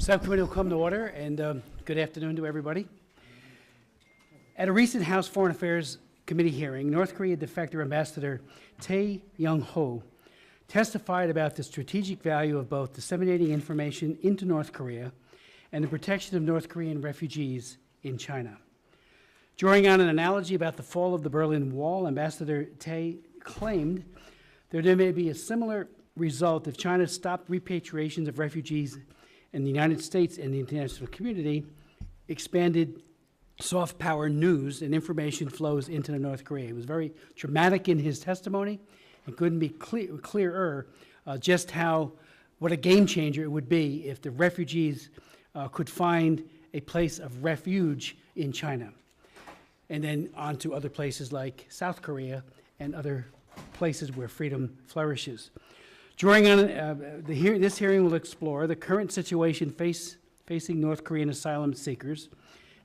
Subcommittee will come to order, and good afternoon to everybody. At a recent House Foreign Affairs Committee hearing, North Korea Defector Ambassador Tae Young-ho testified about the strategic value of both disseminating information into North Korea and the protection of North Korean refugees in China. Drawing on an analogy about the fall of the Berlin Wall, Ambassador Tae claimed that there may be a similar result if China stopped repatriations of refugees in the United States and the international community, expanded soft power news and information flows into North Korea. It was very dramatic in his testimony and couldn't be clearer just what a game changer it would be if the refugees could find a place of refuge in China, and then on to other places like South Korea and other places where freedom flourishes. Drawing on this hearing will explore the current situation facing North Korean asylum seekers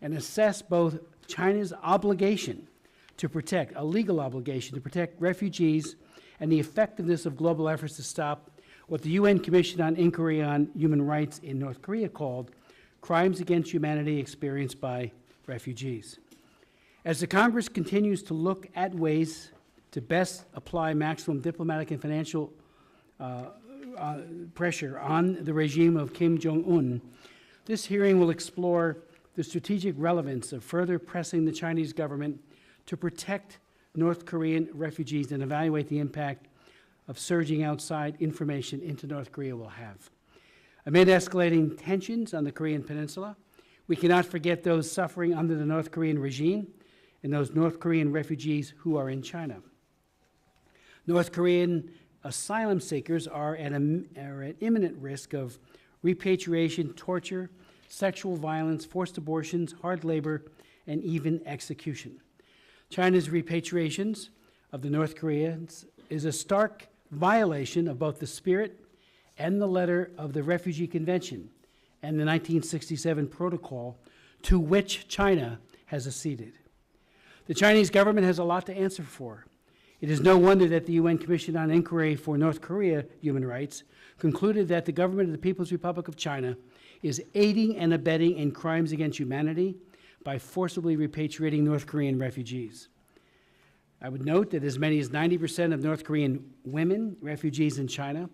and assess both China's obligation to protect, a legal obligation to protect refugees, and the effectiveness of global efforts to stop what the UN Commission on Inquiry on Human Rights in North Korea called crimes against humanity experienced by refugees. As the Congress continues to look at ways to best apply maximum diplomatic and financial pressure on the regime of Kim Jong-un, this hearing will explore the strategic relevance of further pressing the Chinese government to protect North Korean refugees and evaluate the impact of surging outside information into North Korea will have. Amid escalating tensions on the Korean Peninsula, we cannot forget those suffering under the North Korean regime and those North Korean refugees who are in China. North Korean asylum seekers are at imminent risk of repatriation, torture, sexual violence, forced abortions, hard labor, and even execution. China's repatriations of the North Koreans is a stark violation of both the spirit and the letter of the Refugee Convention and the 1967 protocol to which China has acceded. The Chinese government has a lot to answer for. It is no wonder that the UN Commission on Inquiry for North Korea Human Rights concluded that the government of the People's Republic of China is aiding and abetting in crimes against humanity by forcibly repatriating North Korean refugees. I would note that as many as 90% of North Korean women, refugees in China,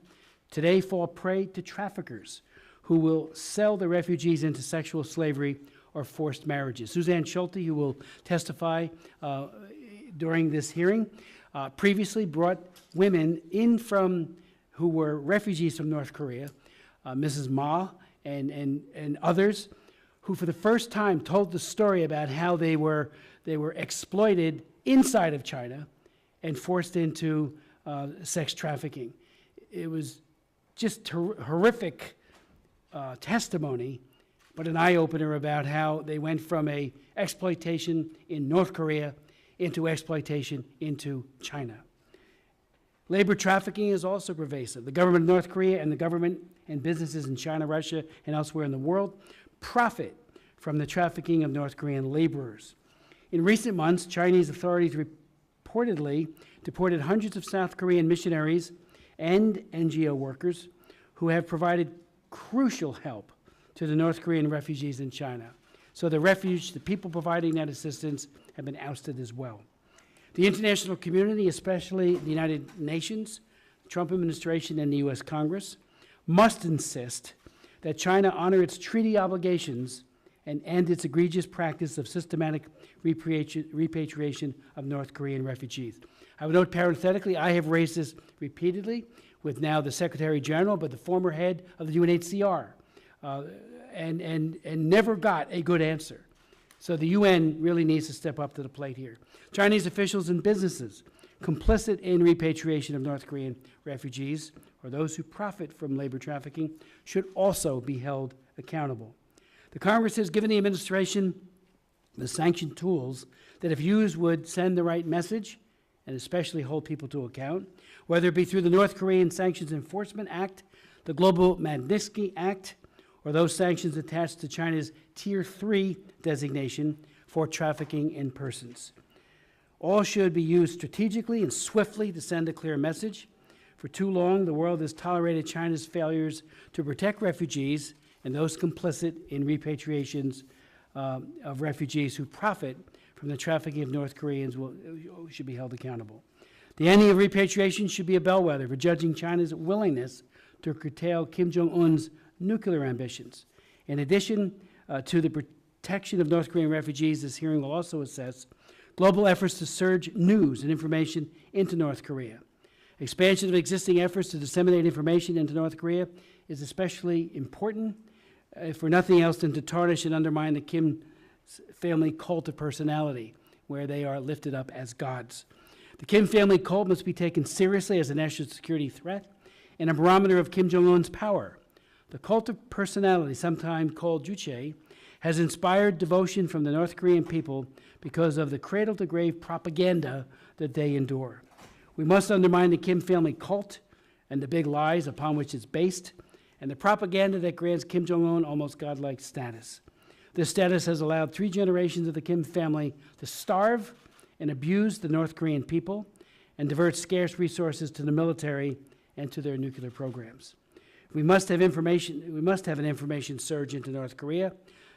today fall prey to traffickers who will sell the refugees into sexual slavery or forced marriages. Suzanne Schulte, who will testify during this hearing, previously brought women in who were refugees from North Korea, Mrs. Ma and others, who for the first time told the story about how they were exploited inside of China and forced into sex trafficking. It was just horrific testimony, but an eye-opener about how they went from a exploitation in North Korea into exploitation into China. Labor trafficking is also pervasive. The government of North Korea and the government and businesses in China, Russia, and elsewhere in the world profit from the trafficking of North Korean laborers. In recent months, Chinese authorities reportedly deported hundreds of South Korean missionaries and NGO workers who have provided crucial help to the North Korean refugees in China. So the people providing that assistance have been ousted as well. The international community, especially the United Nations, the Trump administration, and the U.S. Congress, must insist that China honor its treaty obligations and end its egregious practice of systematic repatriation of North Korean refugees. I would note parenthetically, I have raised this repeatedly with now the Secretary General, but the former head of the UNHCR, and never got a good answer. So the UN really needs to step up to the plate here. Chinese officials and businesses complicit in repatriation of North Korean refugees, or those who profit from labor trafficking, should also be held accountable. The Congress has given the administration the sanction tools that, if used, would send the right message and especially hold people to account, whether it be through the North Korean Sanctions Enforcement Act, the Global Magnitsky Act, or those sanctions attached to China's Tier 3 designation for trafficking in persons. All should be used strategically and swiftly to send a clear message. For too long, the world has tolerated China's failures to protect refugees and those complicit in repatriations of refugees who profit from the trafficking of North Koreans should be held accountable. The ending of repatriation should be a bellwether for judging China's willingness to curtail Kim Jong-un's nuclear ambitions. In addition to the protection of North Korean refugees, this hearing will also assess global efforts to surge news and information into North Korea. Expansion of existing efforts to disseminate information into North Korea is especially important, for nothing else than to tarnish and undermine the Kim family cult of personality, where they are lifted up as gods. The Kim family cult must be taken seriously as a national security threat and a barometer of Kim Jong-un's power. The cult of personality, sometimes called Juche, has inspired devotion from the North Korean people because of the cradle-to-grave propaganda that they endure. We must undermine the Kim family cult and the big lies upon which it's based, and the propaganda that grants Kim Jong-un almost godlike status. This status has allowed 3 generations of the Kim family to starve and abuse the North Korean people and divert scarce resources to the military and to their nuclear programs. We must have an information surge into North Korea.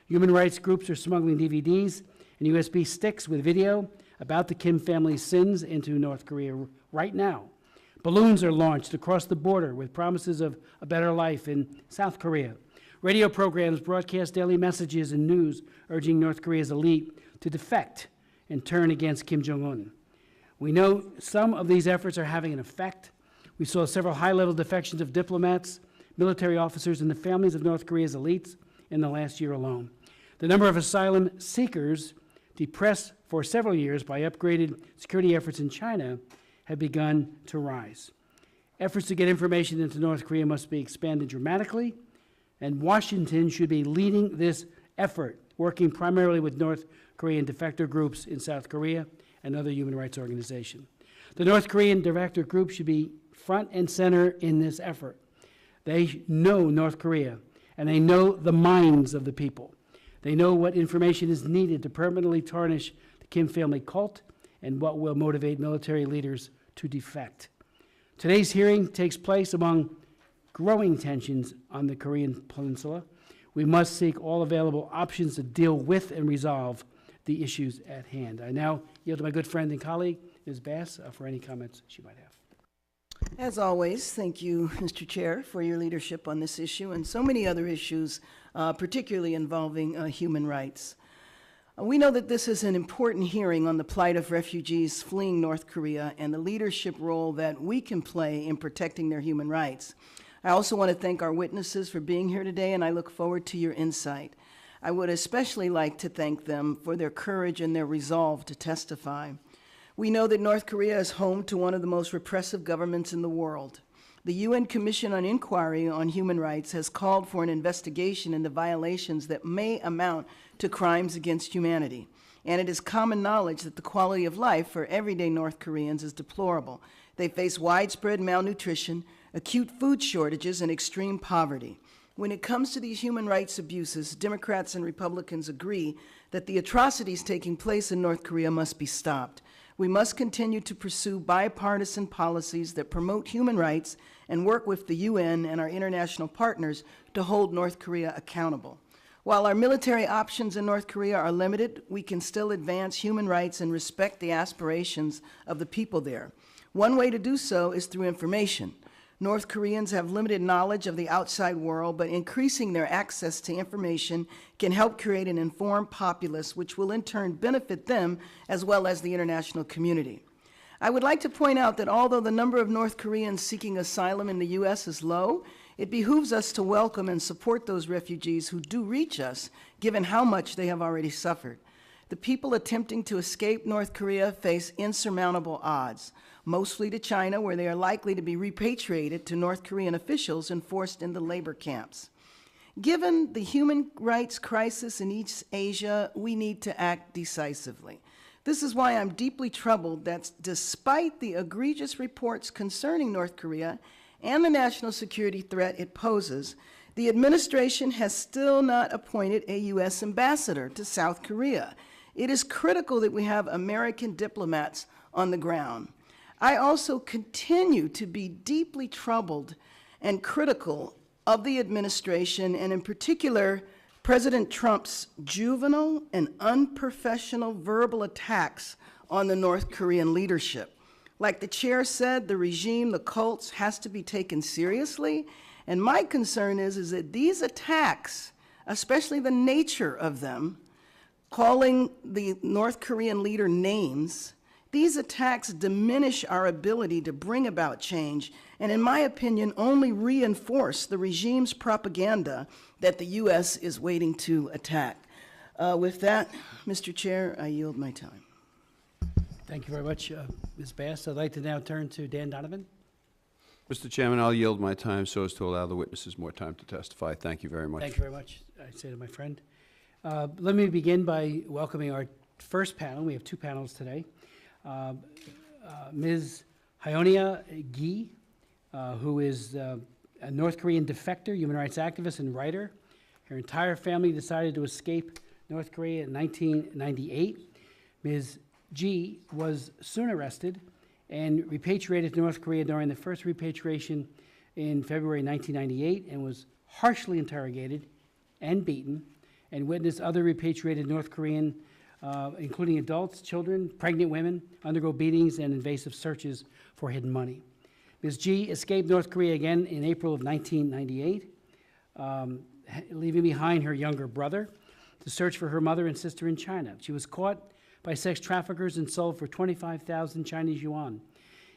Human rights groups are smuggling DVDs and USB sticks with video about the Kim family's sins into North Korea right now. Balloons are launched across the border with promises of a better life in South Korea. Radio programs broadcast daily messages and news urging North Korea's elite to defect and turn against Kim Jong-un. We know some of these efforts are having an effect. We saw several high-level defections of diplomats, military officers, and the families of North Korea's elites in the last year alone. The number of asylum seekers, depressed for several years by upgraded security efforts in China, have begun to rise. Efforts to get information into North Korea must be expanded dramatically, and Washington should be leading this effort, working primarily with North Korean defector groups in South Korea and other human rights organizations. The North Korean defector group should be front and center in this effort. They know North Korea, and they know the minds of the people. They know what information is needed to permanently tarnish the Kim family cult and what will motivate military leaders to defect. Today's hearing takes place among growing tensions on the Korean peninsula. We must seek all available options to deal with and resolve the issues at hand. I now yield to my good friend and colleague, Ms. Bass, for any comments she might have. As always, thank you, Mr. Chair, for your leadership on this issue and so many other issues, particularly involving human rights. We know that this is an important hearing on the plight of refugees fleeing North Korea and the leadership role that we can play in protecting their human rights. I also want to thank our witnesses for being here today, and I look forward to your insight. I would especially like to thank them for their courage and their resolve to testify. We know that North Korea is home to one of the most repressive governments in the world. The UN Commission on Inquiry on Human Rights has called for an investigation into violations that may amount to crimes against humanity. And it is common knowledge that the quality of life for everyday North Koreans is deplorable. They face widespread malnutrition, acute food shortages, and extreme poverty. When it comes to these human rights abuses, Democrats and Republicans agree that the atrocities taking place in North Korea must be stopped. We must continue to pursue bipartisan policies that promote human rights and work with the UN and our international partners to hold North Korea accountable. While our military options in North Korea are limited, we can still advance human rights and respect the aspirations of the people there. One way to do so is through information. North Koreans have limited knowledge of the outside world, but increasing their access to information can help create an informed populace, which will in turn benefit them as well as the international community. I would like to point out that although the number of North Koreans seeking asylum in the U.S. is low, it behooves us to welcome and support those refugees who do reach us, given how much they have already suffered. The people attempting to escape North Korea face insurmountable odds, mostly to China, where they are likely to be repatriated to North Korean officials and forced into labor camps. Given the human rights crisis in East Asia, we need to act decisively. This is why I'm deeply troubled that despite the egregious reports concerning North Korea and the national security threat it poses, the administration has still not appointed a U.S. ambassador to South Korea. It is critical that we have American diplomats on the ground. I also continue to be deeply troubled and critical of the administration, and in particular, President Trump's juvenile and unprofessional verbal attacks on the North Korean leadership. Like the chair said, the regime, the cults, has to be taken seriously. And my concern is that these attacks, especially the nature of them, calling the North Korean leader names, these attacks diminish our ability to bring about change, and in my opinion, only reinforce the regime's propaganda that the U.S. is waiting to attack. With that, Mr. Chair, I yield my time. Thank you very much, Ms. Bass. I'd like to now turn to Dan Donovan. Mr. Chairman, I'll yield my time so as to allow the witnesses more time to testify. Thank you very much. Thank you very much, I say to my friend. Let me begin by welcoming our first panel. We have two panels today. Ms. Hyonia Gi, who is a North Korean defector, human rights activist, and writer. Her entire family decided to escape North Korea in 1998. Ms. Ji was soon arrested and repatriated to North Korea during the first repatriation in February 1998 and was harshly interrogated and beaten, and witnessed other repatriated North Korean, including adults, children, pregnant women, undergo beatings and invasive searches for hidden money. Ms. Ji escaped North Korea again in April of 1998, leaving behind her younger brother to search for her mother and sister in China. She was caught by sex traffickers and sold for 25,000 Chinese yuan.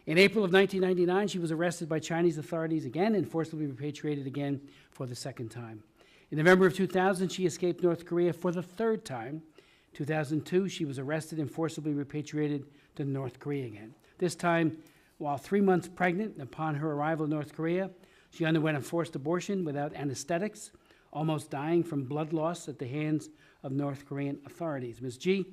In April of 1999, she was arrested by Chinese authorities again and forcibly repatriated again for the second time. In November of 2000, she escaped North Korea for the third time. 2002, she was arrested and forcibly repatriated to North Korea again. This time, while 3 months pregnant, upon her arrival in North Korea, she underwent a forced abortion without anesthetics, almost dying from blood loss at the hands of North Korean authorities. Ms. Ji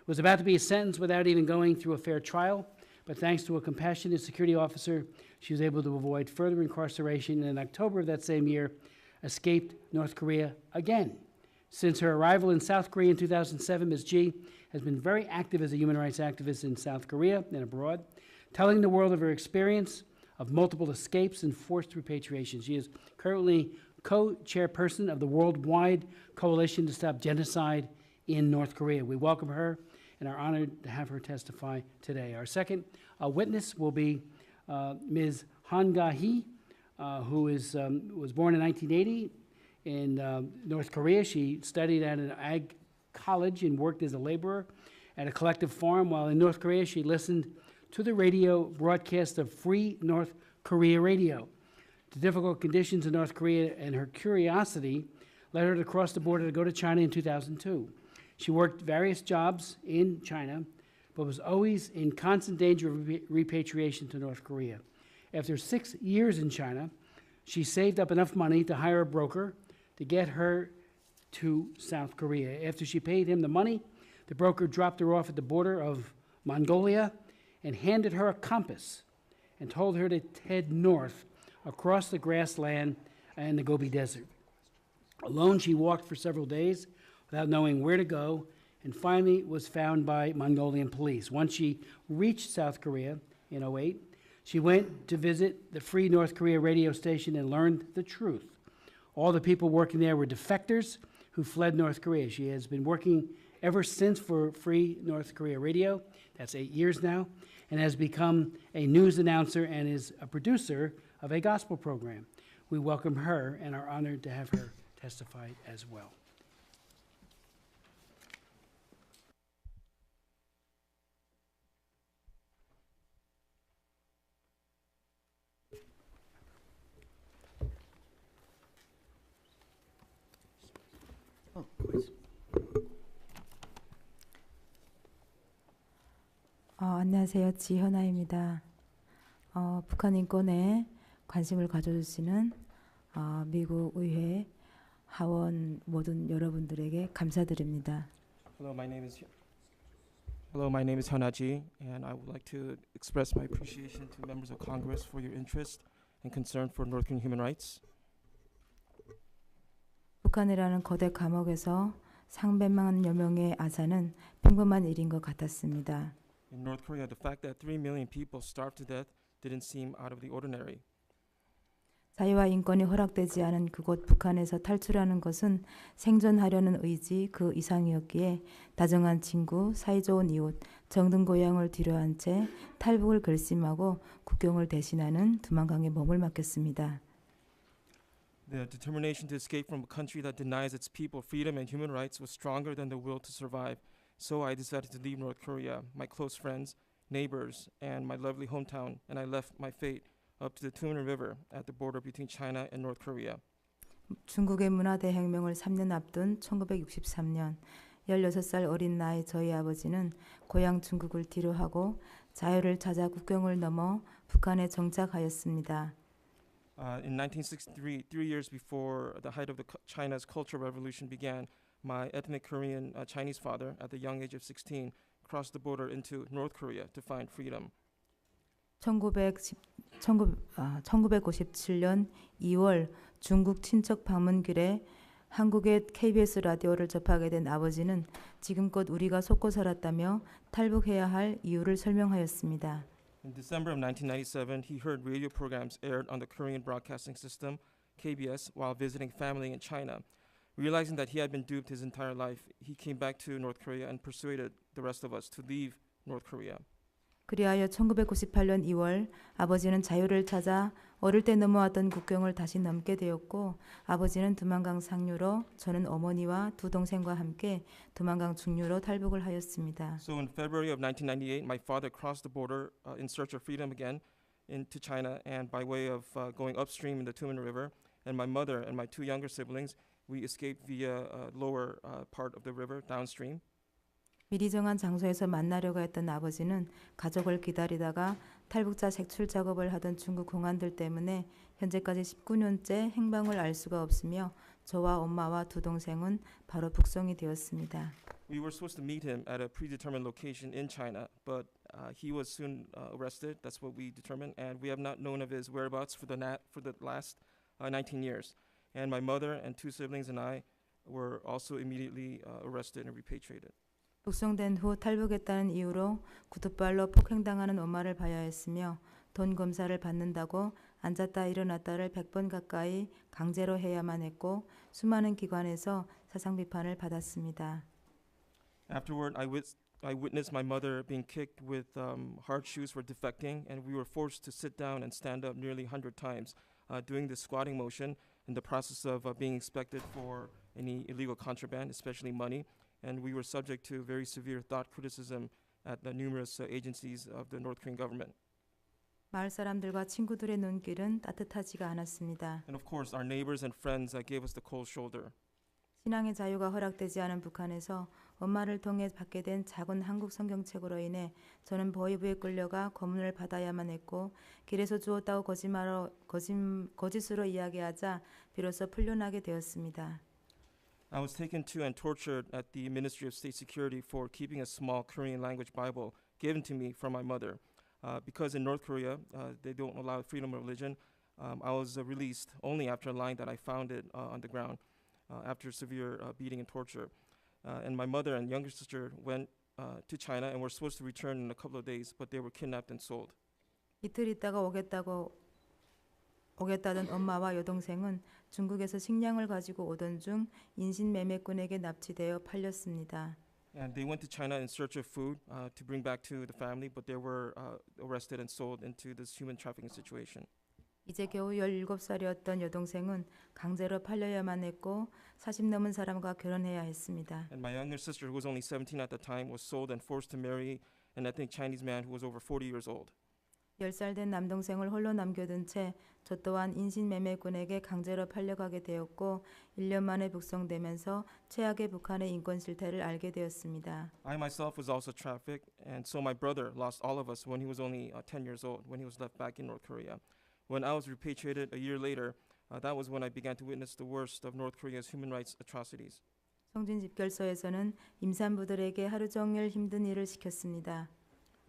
was about to be sentenced without even going through a fair trial, but thanks to a compassionate security officer, she was able to avoid further incarceration, and in October of that same year, escaped North Korea again. Since her arrival in South Korea in 2007, Ms. Ji has been very active as a human rights activist in South Korea and abroad, telling the world of her experience of multiple escapes and forced repatriation. She is currently co-chairperson of the Worldwide Coalition to Stop Genocide in North Korea. We welcome her and are honored to have her testify today. Our second witness will be Ms. Han Ga-hee, who was born in 1980 in North Korea. She studied at an ag college and worked as a laborer at a collective farm. While in North Korea, she listened to the radio broadcast of Free North Korea Radio. The difficult conditions in North Korea and her curiosity led her to cross the border to go to China in 2002. She worked various jobs in China, but was always in constant danger of repatriation to North Korea. After 6 years in China, she saved up enough money to hire a broker to get her to South Korea. After she paid him the money, the broker dropped her off at the border of Mongolia and handed her a compass and told her to head north across the grassland and the Gobi Desert. Alone, she walked for several days without knowing where to go, and finally was found by Mongolian police. Once she reached South Korea in 2008, she went to visit the Free North Korea radio station and learned the truth. All the people working there were defectors who fled North Korea. She has been working ever since for Free North Korea Radio, that's 8 years now, and has become a news announcer and is a producer of a gospel program. We welcome her and are honored to have her testify as well. Oh, please. 안녕하세요. 지현아입니다. 북한 인권에 관심을 가져주시는 미국 의회 하원 모든 여러분들에게 감사드립니다. Hello, my name is Hanaji, and I would like to express my appreciation to members of Congress for your interest and concern for North Korean human rights. 북한이라는 거대 감옥에서 상백만여 명의 아사는 평범한 일인 것 같았습니다. In North Korea, the fact that 3 million people starved to death didn't seem out of the ordinary. 자유와 인권이 허락되지 않은 그곳 북한에서 탈출하는 것은 생존하려는 의지 그 이상이었기에 다정한 친구, 사이좋은 이웃, 정든 고향을 뒤로한 채 탈북을 결심하고 국경을 대신하는 두만강에 몸을 맡겼습니다. The determination to escape from a country that denies its people freedom and human rights was stronger than the will to survive. So I decided to leave North Korea, my close friends, neighbors, and my lovely hometown, and I left my fate up to the Tumen River at the border between China and North Korea. 중국의 문화대혁명을 3년 앞둔 1963년 16살 어린 나이 저희 아버지는 고향 중국을 뒤로하고 자유를 찾아 국경을 넘어 북한에 정착하였습니다. In 1963, 3 years before the height of China's Cultural Revolution began, my ethnic Korean Chinese father, at the young age of 16, crossed the border into North Korea to find freedom. 1957년 2월 중국 친척 방문길에 한국의 KBS 라디오를 접하게 된 아버지는 지금껏 우리가 속고 살았다며 탈북해야 할 이유를 설명하였습니다. In December of 1997, he heard radio programs aired on the Korean Broadcasting System, KBS, while visiting family in China. Realizing that he had been duped his entire life, he came back to North Korea and persuaded the rest of us to leave North Korea. 그리하여 1998년 2월 아버지는 자유를 찾아 어릴 때 넘어왔던 국경을 다시 넘게 되었고 아버지는 두만강 상류로 저는 어머니와 두 동생과 함께 두만강 중류로 탈북을 하였습니다. So in February of 1998, my father crossed the border in search of freedom again into China, and by way of going upstream in the Tumen River, and my mother and my two younger siblings, we escaped via lower part of the river downstream. 미리 정한 장소에서 만나려고 했던 아버지는 가족을 기다리다가 탈북자 색출 작업을 하던 중국 공안들 때문에 현재까지 19년째 행방을 알 수가 없으며 저와 엄마와 두 동생은 바로 북송이 되었습니다. We were supposed to meet him at a predetermined location in China, but he was soon arrested. That's what we determined, and we have not known of his whereabouts for the last 19 years. And my mother and two siblings and I were also immediately arrested and repatriated. 북송된 후 탈북했다는 이유로 구두발로 폭행당하는 엄마를 봐야 했으며 돈 검사를 받는다고 앉았다 일어났다를 100번 가까이 강제로 해야만 했고 수많은 기관에서 사상 비판을 받았습니다. Afterward, I witnessed my mother being kicked with hard shoes for defecting, and we were forced to sit down and stand up nearly 100 times, doing the squatting motion in the process of being inspected for any illegal contraband, especially money. And we were subject to very severe thought criticism at the numerous agencies of the North Korean government. 마을 사람들과 친구들의 눈길은 따뜻하지가 않았습니다. And of course, our neighbors and friends gave us the cold shoulder. 신앙의 자유가 허락되지 않은 북한에서 엄마를 통해 받게 된 작은 한국 성경책으로 인해 저는 보위부에 끌려가 고문을 받아야만 했고 길에서 주웠다고 거짓으로 이야기하자 비로소 풀려나게 되었습니다. I was taken to and tortured at the Ministry of State Security for keeping a small Korean language Bible given to me from my mother. Because in North Korea, they don't allow freedom of religion, I was released only after lying that I found it on the ground after severe beating and torture. And my mother and younger sister went to China and were supposed to return in a couple of days, but they were kidnapped and sold. 이틀 있다가 오겠다던 엄마와 여동생은 중국에서 식량을 가지고 오던 중 인신매매꾼에게 납치되어 팔렸습니다. And they went to China in search of food to bring back to the family, but they were arrested and sold into this human trafficking situation. 이제 겨우 17살이었던 여동생은 강제로 팔려야만 했고 40 넘은 사람과 결혼해야 했습니다. And my younger sister, who was only 17 at the time, was sold and forced to marry an ethnic Chinese man who was over 40 years old. 10살 된 남동생을 홀로 남겨둔 채 저 또한 인신매매꾼에게 강제로 팔려가게 되었고 1년 만에 북송되면서 최악의 북한의 인권 실태를 알게 되었습니다. I myself was also trafficked, and so my brother lost all of us when he was only 10 years old, when he was left back in North Korea. When I was repatriated a year later, that was when I began to witness the worst of North Korea's human rights atrocities. 송진 집결소에서는 임산부들에게 하루 종일 힘든 일을 시켰습니다.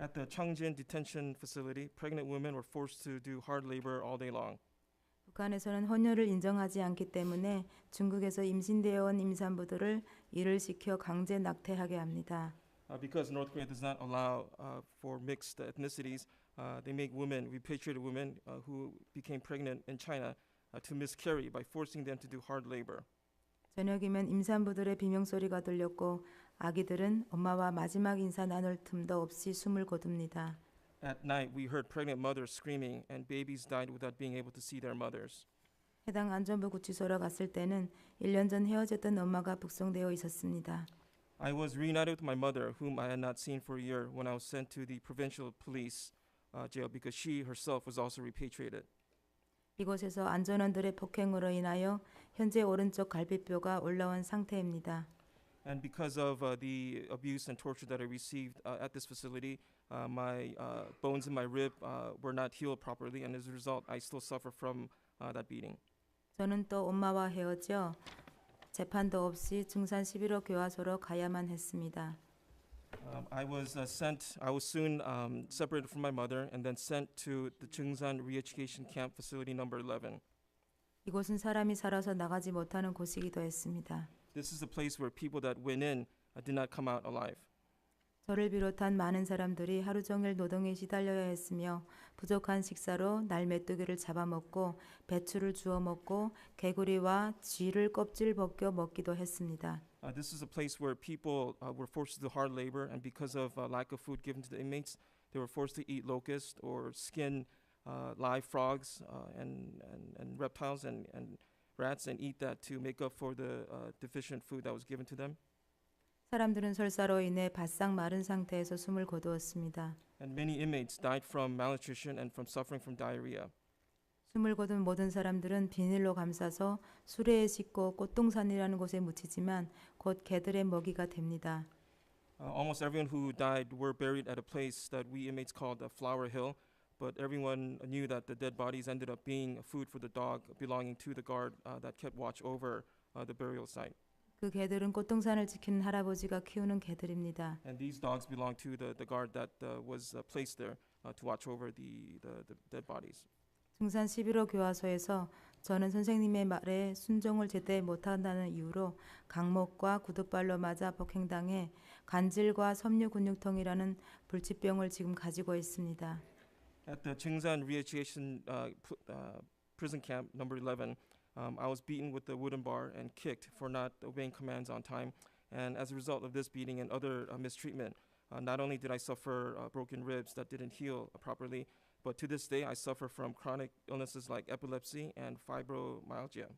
At the Cheongjin detention facility, pregnant women were forced to do hard labor all day long. 북한에서는 혼혈을 인정하지 않기 때문에 중국에서 임신되어 온 임산부들을 일을 시켜 강제 낙태하게 합니다. Because North Korea does not allow for mixed ethnicities, they make women, repatriated women who became pregnant in China, to miscarry by forcing them to do hard labor. 저녁이면 임산부들의 비명소리가 들렸고 아기들은 엄마와 마지막 인사 나눌 틈도 없이 숨을 거둡니다. At night, we heard pregnant mothers screaming, and babies died without being able to see their mothers. 해당 안전부 구치소로 갔을 때는 1년 전 헤어졌던 엄마가 북송되어 있었습니다. I was reunited with my mother, whom I had not seen for a year, when I was sent to the provincial police jail because she herself was also repatriated. 이곳에서 안전원들의 폭행으로 인하여 현재 오른쪽 갈비뼈가 올라온 상태입니다. And because of the abuse and torture that I received at this facility, my bones in my rib were not healed properly, and as a result, I still suffer from that beating. 저는 또 엄마와 헤어져 재판도 없이 증산 11호 교화소로 가야만 했습니다. I was soon separated from my mother and then sent to the Chungsan Re-Education Camp Facility Number 11. 이곳은 사람이 살아서 나가지 못하는 곳이기도 했습니다. This is a place where people that went in did not come out alive. 저를 비롯한 많은 사람들이 하루 종일 노동에 시달려야 했으며 부족한 식사로 날 메뚜기를 잡아먹고 배추를 주워 먹고 개구리와 쥐를 껍질 벗겨 먹기도 했습니다. This is a place where people were forced to do hard labor, and because of lack of food given to the inmates, they were forced to eat locusts or skin live frogs and reptiles and rats and eat that to make up for the deficient food that was given to them. 사람들은 설사로 인해 바싹 마른 상태에서 숨을 거두었습니다. And many inmates died from malnutrition and from suffering from diarrhea. 숨을 거둔 모든 사람들은 비닐로 감싸서 수레에 싣고 꽃동산이라는 곳에 묻히지만 곧 개들의 먹이가 됩니다. Almost everyone who died were buried at a place that we inmates called Flower Hill, but everyone knew that the dead bodies ended up being food for the dog belonging to the guard that kept watch over the burial site. 그 개들은 꽃동산을 지키는 할아버지가 키우는 개들입니다. And these dogs belong to the guard that was placed there to watch over the dead bodies. 증산 11호 교화소에서 저는 선생님의 말에 순종을 제때 못한다는 이유로 강목과 구두발로 맞아 폭행당해 간질과 섬유 근육통이라는 불치병을 지금 가지고 있습니다. At the Chungsan Re-Education Prison Camp Number 11, I was beaten with a wooden bar and kicked for not obeying commands on time. And as a result of this beating and other mistreatment, not only did I suffer broken ribs that didn't heal properly, but to this day I suffer from chronic illnesses like epilepsy and fibromyalgia.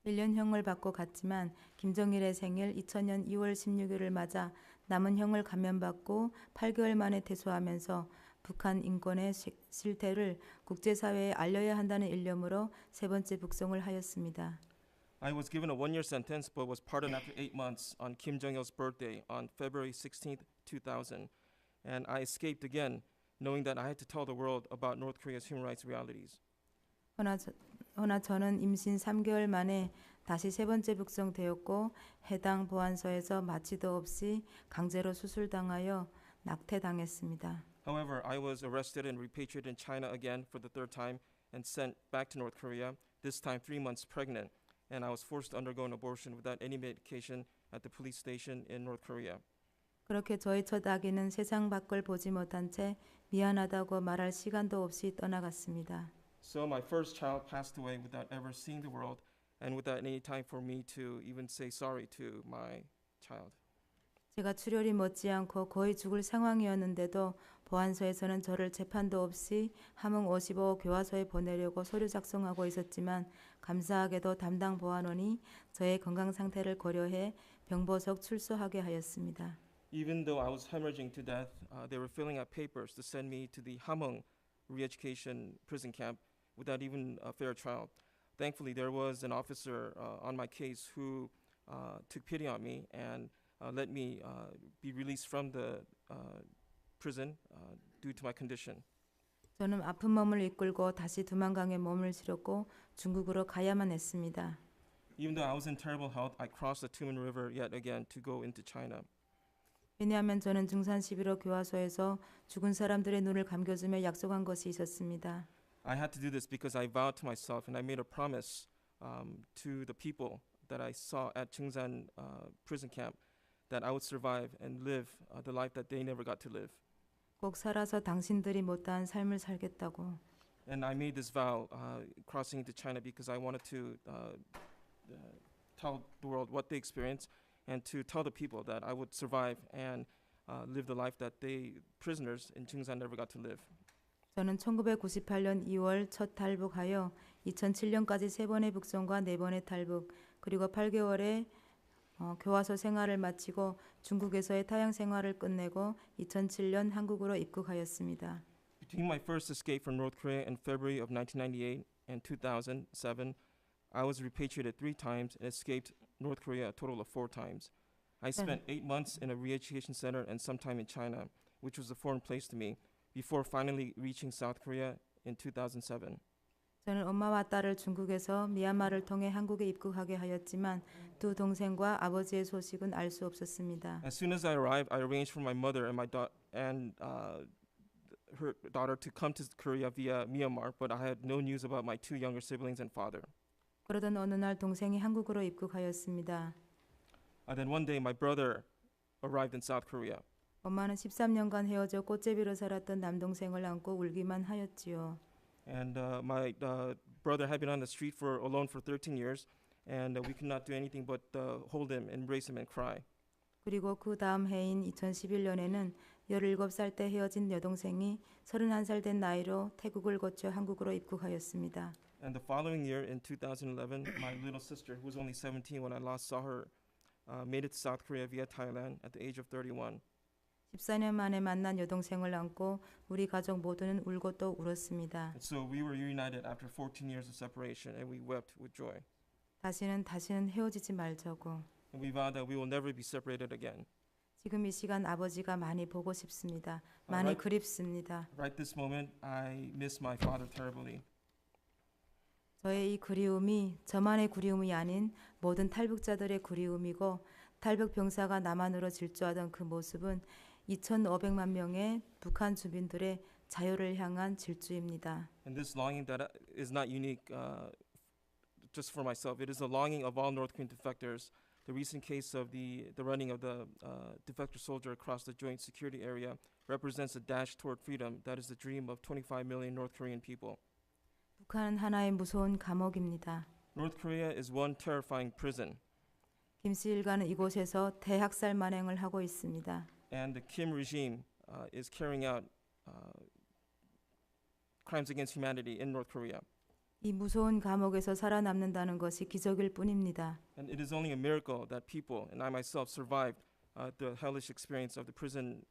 1년형을 받고 갔지만 김정일의 생일 2000년 2월 16일을 맞아 남은 형을 감면받고 8개월 만에 퇴소하면서 북한 인권의 실태를 국제사회에 알려야 한다는 일념으로 세 번째 북송을 하였습니다. I was given a one-year sentence but was pardoned after 8 months on Kim Jong-il's birthday on February 16, 2000. And I escaped again, knowing that I had to tell the world about North Korea's human rights realities. 허나 저는 임신 3개월 만에 다시 세 번째 북송되었고 해당 보안소에서 마취도 없이 강제로 수술당하여 낙태당했습니다. However, I was arrested and repatriated in China again for the third time and sent back to North Korea, this time 3 months pregnant, and I was forced to undergo an abortion without any medication at the police station in North Korea. 그렇게 저희 첫 아기는 세상 밖을 보지 못한 채 미안하다고 말할 시간도 없이 떠나갔습니다. So my first child passed away without ever seeing the world and without any time for me to even say sorry to my child. 제가 출혈이 못지않고 거의 죽을 상황이었는데도 보안소에서는 저를 재판도 없이 함흥 55 교화소에 보내려고 서류 작성하고 있었지만 감사하게도 담당 보안원이 저의 건강 상태를 고려해 병보석 출소하게 하였습니다. Even though I was hemorrhaging to death, they were filling out papers to send me to the Hamhung Re-Education Prison Camp without even a fair trial. Thankfully, there was an officer on my case who took pity on me and let me be released from the prison due to my condition. 저는 아픈 몸을 이끌고 다시 두만강에 몸을 실었고 중국으로 가야만 했습니다. Even though I was in terrible health, I crossed the Tumen River yet again to go into China. 왜냐하면 저는 증산 11호 교화소에서 죽은 사람들의 눈을 감겨주며 약속한 것이 있었습니다. I had to do this because I vowed to myself and I made a promise to the people that I saw at Chungsan prison camp that I would survive and live the life that they never got to live. 꼭 살아서 당신들이 못다한 삶을 살겠다고. And I made this vow crossing into China because I wanted to tell the world what they experienced and to tell the people that I would survive and live the life that they prisoners in Jingsan never got to live. 저는 1998년 2월 첫 탈북하여 2007년까지 3번의 북송과 4번의 탈북 그리고 8개월의 교화소 생활을 마치고 중국에서의 타양 생활을 끝내고 2007년 한국으로 입국하였습니다. Between my first escape from North Korea in February of 1998 and 2007, I was repatriated 3 times and escaped North Korea a total of 4 times. I spent 8 months in a re-education center and some time in China, which was a foreign place to me, before finally reaching South Korea in 2007. 저는 엄마와 딸을 중국에서 미얀마를 통해 한국에 입국하게 하였지만 두 동생과 아버지의 소식은 알 수 없었습니다. As soon as I arrived, I arranged for my mother and her daughter to come to Korea via Myanmar, but I had no news about my 2 younger siblings and father. 그러던 어느 날 동생이 한국으로 입국하였습니다. Then one day, my brother arrived in South Korea. 엄마는 13년간 헤어져 꽃제비로 살았던 남동생을 안고 울기만 하였지요. And my brother had been on the street alone for 13 years, and we could not do anything but hold him, embrace him, and cry. 그리고 그 다음 해인 2011년에는 17살 때 헤어진 여동생이 31살 된 나이로 태국을 거쳐 한국으로 입국하였습니다. And the following year, in 2011, my little sister, who was only 17 when I last saw her, made it to South Korea via Thailand at the age of 31. 14년 만에 만난 여동생을 안고 우리 가족 모두는 울고 또 울었습니다. And so we were reunited after 14 years of separation, and we wept with joy. 다시는 헤어지지 말자고. And we vowed that we will never be separated again. 지금 이 시간 아버지가 많이 보고 싶습니다. 많이 그립습니다. Right this moment, I miss my father terribly. 저의 이 그리움이 저만의 그리움이 아닌 모든 탈북자들의 그리움이고 탈북 병사가 남한으로 질주하던 그 모습은 2,500만 명의 북한 주민들의 자유를 향한 질주입니다. And this longing that is not unique just for myself. It is a longing of all North Korean defectors. The recent case of the running of the defector soldier across the joint security area represents a dash toward freedom that is the dream of 25 million North Korean people. 북한은 하나의 무서운 감옥입니다. North Korea is one terrifying prison. 김씨 일가는 이곳에서 대학살 만행을 하고 있습니다. And the Kim regime is carrying out crimes against humanity in North Korea. 이 무서운 감옥에서 살아남는다는 것이 기적일 뿐입니다. And it is only a miracle that people and I myself survived the hellish experience of the prison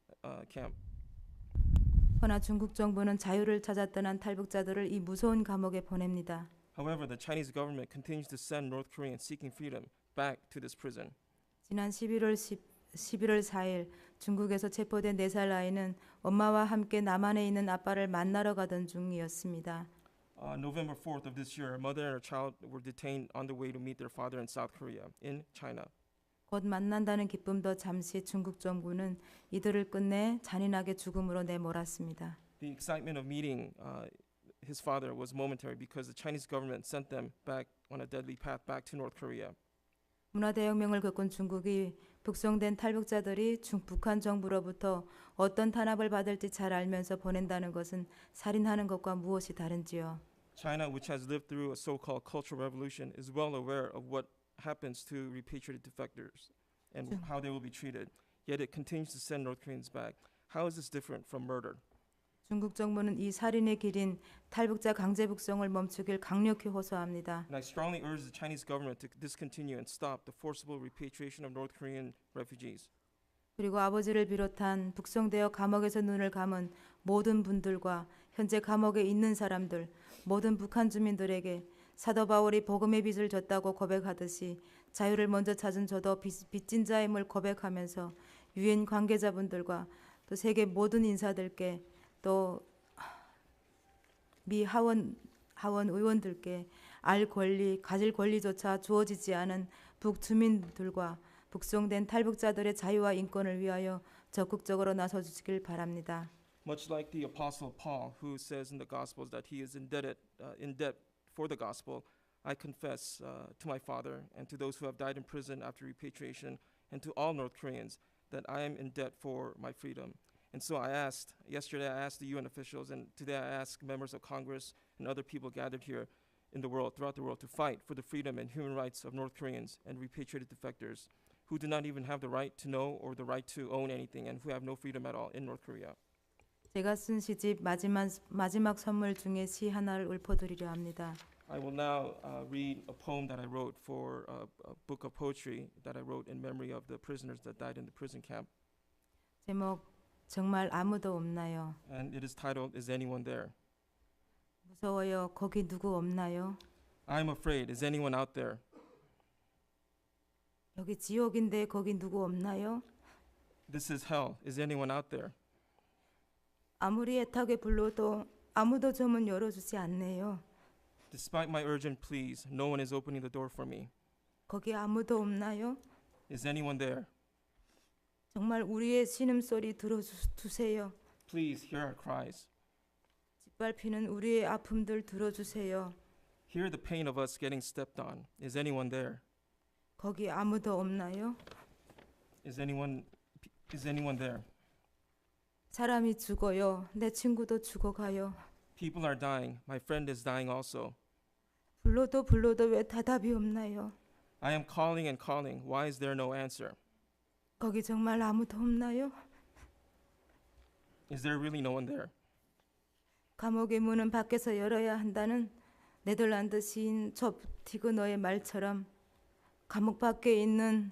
camp. 그러나 중국 정부는 자유를 찾아 떠난 탈북자들을 이 무서운 감옥에 보냅니다. However, the Chinese government continues to send North Koreans seeking freedom back to this prison. 지난 11월 4일 중국에서 체포된 4살 아이는 엄마와 함께 남한에 있는 아빠를 만나러 가던 중이었습니다. November 4th of this year, a mother and her child were detained on the way to meet their father in South Korea, in China. 곧 만난다는 기쁨도 잠시 중국 정부는 이들을 끝내 잔인하게 죽음으로 내몰았습니다. The excitement of meeting his father was momentary because the Chinese government sent them back on a deadly path back to North Korea. 문화대혁명을 겪은 중국이 북송된 탈북자들이 북한 정부로부터 어떤 탄압을 받을지 잘 알면서 보낸다는 것은 살인하는 것과 무엇이 다른지요. China, which has lived through a so-called cultural revolution, is well aware of what happens to repatriated defectors and how they will be treated. Yet it continues to send North Koreans back. How is this different from murder? 중국 정부는 이 살인의 길인 탈북자 강제 북송을 멈추길 강력히 호소합니다. And I strongly urge the Chinese government to discontinue and stop the forcible repatriation of North Korean refugees. 그리고 아버지를 비롯한 북송되어 감옥에서 눈을 감은 모든 분들과 현재 감옥에 있는 사람들, 모든 북한 주민들에게 사도 바울이 복음의 빚을 졌다고 고백하듯이 자유를 먼저 찾은 저도 빚진 자임을 고백하면서 유엔 관계자분들과 또 세계 모든 인사들께 또 미 하원 의원들께 가질 권리조차 주어지지 않은 북주민들과 북송된 탈북자들의 자유와 인권을 위하여 적극적으로 나서주시길 바랍니다. Much like the Apostle Paul, who says in the Gospels that he is in debt for the gospel, I confess to my father and to those who have died in prison after repatriation and to all North Koreans that I am in debt for my freedom. And so yesterday I asked the UN officials, and today I asked members of Congress and other people gathered here in the world, throughout the world, to fight for the freedom and human rights of North Koreans and repatriated defectors who do not even have the right to know or the right to own anything and who have no freedom at all in North Korea. 제가 쓴 시집 마지막 선물 중에 시 하나를 읊어드리려 합니다. I will now read a poem that I wrote for a book of poetry that I wrote in memory of the prisoners that died in the prison camp. 제목 정말 아무도 없나요? And it is titled, Is Anyone There? 무서워요. 거기 누구 없나요? I'm afraid. Is anyone out there? 여기 지옥인데 거기 누구 없나요? This is hell. Is anyone out there? 아무리 애타게 불러도 아무도 점은 열어주지 않네요. Despite my urgent pleas, no one is opening the door for me. 거기 아무도 없나요? Is anyone there? 정말 우리의 신음소리 들어주세요. Please hear our cries. 짓밟히는 우리의 아픔들 들어주세요. Hear the pain of us getting stepped on. Is anyone there? 거기 아무도 없나요? Is anyone there? 사람이 죽어요. 내 친구도 죽어가요. People are dying. My friend is dying also. 불러도 왜 대답이 없나요? I am calling and calling. Why is there no answer? 거기 정말 아무도 없나요? Is there really no one there? 감옥의 문은 밖에서 열어야 한다는 네덜란드 시인 접 티그너의 말처럼 감옥 밖에 있는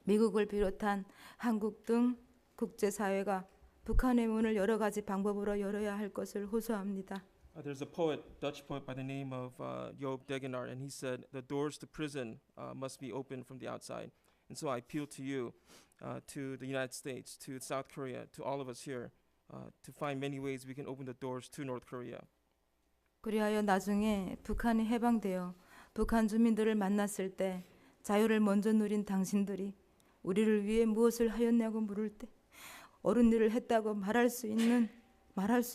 미국을 비롯한 한국 등 국제사회가 북한의 문을 여러 가지 방법으로 열어야 할 것을 호소합니다. There's a poet, Dutch poet by the name of Joop Degenaar, and he said, the doors to prison must be opened from the outside. And so I appeal to you, to the United States, to South Korea, to all of us here, to find many ways we can open the doors to North Korea. 그리하여 나중에 북한이 해방되어 북한 주민들을 만났을 때 자유를 먼저 누린 당신들이 우리를 위해 무엇을 하였냐고 물을 때 옳은 일을 했다고 말할 수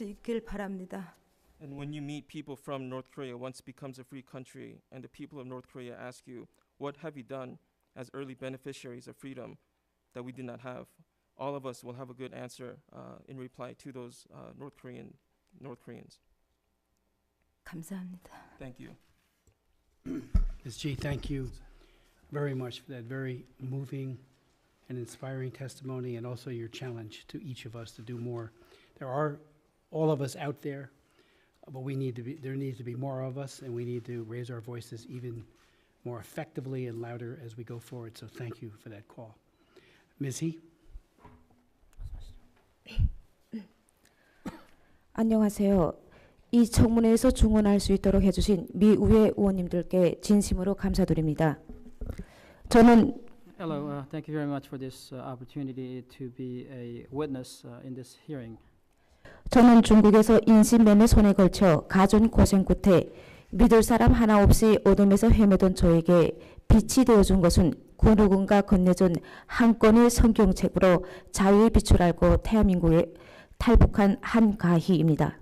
있길 바랍니다. And when you meet people from North Korea, once it becomes a free country, and the people of North Korea ask you, what have you done as early beneficiaries of freedom that we did not have? All of us will have a good answer in reply to those North Koreans. 감사합니다. Thank you. Ms. G, thank you very much for that very moving and inspiring testimony, and also your challenge to each of us to do more. There are all of us out there, but there needs to be more of us, and we need to raise our voices even more effectively and louder as we go forward. So thank you for that call. Ms. He? 안녕하세요. 이 청문회에서 증언할 수 있도록 해주신 미 의회 의원님들께 진심으로 감사드립니다. 저는 Hello, thank you very much for this opportunity to be a witness in this hearing. 저는 중국에서 인신매매 손에 걸쳐 가진 고생 끝에 믿을 사람 하나 없이 어둠에서 헤매던 저에게 빛이 되어준 것은 그 누군가 건네준 한 권의 성경책으로 자유의 빛을 알고 대한민국에 탈북한 한가희입니다.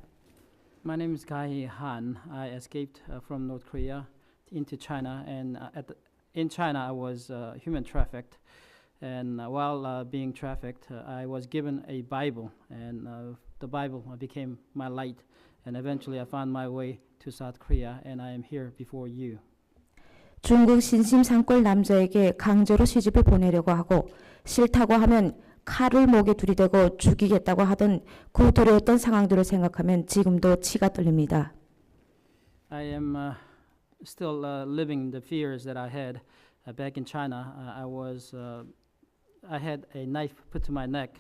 My name is Gahi Han. I escaped from North Korea into China, and in China I was human trafficked. And while being trafficked, I was given a Bible, and the Bible became my light. And eventually I found my way to South Korea, and I am here before you. 중국 신심상골 남자에게 강제로 시집을 보내려고 하고 싫다고 하면 칼을 목에 들이대고 죽이겠다고 하던 그 두려웠던 상황들을 생각하면 지금도 치가 떨립니다. I am still living the fears that I had back in China. I had a knife put to my neck,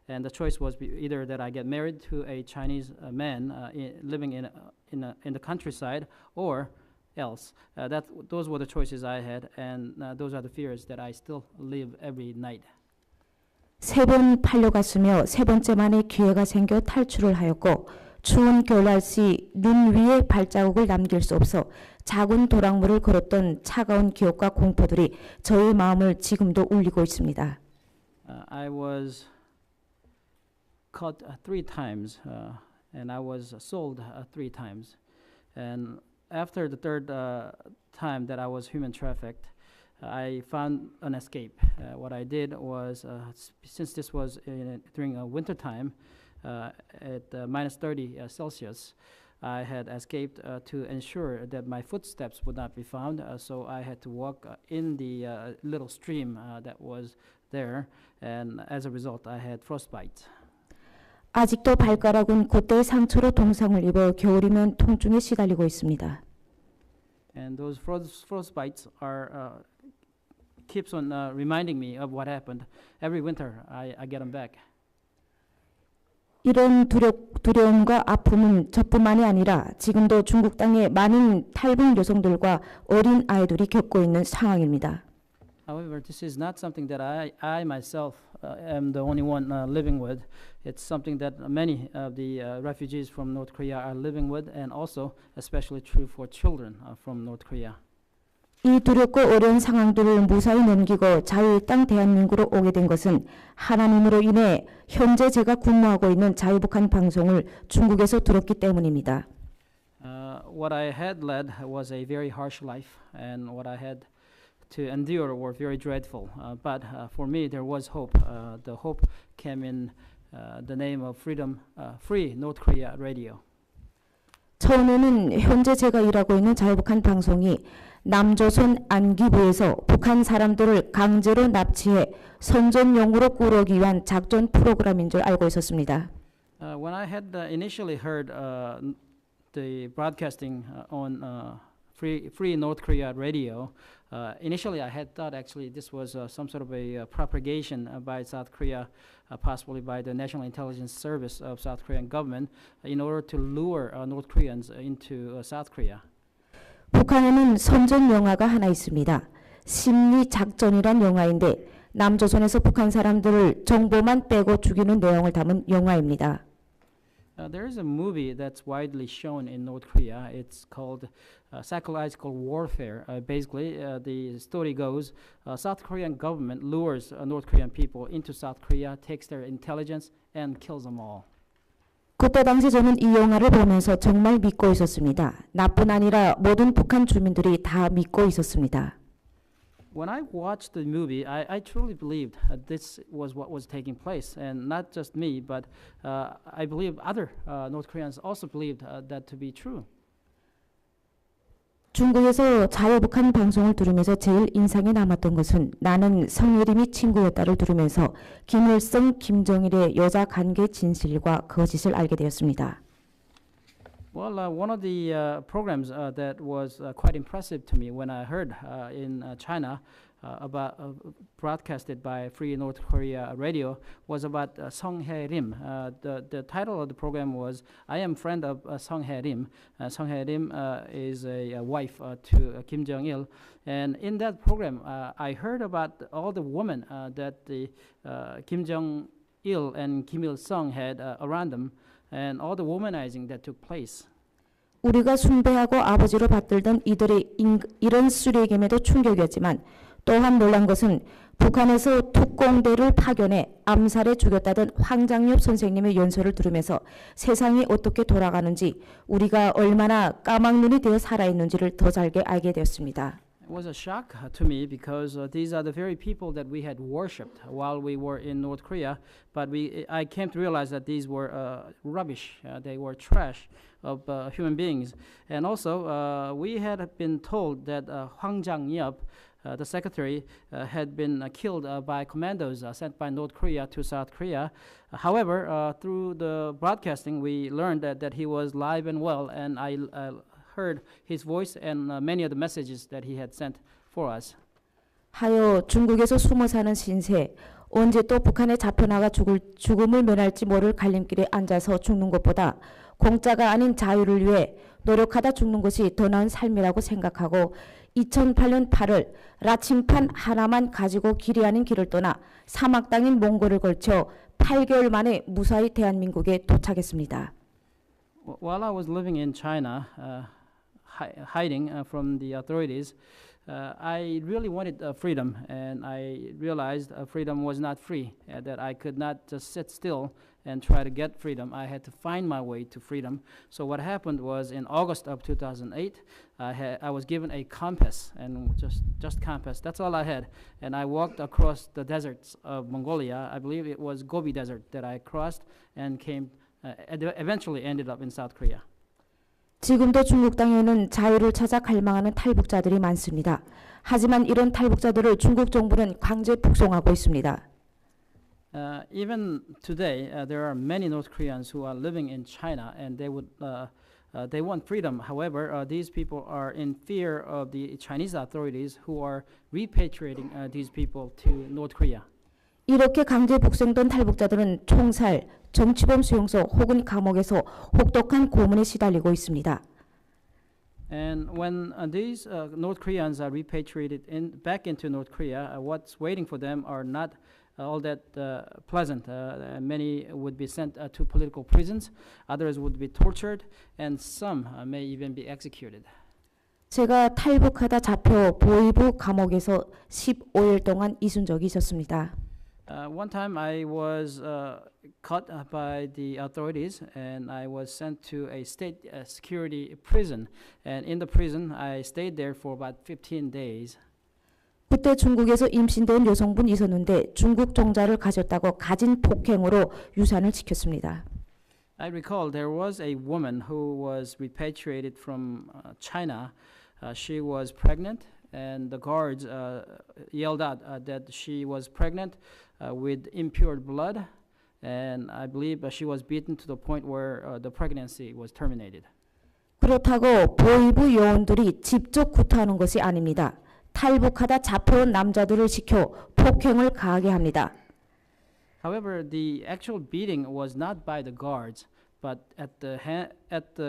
and the choice was either that I get married to a Chinese man living in the countryside, or else. Those were the choices I had, and those are the fears that I still live every night. 세 번 팔려갔으며 세 번째 만에 기회가 생겨 탈출을 하였고 추운 겨울날씨 눈 위에 발자국을 남길 수 없어 작은 도랑물을 걸었던 차가운 기억과 공포들이 저의 마음을 지금도 울리고 있습니다. I was caught 3 times, and I was sold 3 times. And after the third time that I was human trafficked, I found an escape. What I did was, since this was during winter time, at minus 30 Celsius, I had escaped to ensure that my footsteps would not be found. So I had to walk in the little stream that was there, and as a result, I had frostbite. 아직도 발가락은 그때의 상처로 동상을 입어 겨울이면 통증에 시달리고 있습니다. And those frostbites are keeps on reminding me of what happened. Every winter, I get them back. 이런 두려움과 아픔은 저뿐만이 아니라 지금도 중국 땅에 많은 탈북 여성들과 어린 아이들이 겪고 있는 상황입니다. However, this is not something that I myself am the only one living with. It's something that many of the refugees from North Korea are living with, and also especially true for children from North Korea. 이 두렵고 어려운 상황들을 무사히 넘기고 자유의 땅 대한민국으로 오게 된 것은 하나님으로 인해 현재 제가 근무하고 있는 자유북한 방송을 중국에서 들었기 때문입니다. What I had led was a very harsh life, and what I had to endure were very dreadful. But for me, there was hope. The hope came in the name of freedom, free North Korea radio. 처음에는 현재 제가 일하고 있는 자유북한 방송이 남조선 안기부에서 북한 사람들을 강제로 납치해 선전용으로 끌어오기 위한 작전 프로그램인 줄 알고 있었습니다. When I had initially heard the broadcasting on free North Korea radio, initially I had thought actually this was some sort of a propagation by South Korea, possibly by the National Intelligence Service of South Korean government, in order to lure North Koreans into South Korea. 북한에는 선전 영화가 하나 있습니다. 심리작전이란 영화인데 남조선에서 북한 사람들을 정보만 빼고 죽이는 내용을 담은 영화입니다. There is a movie that's widely shown in North Korea. It's called Psychological Warfare. Basically, the story goes, South Korean government lures North Korean people into South Korea, takes their intelligence, and kills them all. 그때 당시 저는 이 영화를 보면서 정말 믿고 있었습니다. 나뿐 아니라 모든 북한 주민들이 다 믿고 있었습니다. When I watched the movie, I truly believed this was what was taking place, and not just me, but I believe other North Koreans also believed that to be true. 중국에서 자유북한 방송을 들으면서 제일 인상에 남았던 것은 나는 성예림이 친구였다를 들으면서 김일성, 김정일의 여자 관계 진실과 거짓을 알게 되었습니다. Well, one of the programs that was quite impressive to me when I heard in China about broadcasted by Free North Korea Radio was about Song Hae-rim. The title of the program was "I Am Friend of Song Hae-rim." Song Hae-rim is a wife to Kim Jong-il, and in that program, I heard about all the women that the Kim Jong-il and Kim Il-sung had around them. And all the womanizing that took place. 우리가 숭배하고 아버지로 받들던 이들의 이런 쓰레기임에도 충격이었지만 또한 놀란 것은 북한에서 특공대를 파견해 암살해 죽였다던 황장엽 선생님의 연설을 들으면서 세상이 어떻게 돌아가는지 우리가 얼마나 까막눈이 되어 살아있는지를 더 잘 알게 되었습니다. It was a shock to me because these are the very people that we had worshipped while we were in North Korea, but I came to realize that these were rubbish. They were trash of human beings. And also, we had been told that Hwang Jang-yeop, the secretary, had been killed by commandos sent by North Korea to South Korea. However, through the broadcasting, we learned that he was live and well, and I heard his voice and many of the messages that he had sent for us. 하여 중국에서 숨어 사는 신세, 언제 또 북한에 잡혀나가 죽음을 면할지 모를 갈림길에 앉아서 죽는 것보다 공짜가 아닌 자유를 위해 노력하다 죽는 것이 더 나은 삶이라고 생각하고 2008년 8월 라침판 하나만 가지고 길이 아닌 길을 떠나 사막 땅인 몽골을 걸쳐 8개월 만에 무사히 대한민국에 도착했습니다. While I was living in China, hiding from the authorities, I really wanted freedom, and I realized freedom was not free, that I could not just sit still and try to get freedom. I had to find my way to freedom. So what happened was in August of 2008, I was given a compass, and just compass. That's all I had. And I walked across the deserts of Mongolia. I believe it was Gobi Desert that I crossed and eventually ended up in South Korea. 지금도 중국 땅에는 자유를 찾아 갈망하는 탈북자들이 많습니다. 하지만 이런 탈북자들을 중국 정부는 강제 북송하고 있습니다. Even today, there are many North Koreans who are living in China, and they want freedom. However, these people are in fear of the Chinese authorities who are repatriating these people to North Korea. 이렇게 강제 북송된 탈북자들은 총살, 정치범 수용소 혹은 감옥에서 혹독한 고문에 시달리고 있습니다. And when these North Koreans are repatriated back into North Korea, what's waiting for them are not all that pleasant. Many would be sent to political prisons, others would be tortured, and some may even be executed. 제가 탈북하다 잡혀 보이부 감옥에서 15일 동안 있은 적이 있었습니다. One time I was caught by the authorities, and I was sent to a state security prison. And in the prison, I stayed there for about 15 days. 그때 중국에서 임신된 여성분이 있었는데 중국 종자를 가졌다고 가진 폭행으로 유산을 지켰습니다. I recall there was a woman who was repatriated from China. She was pregnant, and the guards yelled out that she was pregnant with impure blood, and I believe she was beaten to the point where the pregnancy was terminated. 그렇다고 보이부 요원들이 직접 구타하는 것이 아닙니다. 탈북하다 잡혀온 남자들을 시켜 폭행을 가하게 합니다. However, the actual beating was not by the guards, but at the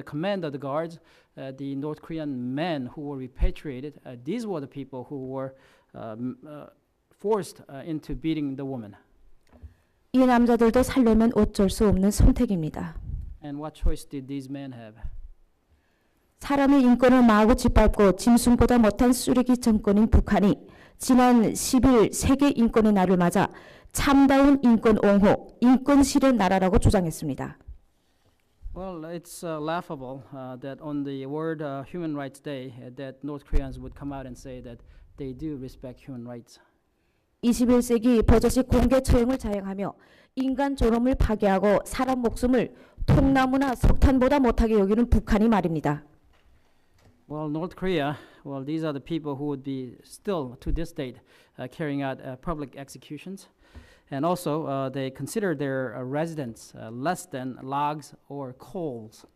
command of the guards, the North Korean men who were repatriated, these were the people who were forced into beating the woman. 이 남자들도 살려면 어쩔 수 없는 선택입니다. And what choice did these men have? 사람의 인권을 마구 짓밟고 짐승보다 못한 쓰레기 정권인 북한이 지난 10일 세계 인권의 날을 맞아 참다운 인권 옹호, 인권 실현 나라라고 주장했습니다. Well, it's laughable that on the World Human Rights Day that North Koreans would come out and say that they do respect human rights. 21세기 버젓이 공개 처형을 자행하며 인간 존엄을 파괴하고 사람 목숨을 통나무나 석탄보다 못하게 여기는 북한이 말입니다. Well, North Korea, well, these are the people who would be still to this date carrying out public executions. And also, they consider their residents less than logs or coals.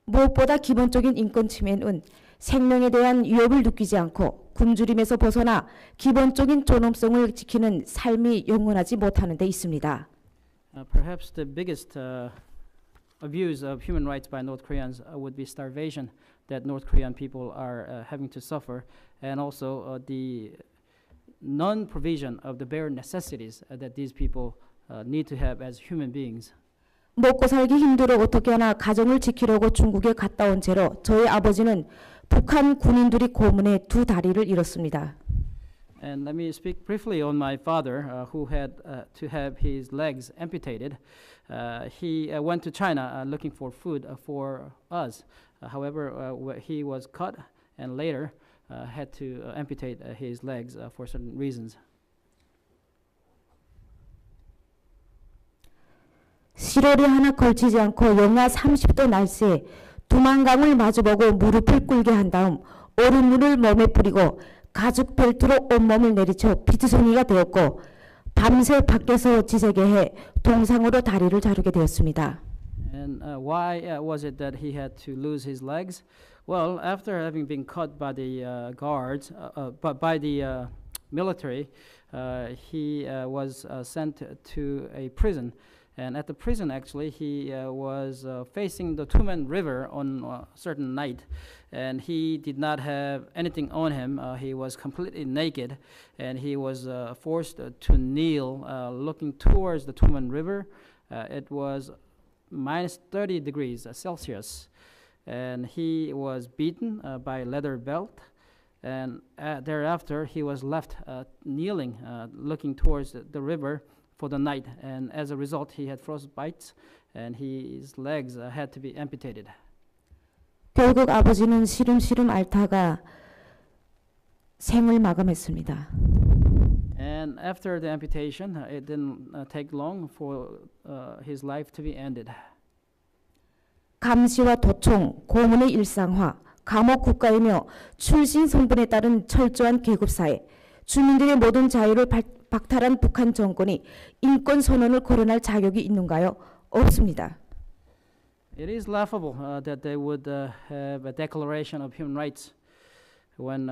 무엇보다 기본적인 인권 침해는 생명에 대한 위협을 느끼지 않고 굶주림에서 벗어나 기본적인 존엄성을 지키는 삶이 영원하지 못하는 데 있습니다. Perhaps the biggest abuse of human rights by North Koreans would be starvation that North Korean people are having to suffer, and also the non-provision of the bare necessities that these people need to have as human beings. 먹고 살기 힘들어 어떻게 하나 가정을 지키려고 중국에 갔다 온 채로 저희 아버지는 북한 군인들이 고문해 두 다리를 잃었습니다. And let me speak briefly on my father, who had to have his legs amputated. He went to China looking for food for us. However, he was caught and later had to amputate his legs for certain reasons. 실어리 하나 걸치지 않고 영하 30도 날씨에 두만강을 마주보고 무릎을 꿇게 한 다음 얼음물을 몸에 뿌리고 가죽 벨트로 온몸을 내리쳐 피투성이가 되었고 밤새 밖에서 지새게 해 동상으로 다리를 자르게 되었습니다. And why was it that he had to lose his legs? Well, after having been caught by the guards, by the military, he was sent to a prison. And at the prison, actually, he was facing the Tumen River on a certain night. And he did not have anything on him. He was completely naked. And he was forced to kneel looking towards the Tumen River. It was minus 30 degrees Celsius. And he was beaten by a leather belt. And thereafter, he was left kneeling, looking towards the river for the night. And as a result, he had frostbite, and his legs had to be amputated. 결국 아버지는 시름시름 앓다가 생을 마감했습니다. And after the amputation, it didn't take long for his life to be ended. 감시와 도청, 고문의 일상화, 감옥 국가이며 출신 성분에 따른 철저한 계급사회, 주민들의 모든 자유를 박탈한 북한 정권이 인권 선언을 거론할 자격이 있는가요? 없습니다. It is laughable that they would have a declaration of human rights when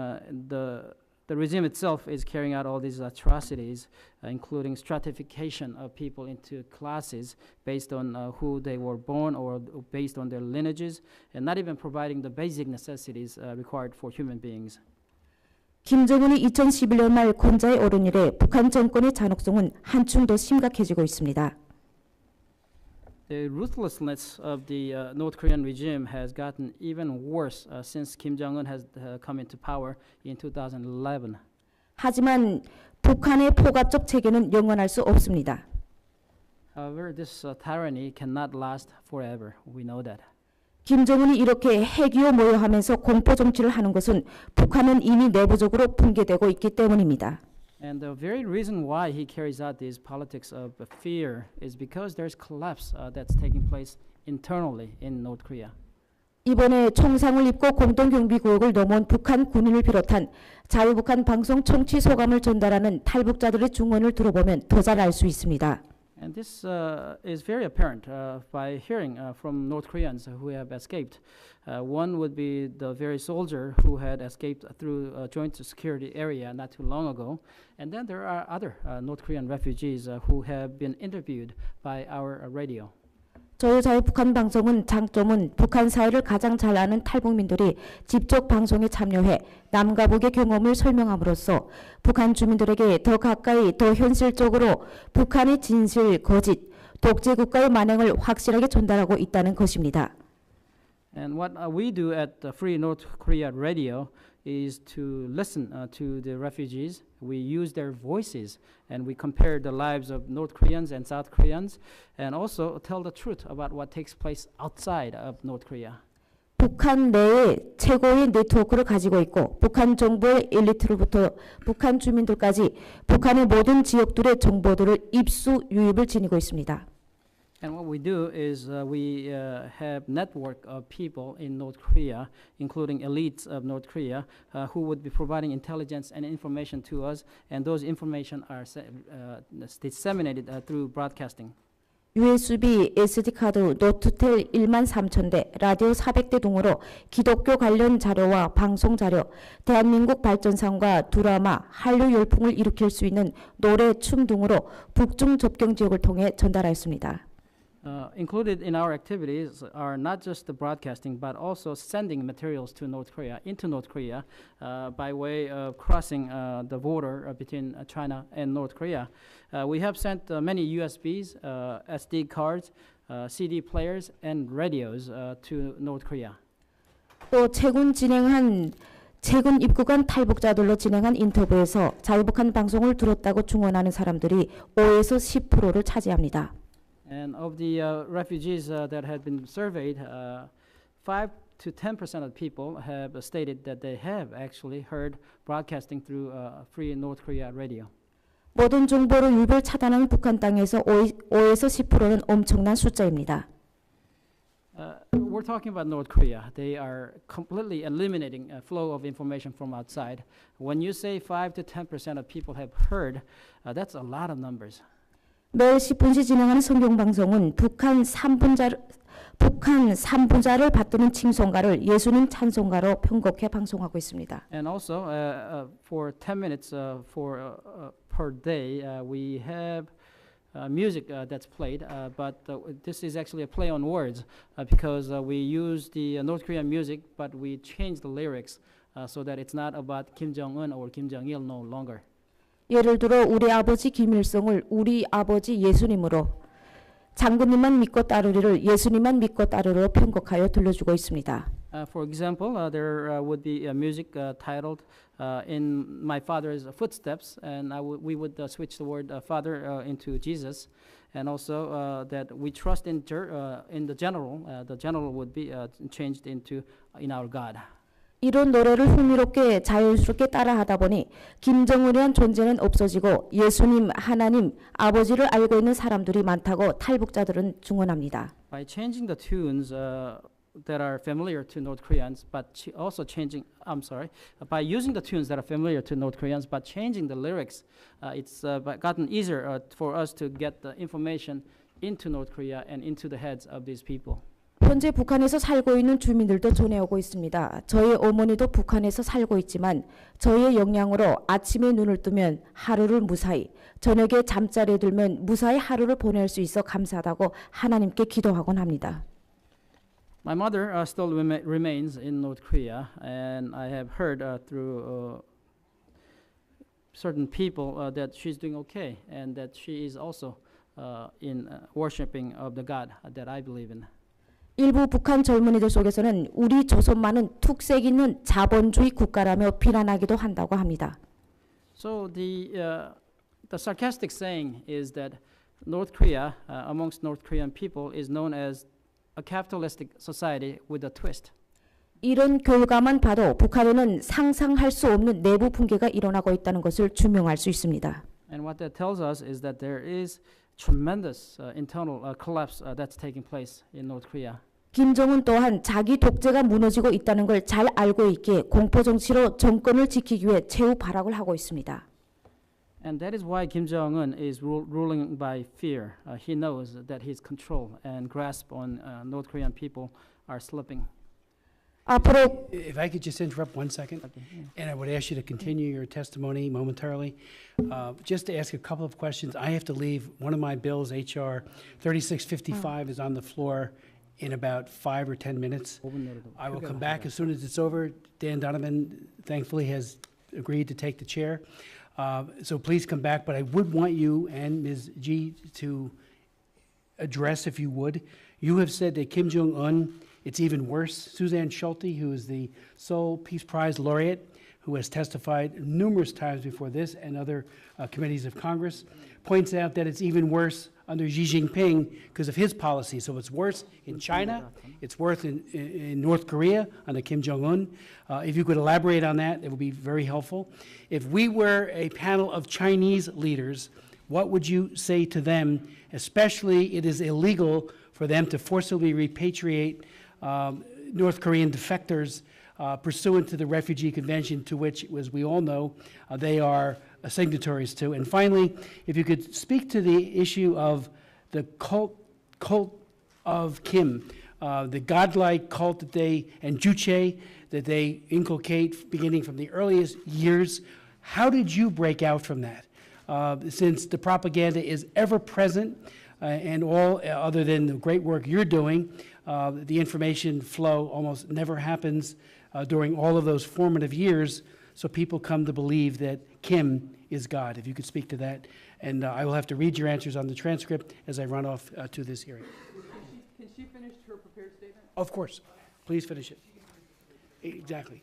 the regime itself is carrying out all these atrocities, including stratification of people into classes based on who they were born or based on their lineages, and not even providing the basic necessities required for human beings. 김정은이 2011년 말 권좌에 오른 이래 북한 정권의 잔혹성은 한층 더 심각해지고 있습니다. The ruthlessness of the North Korean regime has gotten even worse since Kim Jong-un has come into power in 2011. 하지만 북한의 포갑적 체계는 영원할 수 없습니다. However, this tyranny cannot last forever. We know that. 김정은이 이렇게 핵위호 모여하면서 공포 정치를 하는 것은 북한은 이미 내부적으로 붕괴되고 있기 때문입니다. And the very reason why he carries out these politics of fear is because there's collapse that's taking place internally in North Korea. 이번에 총상을 입고 공동경비구역을 넘어온 북한 군인을 비롯한 자유북한 방송 청취 소감을 전달하는 탈북자들의 증언을 들어보면 더 잘 알 수 있습니다. And this is very apparent by hearing from North Koreans who have escaped. One would be the very soldier who had escaped through a joint security area not too long ago. And then there are other North Korean refugees who have been interviewed by our radio. 저희 자유북한 방송은 장점은 북한 사회를 가장 잘 아는 탈북민들이 직접 방송에 참여해 남과 북의 경험을 설명함으로써 북한 주민들에게 더 가까이 더 현실적으로 북한의 진실, 거짓, 독재 국가의 만행을 확실하게 전달하고 있다는 것입니다. And what we do at Free North Korea Radio is to listen to the refugees. We use their voices and we compare the lives of North Koreans and South Koreans and also tell the truth about what takes place outside of North Korea. 북한 내에 최고의 네트워크를 가지고 있고 북한 정부의 엘리트로부터 북한 주민들까지 북한의 모든 지역들의 정보들을 입수 유입을 지니고 있습니다. And what we do is we have network of people in North Korea, including elites of North Korea, who would be providing intelligence and information to us, and those information are disseminated through broadcasting. USB, SD카드, 노트텔 1만 3천 대, 라디오 400대 등으로 기독교 관련 자료와 방송 자료, 대한민국 발전상과 드라마, 한류 열풍을 일으킬 수 있는 노래, 춤 등으로 북중 접경 지역을 통해 전달하였습니다. Included in our activities are not just the broadcasting, but also sending materials to North Korea, into North Korea, by way of crossing the border between China and North Korea. We have sent many USBs, SD cards, CD players, and radios to North Korea. 또 최근 입국한 탈북자들로 진행한 인터뷰에서 자유북한 방송을 들었다고 증언하는 사람들이 5에서 10%를 차지합니다. And of the refugees that had been surveyed, 5 to 10% of people have stated that they have actually heard broadcasting through Free North Korea radio. 모든 정보를 유별 차단하는 북한 땅에서 5에서 10%는 엄청난 숫자입니다. We're talking about North Korea. They are completely eliminating a flow of information from outside. When you say 5 to 10% of people have heard, that's a lot of numbers. 매일 10분씩 진행하는 성경방송은 북한 3분자를 받드는 칭송가를 예수님 찬송가로 편곡해 방송하고 있습니다. And also, for 10 minutes per day, we have music that's played, but this is actually a play on words because we use the North Korean music, but we change the lyrics so that it's not about Kim Jong-un or Kim Jong-il no longer. 예를 들어 우리 아버지 김일성을 우리 아버지 예수님으로, 장군님만 믿고 따르리를 예수님만 믿고 따르리로 편곡하여 들려주고 있습니다. For example, there would be music titled "In My Father's Footsteps," and we would switch the word "Father" into Jesus, and also that we trust in the general. The general would be changed into "In Our God." 이런 노래를 흥미롭게 자연스럽게 따라하다 보니 김정은이란 존재는 없어지고 예수님, 하나님, 아버지를 알고 있는 사람들이 많다고 탈북자들은 증언합니다. By changing the tunes that are familiar to North Koreans, but also by using the tunes that are familiar to North Koreans, but changing the lyrics, it's gotten easier for us to get the information into North Korea and into the heads of these people. 현재 북한에서 살고 있는 주민들도 전해오고 있습니다. 저희 어머니도 북한에서 살고 있지만 저희의 역량으로 아침에 눈을 뜨면 하루를 무사히, 저녁에 잠자리에 들면 무사히 하루를 보낼 수 있어 감사하다고 하나님께 기도하곤 합니다. My mother still remains in North Korea, and I have heard through certain people that she's doing okay, and that she is also in worshiping of the God that I believe in. 일부 북한 젊은이들 속에서는 우리 조선만은 특색 있는 자본주의 국가라며 비난하기도 한다고 합니다. So the sarcastic saying is that North Korea, amongst North Korean people, is known as a capitalistic society with a twist. 이런 결과만 봐도 북한에는 상상할 수 없는 내부 붕괴가 일어나고 있다는 것을 규명할 수 있습니다. And what that tells us is that there is tremendous internal collapse that's taking place in North Korea. 김정은 또한 자기 독재가 무너지고 있다는 걸 잘 알고 있기에 공포 정치로 정권을 지키기 위해 최후 발악을 하고 있습니다. And that is why Kim Jong-un is ruling by fear. He knows that his control and grasp on North Korean people are slipping. 앞으로 If I could just interrupt 1 second, and I would ask you to continue your testimony momentarily. Just to ask a couple of questions. I have to leave. One of my bills, HR 3655, is on the floor in about 5 or 10 minutes. I will come back as soon as it's over. Dan Donovan, thankfully, has agreed to take the chair. So please come back, but I would want you and Ms. Ji to address, if you would. You have said that Kim Jong-un, it's even worse. Suzanne Schulte, who is the Seoul Peace Prize laureate, who has testified numerous times before this and other committees of Congress, points out that it's even worse under Xi Jinping because of his policy. So it's worse in China, it's worse in North Korea under Kim Jong-un. If you could elaborate on that, it would be very helpful. If we were a panel of Chinese leaders, what would you say to them, especially it is illegal for them to forcibly repatriate North Korean defectors pursuant to the Refugee Convention, to which, as we all know, they are signatories to. And finally, if you could speak to the issue of the cult of Kim, the godlike cult that they, and Juche, that they inculcate beginning from the earliest years. How did you break out from that? Since the propaganda is ever present, and all other than the great work you're doing, the information flow almost never happens during all of those formative years, so people come to believe that Kim is God. If you could speak to that. And I will have to read your answers on the transcript as I run off to this hearing. Can she finish her prepared statement? Of course. Please finish it. Exactly.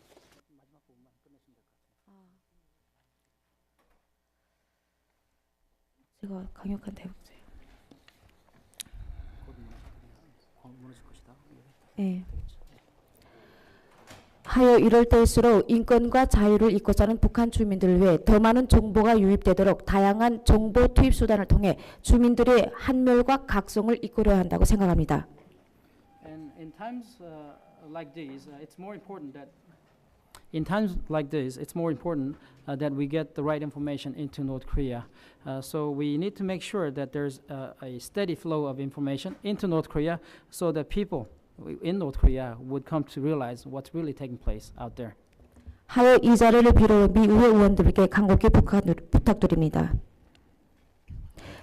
제가 강력한 대북자예요. 네. 하여 이럴 때일수록 인권과 자유를 잊고자 하는 북한 주민들을 위해 더 많은 정보가 유입되도록 다양한 정보 투입 수단을 통해 주민들의 한멸과 각성을 이끌어야 한다고 생각합니다. And in times like these, it's more important that in times like this, it's more important that we get the right information into North Korea. So we need to make sure that there's a steady flow of information into North Korea, so that people in North Korea would come to realize what's really taking place out there. 하여 이 자리를 빌어 미 의회 의원들에게 간곡히 부탁드립니다.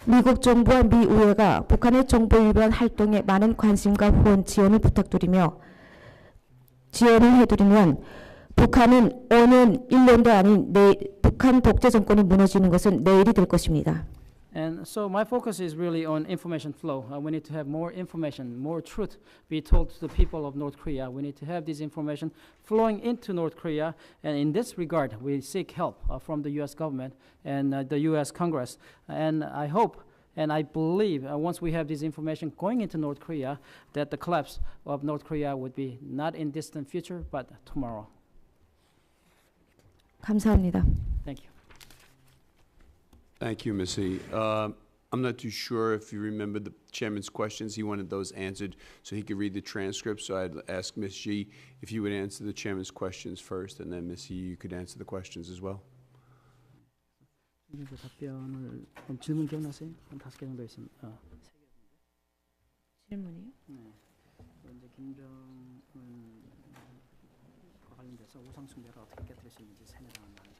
미국 정부와 미 의회가 북한의 정보 위반 활동에 많은 관심과 후원 지원을 부탁드리며 지원을 해드리면 북한은 5년, 1년도 아닌 북한 독재 정권이 무너지는 것은 내일이 될 것입니다. And so my focus is really on information flow. We need to have more information, more truth be told to the people of North Korea. We need to have this information flowing into North Korea. And in this regard, we seek help from the U.S. government and the U.S. Congress. And I hope and I believe once we have this information going into North Korea, that the collapse of North Korea would be not in distant future, but tomorrow. 감사합니다. Thank you. Thank you, Ms. He. I'm not too sure if you remember the chairman's questions. He wanted those answered so he could read the transcript. So I'd ask Ms. G if you would answer the chairman's questions first, and then Ms. He, you could answer the questions as well. 답변을 질문 기억나세요? 한 5개 정도 있습니다. 질문이요? 네. 이제 김정은과 관련돼서 우상 숭배를 어떻게 깨뜨릴 수 있는지 세뇌당한 많은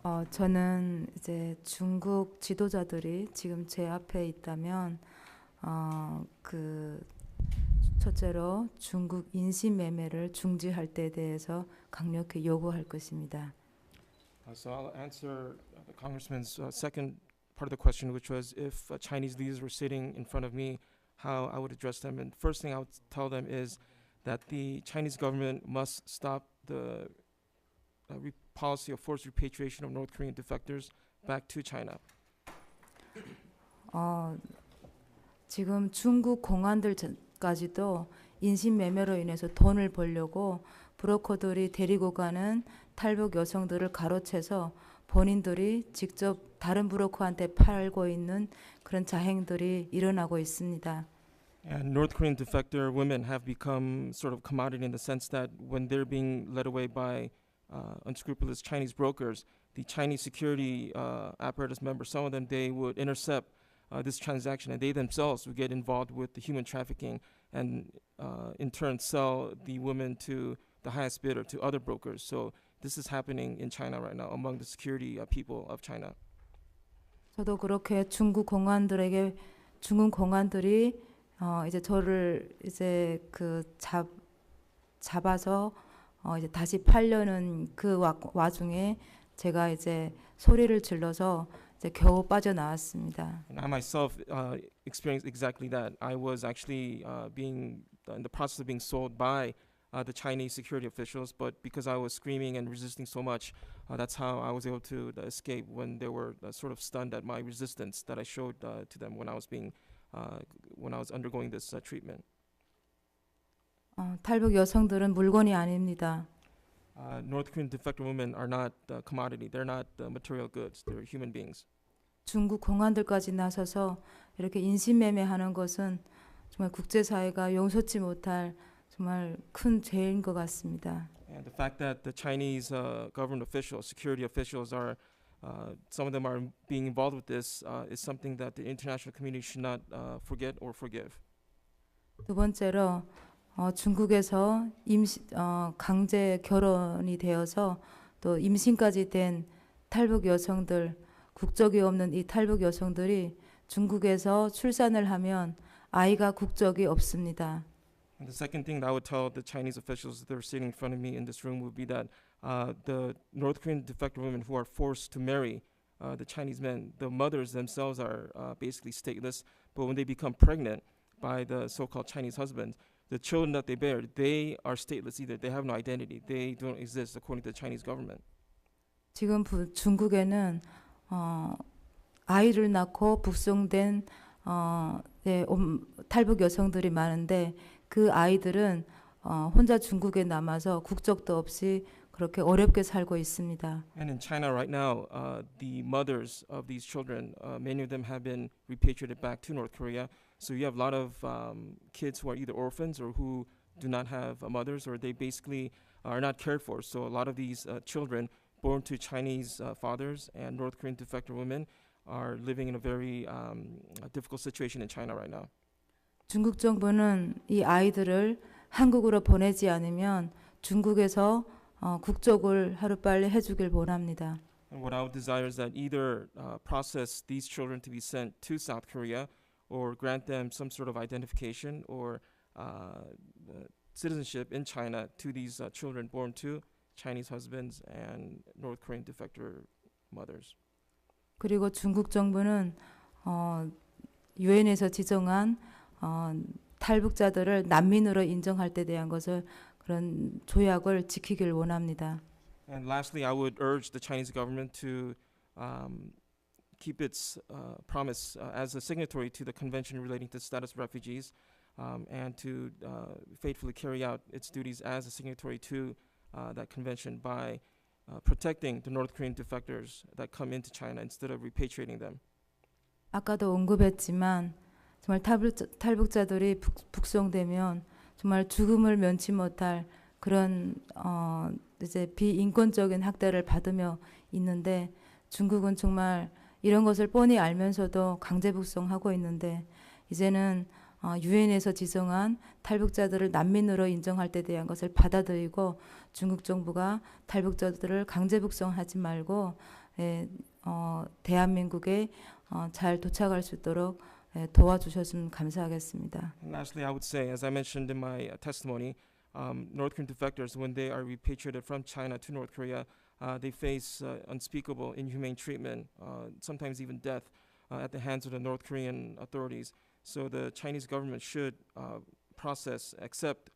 사람들. 저는 이제 중국 지도자들이 지금 제 앞에 있다면 첫째로 중국 인신매매를 중지할 때에 대해서 강력히 요구할 것입니다. So I'll answer the Congressman's second part of the question, which was if Chinese leaders were sitting in front of me, how I would address them. And first thing I would tell them is that the Chinese government must stop the policy of forced repatriation of North Korean defectors back to China. 지금 중국 공안들까지도 인신매매로 인해서 돈을 벌려고 브로커들이 데리고 가는 탈북 여성들을 가로채서 본인들이 직접 다른 브로커한테 팔고 있는 그런 자행들이 일어나고 있습니다. And North Korean defector women have become sort of commodity in the sense that when they're being led away by unscrupulous Chinese brokers, the Chinese security apparatus members, some of them, they would intercept this transaction and they themselves would get involved with the human trafficking and in turn sell the women to the highest bidder, to other brokers. So this is happening in China right now among the security people of China. 저도 그렇게 중국 공안들이 이제 저를 이제 잡아서 이제 다시 팔려는 그 와중에 제가 이제 소리를 질러서 이제 겨우 빠져나왔습니다. And I myself experienced exactly that. I was actually being in the process of being sold by the Chinese security officials, but because I was screaming and resisting so much, that's how I was able to escape when they were sort of stunned at my resistance that I showed to them when I was undergoing this treatment. 탈북 여성들은 물건이 아닙니다. North Korean defector women are not commodity. They're not material goods. They're human beings. 중국 공안들까지 나서서 이렇게 인신매매하는 것은 정말 국제사회가 용서치 못할 정말 큰 죄인 것 같습니다. And the fact that the Chinese government officials, security officials are, some of them are being involved with this is something that the international community should not forget or forgive. 두 번째로 중국에서 강제 결혼이 되어서 또 임신까지 된 탈북 여성들, 국적이 없는 이 탈북 여성들이 중국에서 출산을 하면 아이가 국적이 없습니다. And the second thing that I would tell the Chinese officials that are sitting in front of me in this room would be that the North Korean defector women who are forced to marry the Chinese men, the mothers themselves are basically stateless, but when they become pregnant by the so-called Chinese husbands, the children that they bear, they are stateless either. They have no identity. They don't exist according to the Chinese government. 지금 중국에는 아이를 낳고 북송된 탈북 여성들이 많은데 그 아이들은 혼자 중국에 남아서 국적도 없이 그렇게 어렵게 살고 있습니다. And in China right now, the mothers of these children, many of them have been repatriated back to North Korea. So you have a lot of kids who are either orphans or who do not have mothers, or they basically are not cared for. So a lot of these children born to Chinese fathers and North Korean defector women are living in a very difficult situation in China right now. 중국 정부는 이 아이들을 한국으로 보내지 않으면 중국에서 국적을 하루빨리 해주길 원합니다. And what I would desire is that either process these children to be sent to South Korea or grant them some sort of identification or citizenship in China to these children born to Chinese husbands and North Korean defector mothers. 그리고 중국 정부는 유엔에서 지정한 탈북자들을 난민으로 인정할 때 대한 것을 그런 조약을 지키길 원합니다. And lastly, I would urge the Chinese government to keep its promise as a signatory to the Convention relating to status of refugees, and to faithfully carry out its duties as a signatory to that convention by protecting the North Korean defectors that come into China instead of repatriating them. 아까도 언급했지만 정말 탈북자들이 북송되면 정말 죽음을 면치 못할 그런 이제 비인권적인 학대를 받으며 있는데 중국은 정말 이런 것을 뻔히 알면서도 강제 북송하고 있는데 이제는 유엔에서 지정한 탈북자들을 난민으로 인정할 때 대한 것을 받아들이고 중국 정부가 탈북자들을 강제 북송하지 말고 대한민국에 잘 도착할 수 있도록 도와주셨으면 감사하겠습니다. And lastly, I would say, as I mentioned in my testimony, North Korean defectors, when they are repatriated from China to North Korea, they face unspeakable inhumane treatment, sometimes even death, at the hands of the North Korean authorities. So the Chinese government should accept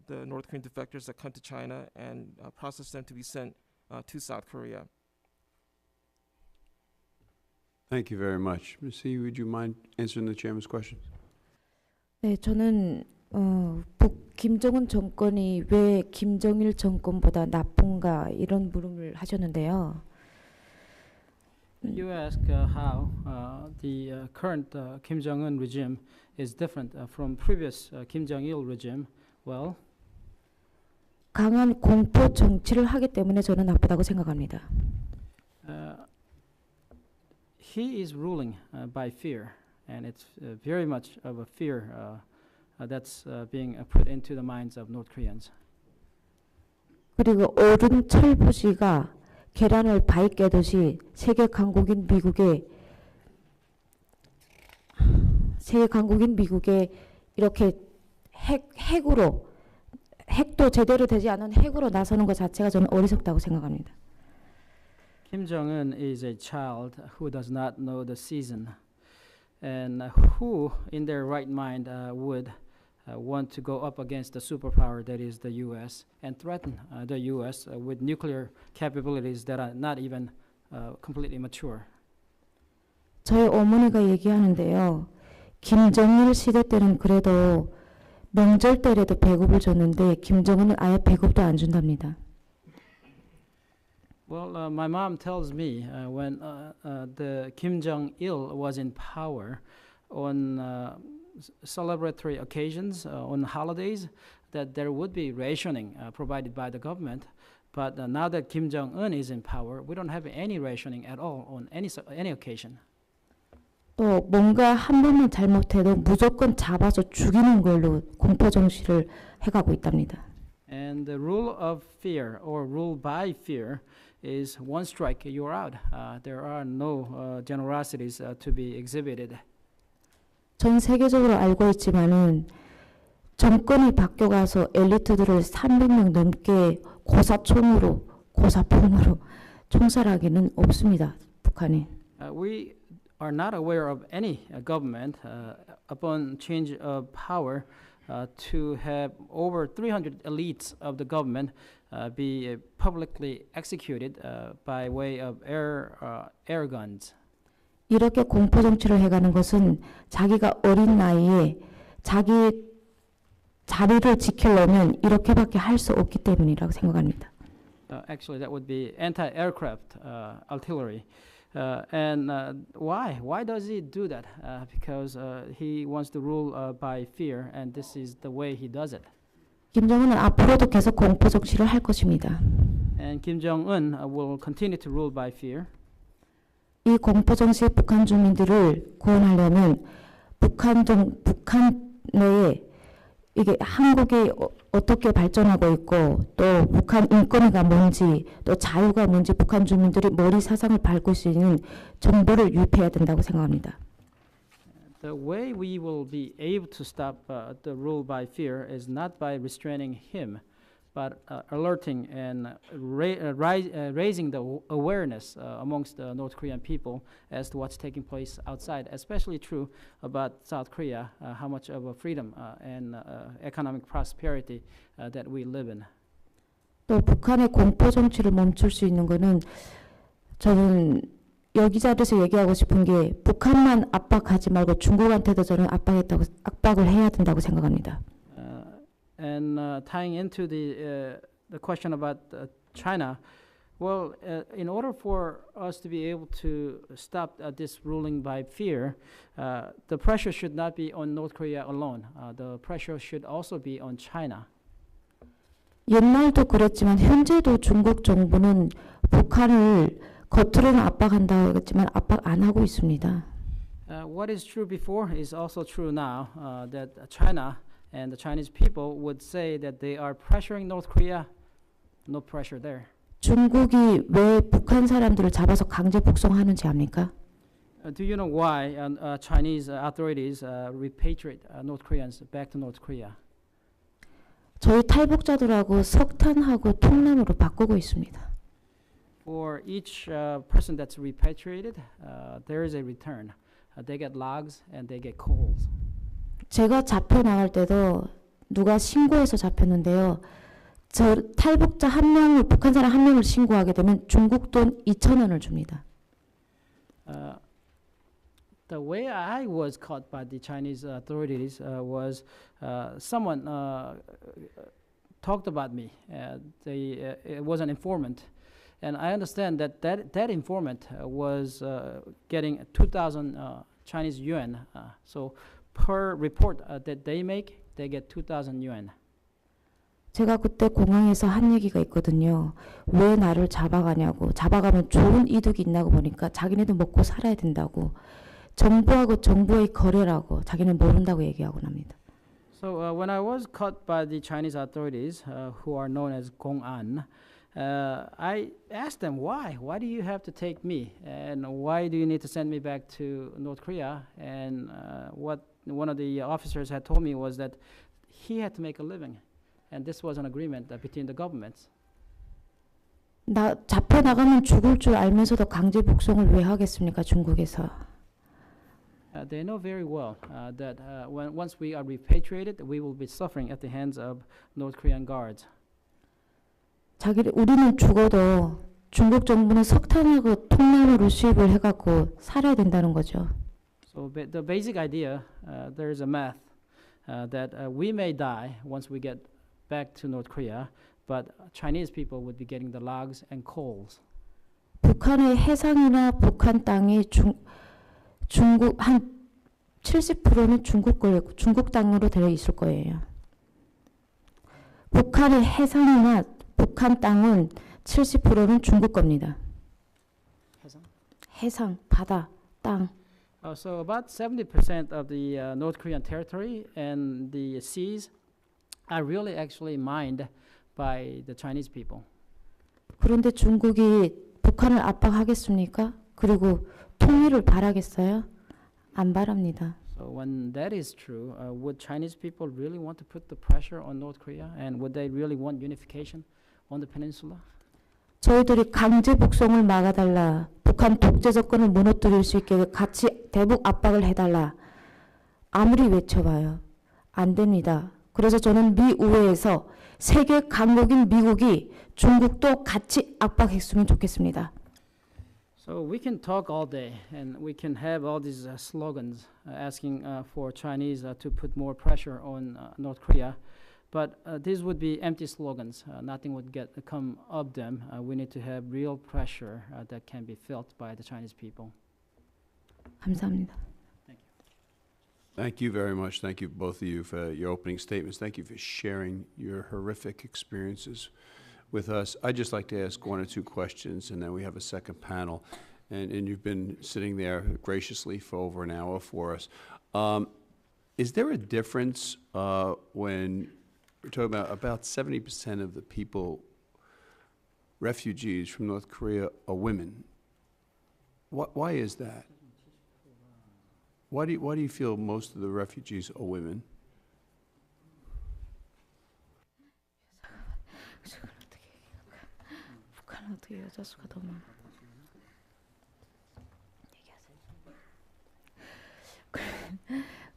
the North Korean defectors that come to China and process them to be sent to South Korea. Thank you very much. Ms. He, would you mind answering the chairman's question? 네, 저는 김정은 정권이 왜 김정일 정권보다 나쁜가 이런 물음을 하셨는데요. You ask how the current Kim Jong-un regime is different from previous Kim Jong-il regime. Well, 강한 공포 정치를 하기 때문에 저는 나쁘다고 생각합니다. he is ruling by fear, and it's very much of a fear that's being put into the minds of North Koreans. 그리고 어른 철부지가 계란을 바위 깨듯이 세계 강국인 미국에 이렇게 핵도 제대로 되지 않은 핵으로 나서는 것 자체가 저는 어리석다고 생각합니다. Kim Jong-un is a child who does not know the season, and who, in their right mind, would want to go up against the superpower that is the U.S. and threaten the U.S. With nuclear capabilities that are not even completely mature. 저희 어머니가 얘기하는데요. 김정일 시대 때는 그래도 명절 때라도 배급을 줬는데 김정은은 아예 배급도 안 준답니다. Well, my mom tells me when the Kim Jong-il was in power, on celebratory occasions, on holidays, that there would be rationing provided by the government. But now that Kim Jong-un is in power, we don't have any rationing at all on any occasion. 또 뭔가 한 번만 잘못해도 무조건 잡아서 죽이는 걸로 공포 정치를 해가고 있답니다. And the rule of fear, or rule by fear, is one strike, you're out. There are no generosities to be exhibited. 전 세계적으로 알고 있지만은 정권이 바뀌어가서 엘리트들을 300명 넘게 고사총으로, 고사폰으로 총살하기는 없습니다. 북한이. We are not aware of any government upon change of power to have over 300 elites of the government be publicly executed by way of air guns. 이렇게 공포 정치를 해가는 것은 자기가 어린 나이에 자기 자리를 지키려면 이렇게밖에 할 수 없기 때문이라고 생각합니다. Actually, that would be anti-aircraft artillery. And why? Why does he do that? Because he wants to rule by fear, and this is the way he does it. 김정은은 앞으로도 계속 공포 정치를 할 것입니다. And Kim Jong-un will continue to rule by fear. 이 공포 정치의 북한 주민들을 구원하려면 북한 내에 이게 한국이 어떻게 발전하고 있고 또 북한 인권이가 뭔지 또 자유가 뭔지 북한 주민들이 머리 사상을 밟을 수 있는 정보를 유입해야 된다고 생각합니다. The way we will be able to stop the rule by fear is not by restraining him, but alerting and raising the awareness amongst the North Korean people as to what's taking place outside, especially true about South Korea, how much of a freedom and economic prosperity that we live in. 또 북한의 공포 정치를 멈출 수 있는 거는 저는 여기 자리에서 얘기하고 싶은 게 북한만 압박하지 말고 중국한테도 저는 압박을 해야 된다고 생각합니다. And tying into the question about China, well, in order for us to be able to stop this ruling by fear, the pressure should not be on North Korea alone. The pressure should also be on China. 옛날도 그랬지만 현재도 중국 정부는 북한을 겉으로는 압박한다고 했지만 압박 안 하고 있습니다. What is true before is also true now, that China and the Chinese people would say that they are pressuring North Korea. No pressure there. 중국이 왜 북한 사람들을 잡아서 강제 북송하는지 압니까? Do you know why Chinese authorities repatriate North Koreans back to North Korea? 저희 탈북자들하고 석탄하고 통나무로 바꾸고 있습니다. For each person that's repatriated, there is a return. They get logs and they get coals. 제가 잡혀 나갈 때도 누가 신고해서 잡혔는데요. 저 탈북자 한 명을 북한 사람 한 명을 신고하게 되면 중국 돈 2,000원을 줍니다. The way I was caught by the Chinese authorities was someone talked about me. It was an informant, and I understand that informant was getting 2,000 Chinese yuan. So per report that they make, they get 2,000 yuan. 제가 그때 공항에서 한 얘기가 있거든요. 왜 나를 잡아가냐고. 잡아가면 좋은 이득이 있나고 보니까 자기네도 먹고 살아야 된다고. 정부하고 정부의 거래라고 자기는 모른다고 얘기하고 납니다. So when I was caught by the Chinese authorities, who are known as jong-un, I asked them why. Why do you have to take me, and why do you need to send me back to North Korea? And what one of the officers had told me was that he had to make a living, and this was an agreement between the governments. 나 잡혀 나가면 죽을 줄 알면서도 강제 북송을 왜 하겠습니까, 중국에서? They know very well that once we are repatriated, we will be suffering at the hands of North Korean guards. 우리는 죽어도 중국 정부는 석탄하고 통나무로 수입을 해갖고 살아야 된다는 거죠. So the basic idea, there is a math that we may die once we get back to North Korea, but Chinese people would be getting the logs and coals. 북한의 해상이나 북한 땅이 중국 한 70%는 중국 땅으로 되어 있을 거예요. 북한의 해상이나 북한 땅은 70%는 중국 겁니다. 해상, 바다, 땅. So about 70% of the North Korean territory and the seas are really actually mined by the Chinese people. 그런데 중국이 북한을 압박하겠습니까? 그리고 통일을 바라겠어요? 안 바랍니다. So when that is true, would Chinese people really want to put the pressure on North Korea, and would they really want unification on the peninsula? 저희들이 강제 북송을 막아달라. 북한 독재 정권을 무너뜨릴 수 있게 같이 대북 압박을 해달라. 아무리 외쳐봐요. 안 됩니다. 그래서 저는 미 의회에서 세계 강국인 미국이 중국도 같이 압박했으면 좋겠습니다. So we can talk all day, and we can have all these slogans asking for Chinese to put more pressure on North Korea, but these would be empty slogans. Nothing would come of them. We need to have real pressure that can be felt by the Chinese people. 감사합니다. Thank you very much. Thank you, both of you, for your opening statements. Thank you for sharing your horrific experiences with us. I'd just like to ask one or two questions, and then we have a second panel. And you've been sitting there graciously for over an hour for us. Is there a difference when we're talking about 70% of the people, refugees from North Korea, are women? Why is that? Why do you feel most of the refugees are women? 북한은 어떻게 여자 수가 더 많아?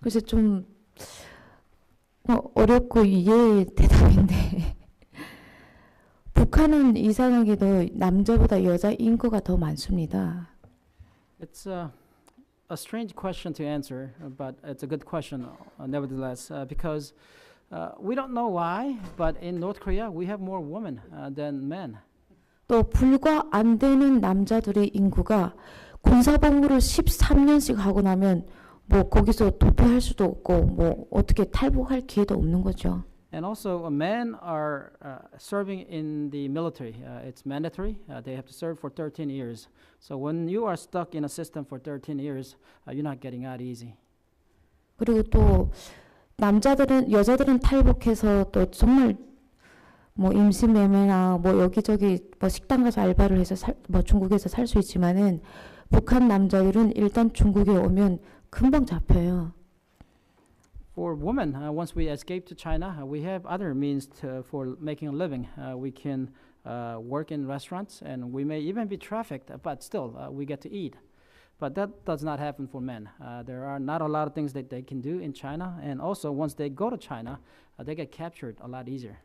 그래서 좀 어렵고 이해 대답인데 북한은 이상하게도 남자보다 여자 인구가 더 많습니다. It's a strange question to answer, but it's a good question nevertheless, because we don't know why, but in North Korea we have more women than men. 또 불과 안 되는 남자들의 인구가 군사복무를 13년씩 하고 나면 뭐 거기서 도피할 수도 없고 뭐 어떻게 탈북할 기회도 없는 거죠. And also, men are serving in the military. It's mandatory. They have to serve for 13 years. So when you are stuck in a system for 13 years, you're not getting out easy. 그리고 또 여자들은 탈북해서 또 정말 뭐 임신매매나 뭐 여기저기 뭐 식당 가서 알바를 해서 뭐 중국에서 살 수 있지만은 북한 남자들은 일단 중국에 오면 금방 잡혀요. For women, once we escape to China, we have other means for making a living. We can work in restaurants, and we may even be trafficked, but still we get to eat. But that does not happen for men. There are not a lot of things that they can do in China, and also once they go to China, they get captured a lot easier.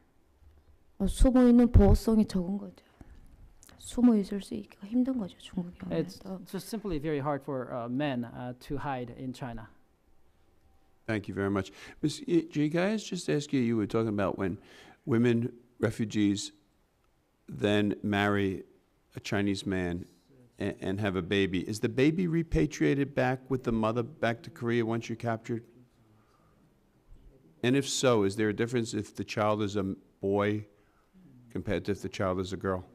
숨어 있는 보호성이 적은 거죠. 숨어 있을 수 있기가 힘든 거죠, 중국에 오면. It's just simply very hard for men to hide in China. Thank you very much. Ms. G, can I just ask you, you were talking about when women, refugees, then marry a Chinese man and have a baby. Is the baby repatriated back with the mother back to Korea once you're captured? And if so, is there a difference if the child is a boy compared to if the child is a girl?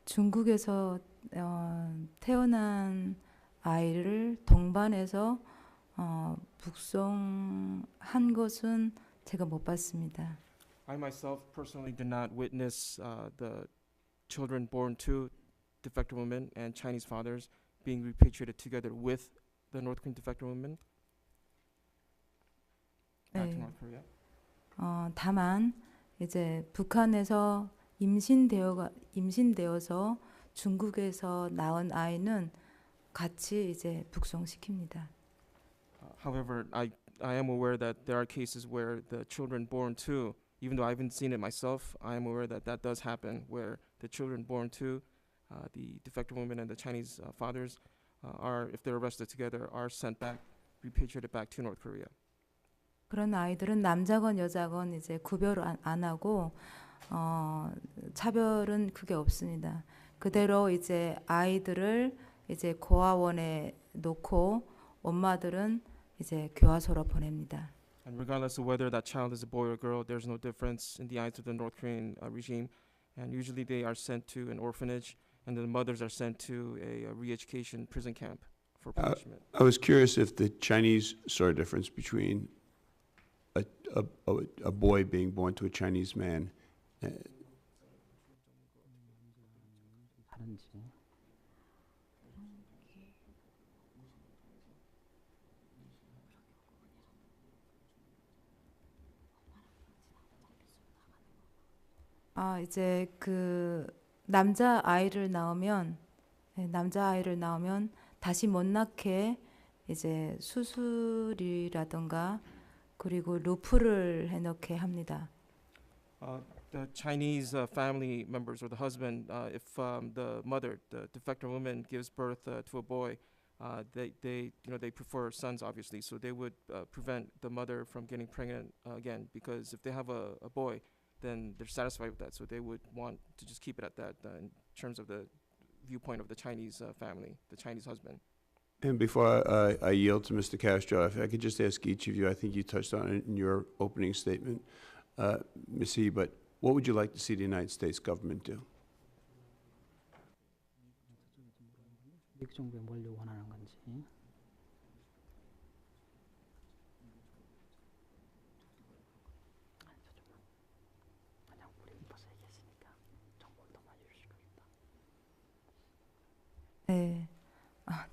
중국에서 태어난 아이를 동반해서 북송한 것은 제가 못 봤습니다. I myself personally did not witness the children born to defected women and Chinese fathers being repatriated together with the North Korean defected women back to 네. North Korea. 다만 이제 북한에서 임신되어서 중국에서 낳은 아이는 같이 이제 북송시킵니다. However, I am aware that there are cases where the children born to, even though I haven't seen it myself, I am aware that that does happen, where the children born to the defected women and the Chinese fathers are, if they're arrested together, are sent back, repatriated back to North Korea. 그런 아이들은 남자건 여자건 이제 구별을 안 하고 차별은 그게 없습니다. 그대로 이제 아이들을 이제 고아원에 놓고 엄마들은 이제 교화소로 보냅니다. And regardless of whether that child is a boy or girl, there's no difference in the eyes of the North Korean regime. And usually they are sent to an orphanage, and the mothers are sent to a re-education prison camp for punishment. I was curious if the Chinese saw a difference between a boy being born to a Chinese man. 다른지. 이제 그 남자 아이를 낳으면 다시 못 낳게 이제 수술이라든가 그리고 루프를 해놓게 합니다. The Chinese family members or the husband, if the mother, the defected woman, gives birth to a boy, they prefer sons, obviously, so they would prevent the mother from getting pregnant again, because if they have a boy, then they're satisfied with that, so they would want to just keep it at that in terms of the viewpoint of the Chinese family, the Chinese husband. And before I yield to Mr. Castro, if I could just ask each of you, I think you touched on it in your opening statement, Ms. He, but what would you like to see the United States government do? 미국 정부에 뭘 요구하는 건지.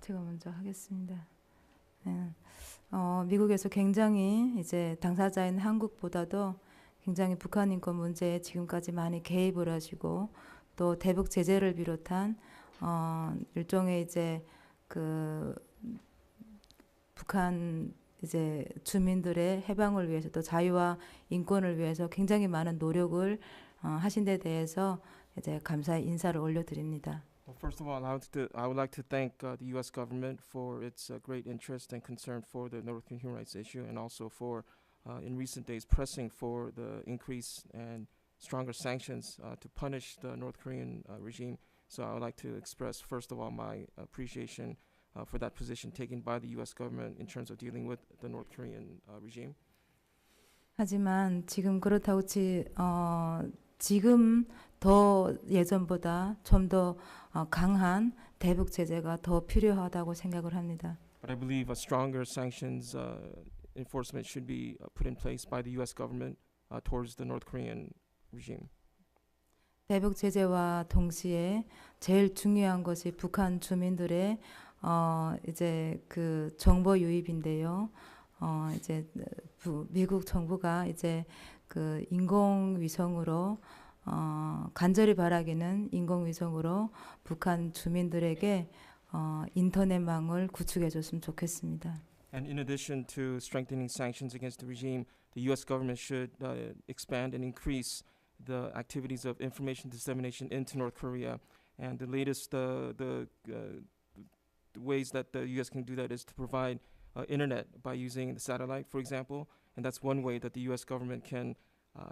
제가 먼저 하겠습니다. 네. 미국에서 굉장히 이제 당사자인 한국보다도 굉장히 북한 인권 문제에 지금까지 많이 개입을 하시고 또 대북 제재를 비롯한 일종의 이제 그 북한 이제 주민들의 해방을 위해서 또 자유와 인권을 위해서 굉장히 많은 노력을 하신 데 대해서 이제 감사의 인사를 올려드립니다. Well, first of all, I would like to thank the U.S. government for its great interest and concern for the North Korean human rights issue, and also for, in recent days, pressing for the increase and stronger sanctions to punish the North Korean regime. So I would like to express, first of all, my appreciation for that position taken by the U.S. government in terms of dealing with the North Korean regime. 하지만 지금 그렇다고 지금 더 예전보다 좀 더 강한 대북 제재가 더 필요하다고 생각을 합니다. But I believe a stronger sanctions enforcement should be put in place by the U.S. government towards the North Korean regime. 대북 제재와 동시에 제일 중요한 것이 북한 주민들의 이제 그 정보 유입인데요. 이제 미국 정부가 이제 그 인공위성으로 간절히 바라기는 인공위성으로 북한 주민들에게 인터넷망을 구축해줬으면 좋겠습니다. And in addition to strengthening sanctions against the regime, the U.S. government should expand and increase the activities of information dissemination into North Korea. And the latest the ways that the U.S. can do that is to provide internet by using the satellite, for example. And that's one way that the U.S. government can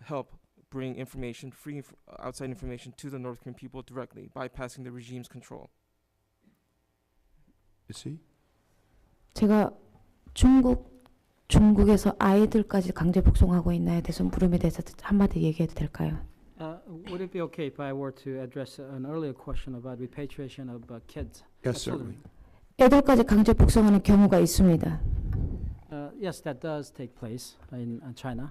help bring information, outside information to the North Korean people directly, bypassing the regime's control. Is 제가 중국에서 아이들까지 강제 복송하고 있나에 대해서 물음에 대해서 한마디 얘기해도 될까요? Would it be okay if I were to address an earlier question about repatriation of kids? Yes, children? certainly. 애들까지 강제 복송하는 경우가 있습니다. Yes, that does take place in China.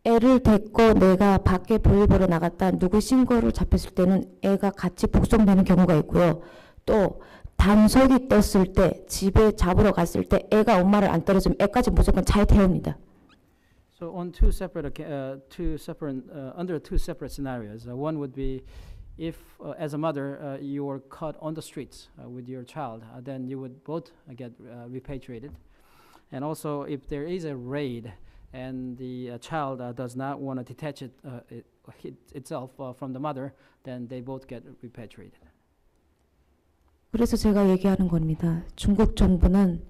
애를 데리고 내가 밖에 볼일 보러 나갔다 누구 신고를 잡혔을 때는 애가 같이 복송되는 경우가 있고요. 또 단속이 떴을 때 집에 잡으러 갔을 때 애가 엄마를 안 떨어지면 애까지 무조건 차에 태웁니다. So on under two separate scenarios. One would be if, as a mother, you were caught on the streets with your child, then you would both get repatriated. And also, if there is a raid and the child does not want to detach itself from the mother, then they both get repatriated. 그래서 제가 얘기하는 겁니다. 중국 정부는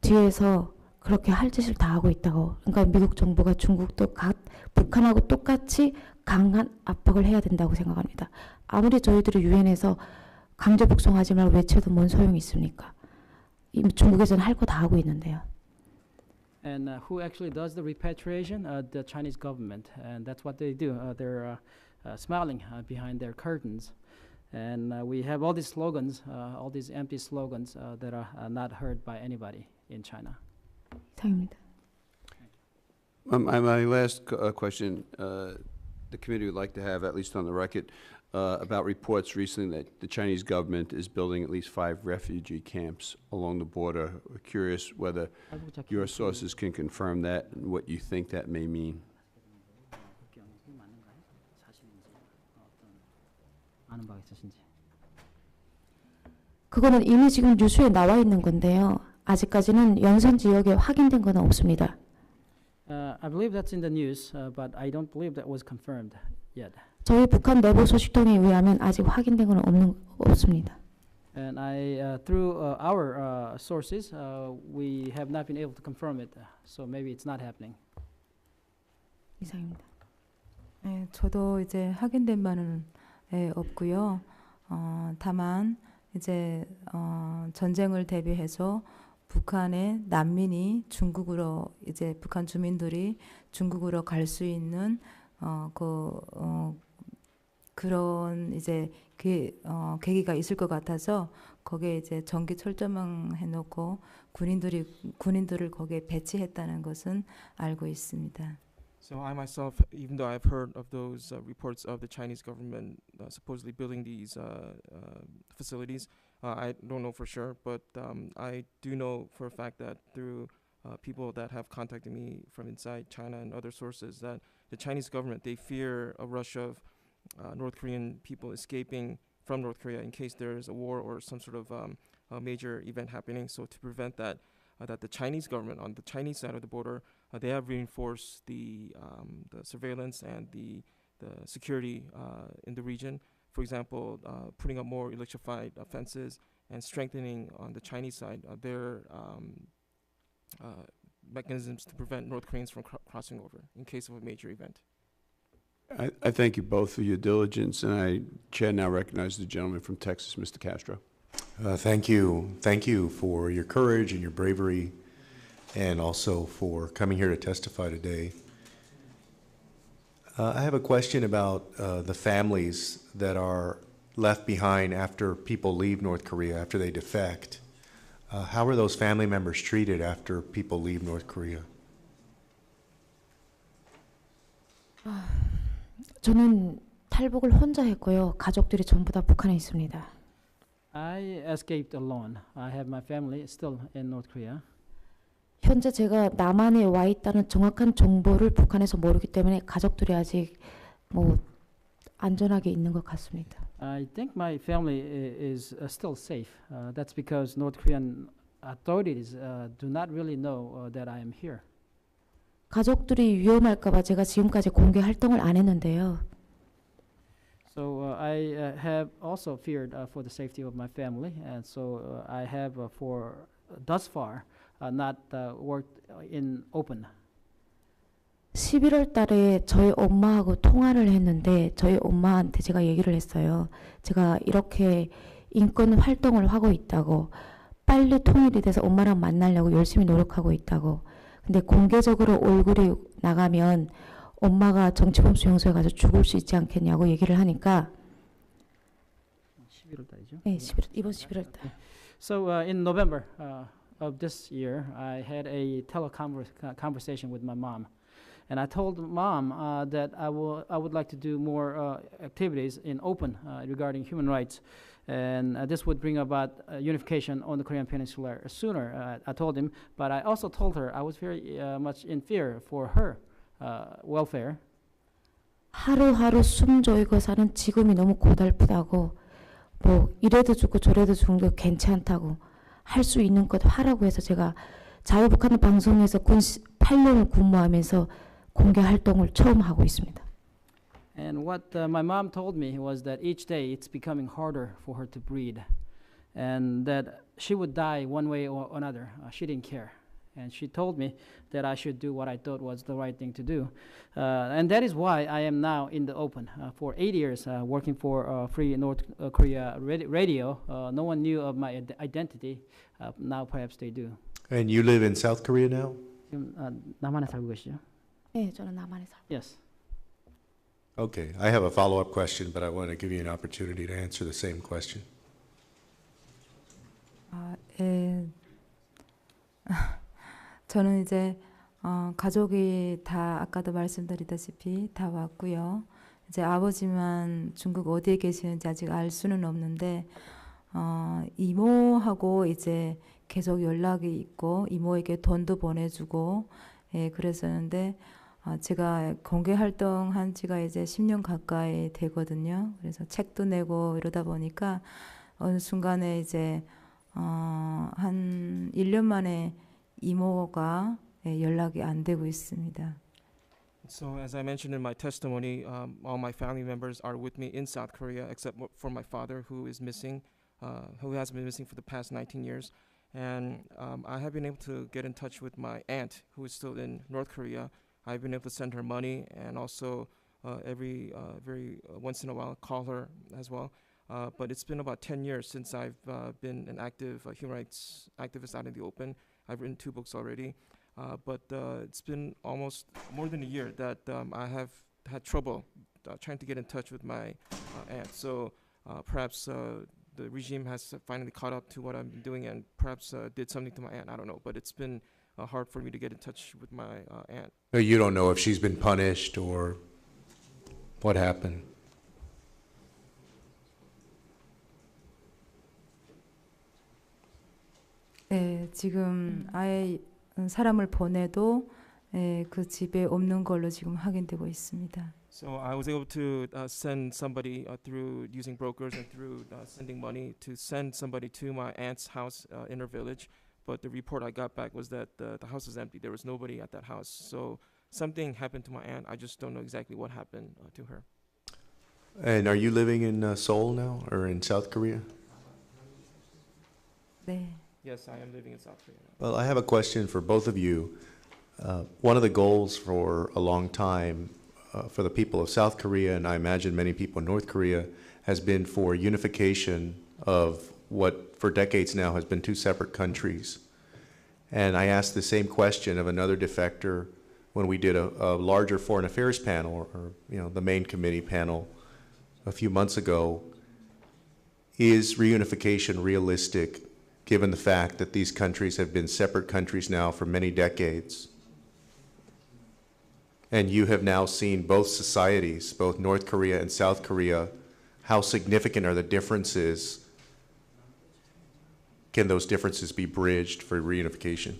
뒤에서 그렇게 할 짓을 다 하고 있다고. 그러니까 미국 정부가 중국도 북한하고 똑같이 강한 압박을 해야 된다고 생각합니다. 아무리 저희들이 유엔에서 강제 복송하지 말고 외쳐도 뭔 소용이 있습니까? 이미 중국에서는 할 거 다 하고 있는데요. And who actually does the repatriation? The Chinese government, and that's what they do. They're smiling behind their curtains, and we have all these slogans, all these empty slogans that are not heard by anybody in China. 이상입니다. My last question, the committee would like to have, at least on the record, about reports recently that the Chinese government is building at least 5 refugee camps along the border. We're curious whether your sources can confirm that and what you think that may mean. 그거는 이미 지금 뉴스에 나와 있는 건데요. 아직까지는 연산 지역에 확인된 건 없습니다. I believe that's in the news, but I don't believe that was confirmed yet. 저희 북한 내부 소식통에 의하면 아직 확인된 건 없습니다. And through our sources, we have not been able to confirm it, so maybe it's not happening. 이상입니다. 네, 저도 이제 확인된 바는 없고요. 다만 이제 전쟁을 대비해서 북한의 난민이 중국으로 이제 북한 주민들이 중국으로 갈 수 있는 그런 이제 계기가 있을 것 같아서 거기에 이제 전기 철조망 해놓고 군인들을 거기에 배치했다는 것은 알고 있습니다. So I myself, even though I've heard of those reports of the Chinese government supposedly building these facilities, I don't know for sure, but I do know for a fact that through people that have contacted me from inside China and other sources that the Chinese government, they fear a rush of North Korean people escaping from North Korea in case there is a war or some sort of a major event happening. So to prevent that, that the Chinese government on the Chinese side of the border, they have reinforced the surveillance and the security in the region. For example, putting up more electrified fences and strengthening on the Chinese side their mechanisms to prevent North Koreans from crossing over in case of a major event. I thank you both for your diligence, and Chair now recognizes the gentleman from Texas, Mr. Castro. Thank you. Thank you for your courage and your bravery, and also for coming here to testify today. I have a question about the families that are left behind after people leave North Korea, after they defect. How are those family members treated after people leave North Korea? 저는 탈북을 혼자 했고요. 가족들이 전부 다 북한에 있습니다. I escaped alone. I have my family still in North Korea. 현재 제가 남한에 와 있다는 정확한 정보를 북한에서 모르기 때문에 가족들이 아직 뭐 안전하게 있는 것 같습니다. I think my family is still safe. That's because North Korean authorities do not really know that I am here. 가족들이 위험할까봐 제가 지금까지 공개 활동을 안 했는데요. So I have also feared for the safety of my family, and so I have for thus far not worked in open. 11월 달에 저희 엄마하고 통화를 했는데 저희 엄마한테 제가 얘기를 했어요. 제가 이렇게 인권 활동을 하고 있다고, 빨리 통일이 돼서 엄마랑 만나려고 열심히 노력하고 있다고. 근데 공개적으로 얼굴이 나가면 엄마가 정치범 수용소에 가서 죽을 수 있지 않겠냐고 얘기를 하니까 11월 달이죠? 네, 이번 11월 달. So in November of this year, I had a conversation with my mom, and I told mom that I would like to do more activities in open regarding human rights, and this would bring about unification on the Korean Peninsula sooner. I told him, but I also told her I was very much in fear for her welfare. 하루하루 숨 조이고 사는 지금이 너무 고달프다고, 뭐 이래도 죽고 저래도 죽는 게 괜찮다고, 할 수 있는 것 하라고 해서 제가 자유북한 방송에서 8년을 근무하면서 공개 활동을 처음 하고 있습니다. And what my mom told me was that each day it's becoming harder for her to breathe, and that she would die one way or another. She didn't care. And she told me that I should do what I thought was the right thing to do. And that is why I am now in the open. For 8 years working for Free North Korea Radio, no one knew of my identity. Now perhaps they do. And you live in South Korea now? 지금 남한에 살고 계시죠? 네, 저는 남한에 살고. Yes. Okay, I have a follow-up question, but I want to give you an opportunity to answer the same question. 저는 이제 가족이 다 아까도 말씀드리다시피 다 왔고요. 이제 아버지만 중국 어디에 계시는지 아직 알 수는 없는데 이모하고 이제 계속 연락이 있고 이모에게 돈도 보내주고 그랬었는데 제가 공개 활동한 지가 이제 10년 가까이 되거든요. 그래서 책도 내고 이러다 보니까 어느 순간에 이제 한 1년 만에 이모가 연락이 안 되고 있습니다. So as I mentioned in my testimony, all my family members are with me in South Korea, except for my father, who is missing, who has been missing for the past 19 years. And I have been able to get in touch with my aunt, who is still in North Korea. I've been able to send her money and also every once in a while call her as well. But it's been about 10 years since I've been an active human rights activist out in the open. I've written 2 books already. But it's been almost more than a year that I have had trouble trying to get in touch with my aunt. So perhaps the regime has finally caught up to what I'm doing and perhaps did something to my aunt. I don't know. But it's been hard for me to get in touch with my aunt. You don't know if she's been punished or what happened? 네, 지금 아예 사람을 보내도 그 집에 없는 걸로 지금 확인되고 있습니다. So I was able to send somebody through using brokers and through sending money to send somebody to my aunt's house in her village. But the report I got back was that the house is empty. There was nobody at that house. So something happened to my aunt. I just don't know exactly what happened to her. And are you living in Seoul now or in South Korea? 네. Yes, I am living in South Korea now. Well, I have a question for both of you. One of the goals for a long time for the people of South Korea, and I imagine many people in North Korea, has been for unification of what for decades now has been two separate countries. And I asked the same question of another defector when we did a larger foreign affairs panel, or the main committee panel a few months ago. Is reunification realistic given the fact that these countries have been separate countries now for many decades? And you have now seen both societies, both North Korea and South Korea. How significant are the differences? Can those differences be bridged for reunification?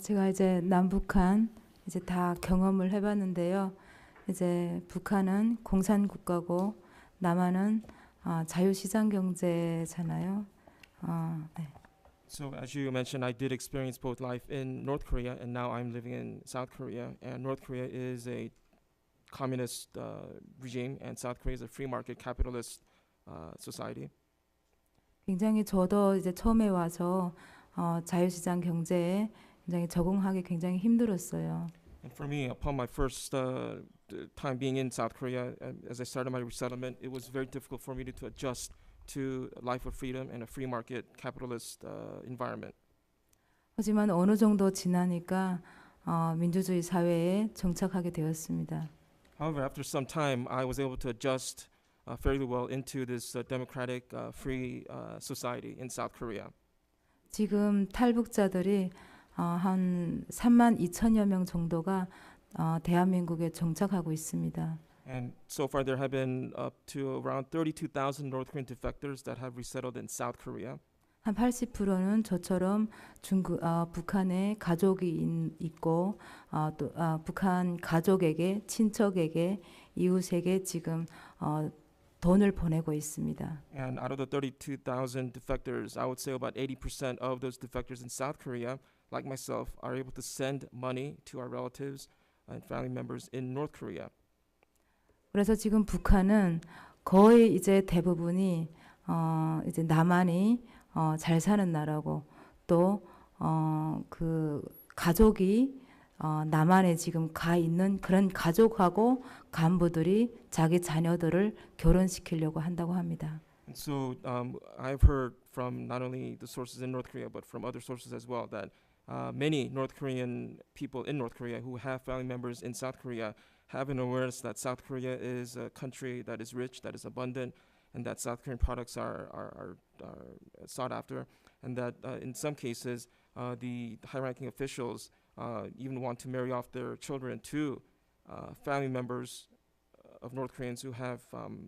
제가 이제 남북한 이제 다 경험을 해봤는데요. 이제 북한은 공산국가고 남한은 자유시장 경제잖아요. 네. So as you mentioned, I did experience both life in North Korea, and now I'm living in South Korea. And North Korea is a communist regime, and South Korea is a free market capitalist society. 굉장히 저도 이제 처음에 와서 자유시장 경제에 굉장히 적응하기 굉장히 힘들었어요. And for me, upon my first time being in South Korea, as I started my resettlement, it was very difficult for me to adjust to a life of freedom and a free market capitalist environment. 하지만 어느 정도 지나니까 민주주의 사회에 정착하게 되었습니다. However, after some time, I was able to adjust fairly well into this democratic, free society in South Korea. 지금 탈북자들이 한 3만 2천여 명 정도가 대한민국에 정착하고 있습니다. And so far, there have been up to around 32,000 North Korean defectors that have resettled in South Korea. 한 80%는 저처럼 북한에 가족이 있고 또 북한 가족에게 친척에게 이웃에게 지금 돈을 보내고 있습니다. And out of the 32,000 defectors, I would say about 80% of those defectors in South Korea, like myself, are able to send money to our relatives and family members in North Korea. 그래서 지금 북한은 거의 이제 대부분이 이제 남한이 잘 사는 나라고 또 그 가족이 남한에 지금 가 있는 그런 가족하고 간부들이 자기 자녀들을 결혼시키려고 한다고 합니다. And so I've heard from not only the sources in North Korea, but from other sources as well, that many North Korean people in North Korea who have family members in South Korea have an awareness that South Korea is a country that is rich, that is abundant, and that South Korean products are sought after, and that in some cases the high-ranking officials even want to marry off their children to family members of North Koreans who have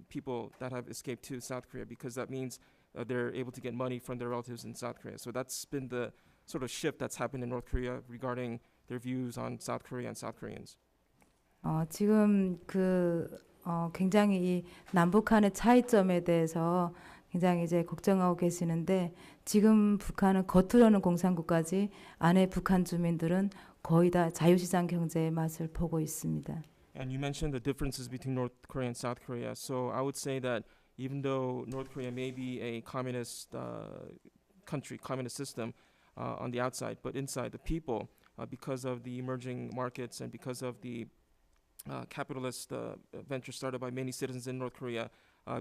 people that have escaped to South Korea, because that means they're able to get money from their relatives in South Korea. So that's been the sort of shift that's happened in North Korea regarding their views on South Korea and South Koreans. 지금 굉장히 이 남북한의 차이점에 대해서 굉장히 이제 걱정하고 계시는데 지금 북한은 겉으로는 공산국가지 안에 북한 주민들은 거의 다 자유시장 경제의 맛을 보고 있습니다. And you mentioned the differences between North Korea and South Korea. So I would say that even though North Korea may be a communist country, communist system on the outside, but inside the people, because of the emerging markets and because of the capitalist venture started by many citizens in North Korea,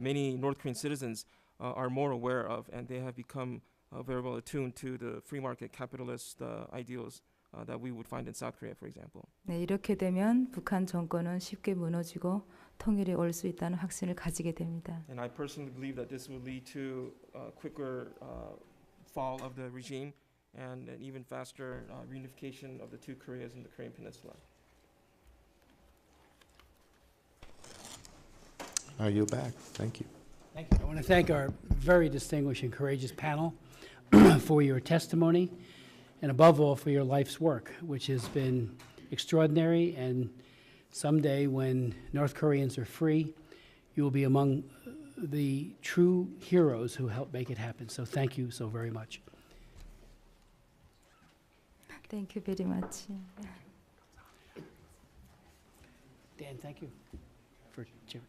many North Korean citizens are more aware of, and they have become very well attuned to the free market capitalist ideals that we would find in South Korea, for example. 네, 이렇게 되면 북한 정권은 쉽게 무너지고 통일이 올 수 있다는 확신을 가지게 됩니다. And I personally believe that this will lead to quicker fall of the regime, and an even faster reunification of the two Koreas in the Korean Peninsula. I yield back. Thank you. Thank you. I want to thank our very distinguished and courageous panel for your testimony, and above all, for your life's work, which has been extraordinary. And someday, when North Koreans are free, you will be among the true heroes who helped make it happen. So thank you so very much. Thank you very much. Dan, thank you for Jim.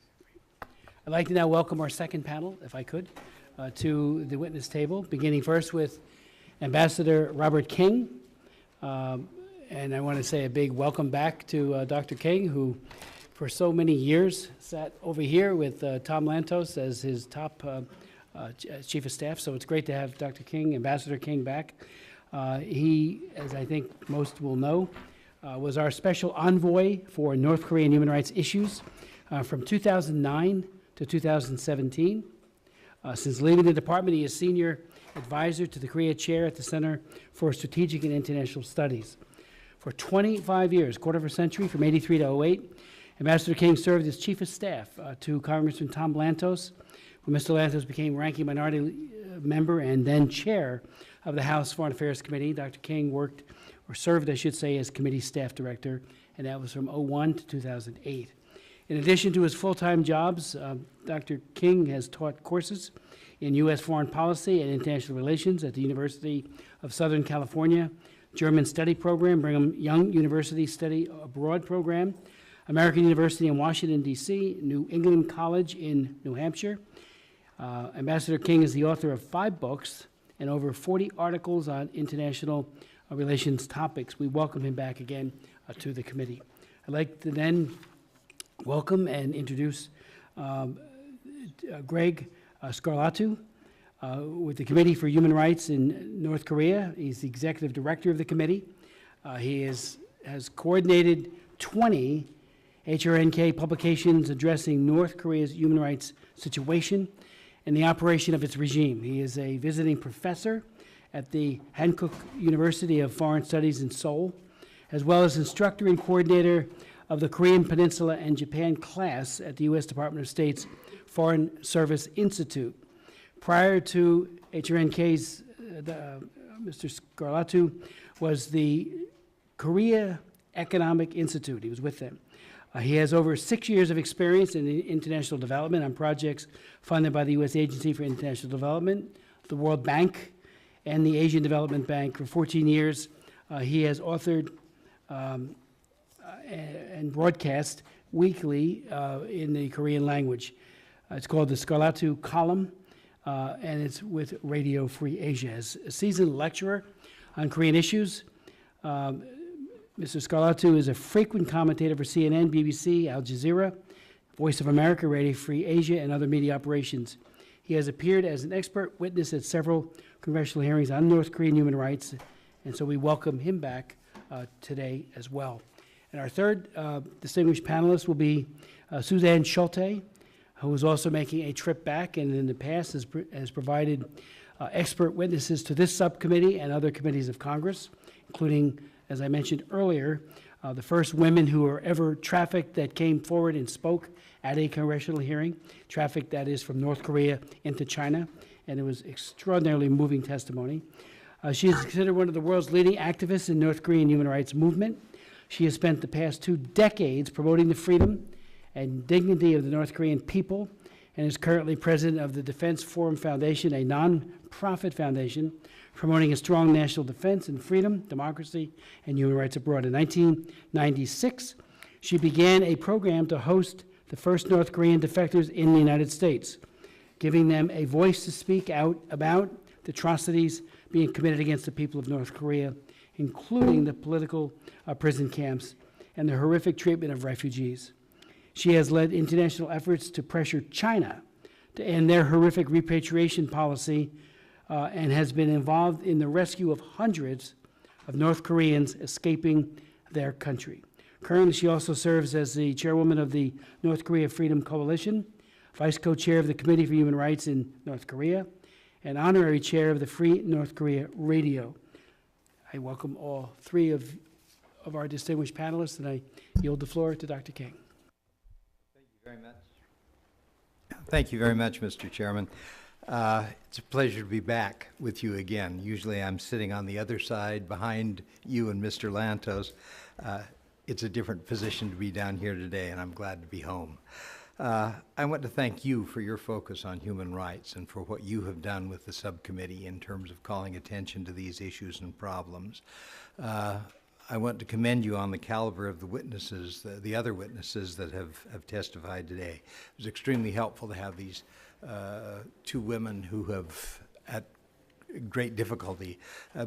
I'd like to now welcome our second panel, if I could, to the witness table, beginning first with Ambassador Robert King. And I want to say a big welcome back to Dr. King, who for so many years sat over here with Tom Lantos as his top chief of staff. So it's great to have Dr. King, Ambassador King, back. He, as I think most will know, was our special envoy for North Korean human rights issues from 2009 to 2017. Since leaving the department, he is senior advisor to the Korea chair at the Center for Strategic and International Studies. For 25 years, quarter of a century, from 83 to 08, Ambassador King served as chief of staff to Congressman Tom Lantos, when Mr. Lantos became ranking minority member and then chair of the House Foreign Affairs Committee. Dr. King worked, or served, I should say, as committee staff director, and that was from 2001 to 2008. In addition to his full-time jobs, Dr. King has taught courses in U.S. foreign policy and international relations at the University of Southern California, German Study Program, Brigham Young University Study Abroad Program, American University in Washington, D.C., New England College in New Hampshire. Ambassador King is the author of 5 books and over 40 articles on international relations topics. We welcome him back again to the committee. I'd like to then welcome and introduce Greg Scarlatu with the Committee for Human Rights in North Korea. He's the executive director of the committee. He has coordinated 20 HRNK publications addressing North Korea's human rights situation and the operation of its regime. He is a visiting professor at the Hankook University of Foreign Studies in Seoul, as well as instructor and coordinator of the Korean Peninsula and Japan class at the U.S. Department of State's Foreign Service Institute. Prior to HRNK's, Mr. Scarlatu was the Korea Economic Institute. He was with them. He has over 6 years of experience in international development on projects funded by the U.S. Agency for International Development, the World Bank, and the Asian Development Bank. For 14 years, he has authored and broadcast weekly in the Korean language. It's called the Scarlatu Column, and it's with Radio Free Asia. As a seasoned lecturer on Korean issues, Mr. Scarlatu is a frequent commentator for CNN, BBC, Al Jazeera, Voice of America, Radio Free Asia, and other media operations. He has appeared as an expert witness at several congressional hearings on North Korean human rights, and so we welcome him back today as well. And our third distinguished panelist will be Suzanne Schulte, who is also making a trip back and in the past has provided expert witnesses to this subcommittee and other committees of Congress, including, as I mentioned earlier, the first women who were ever trafficked that came forward and spoke at a congressional hearing, trafficked that is from North Korea into China, and it was extraordinarily moving testimony. She is considered one of the world's leading activists in North Korean human rights movement. She has spent the past 2 decades promoting the freedom and dignity of the North Korean people and is currently president of the Defense Forum Foundation, a non-profit foundation promoting a strong national defense and freedom, democracy, and human rights abroad. In 1996, she began a program to host the first North Korean defectors in the United States, giving them a voice to speak out about the atrocities being committed against the people of North Korea, including the political prison camps and the horrific treatment of refugees. She has led international efforts to pressure China to end their horrific repatriation policy and has been involved in the rescue of hundreds of North Koreans escaping their country. Currently, she also serves as the chairwoman of the North Korea Freedom Coalition, vice co-chair of the Committee for Human Rights in North Korea, and honorary chair of the Free North Korea Radio. I welcome all three of our distinguished panelists, and I yield the floor to Dr. King. Thank you very much. Thank you very much, Mr. Chairman. It's a pleasure to be back with you again. Usually I'm sitting on the other side behind you and Mr. Lantos. It's a different position to be down here today, and I'm glad to be home. I want to thank you for your focus on human rights and for what you have done with the subcommittee in terms of calling attention to these issues and problems. I want to commend you on the caliber of the witnesses, the other witnesses that have testified today. It was extremely helpful to have these two women who have, at great difficulty,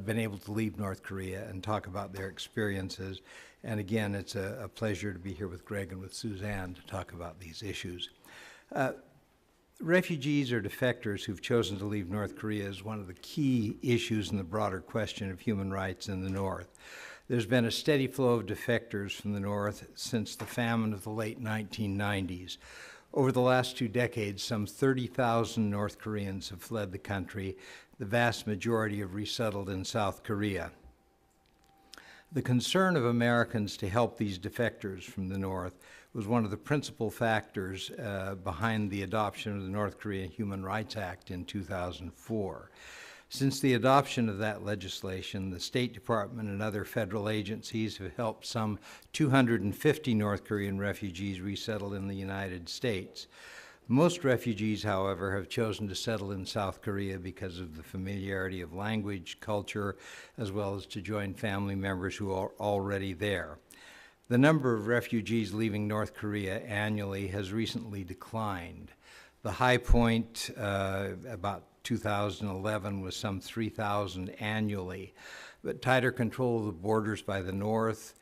been able to leave North Korea and talk about their experiences. And again, it's a pleasure to be here with Greg and with Suzanne to talk about these issues. Refugees or defectors who've chosen to leave North Korea is one of the key issues in the broader question of human rights in the North. There's been a steady flow of defectors from the North since the famine of the late 1990s. Over the last 2 decades, some 30,000 North Koreans have fled the country. The vast majority have resettled in South Korea. The concern of Americans to help these defectors from the North was one of the principal factors behind the adoption of the North Korea Human Rights Act in 2004. Since the adoption of that legislation, the State Department and other federal agencies have helped some 250 North Korean refugees resettle in the United States. Most refugees, however, have chosen to settle in South Korea because of the familiarity of language, culture, as well as to join family members who are already there. The number of refugees leaving North Korea annually has recently declined. The high point about 2011 was some 3,000 annually, but tighter control of the borders by the North,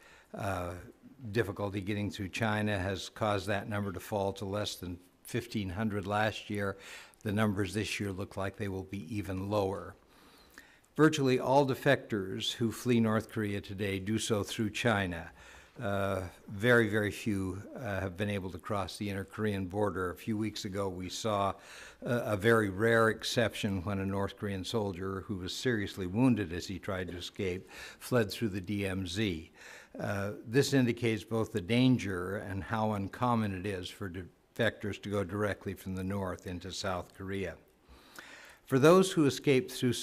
difficulty getting through China has caused that number to fall to less than 1,500 last year. The numbers this year look like they will be even lower. Virtually all defectors who flee North Korea today do so through China. Very, very few have been able to cross the inter-Korean border. A few weeks ago, we saw a very rare exception when a North Korean soldier who was seriously wounded as he tried to escape fled through the DMZ. This indicates both the danger and how uncommon it is for defectors to go directly from the North into South Korea. For those who escaped through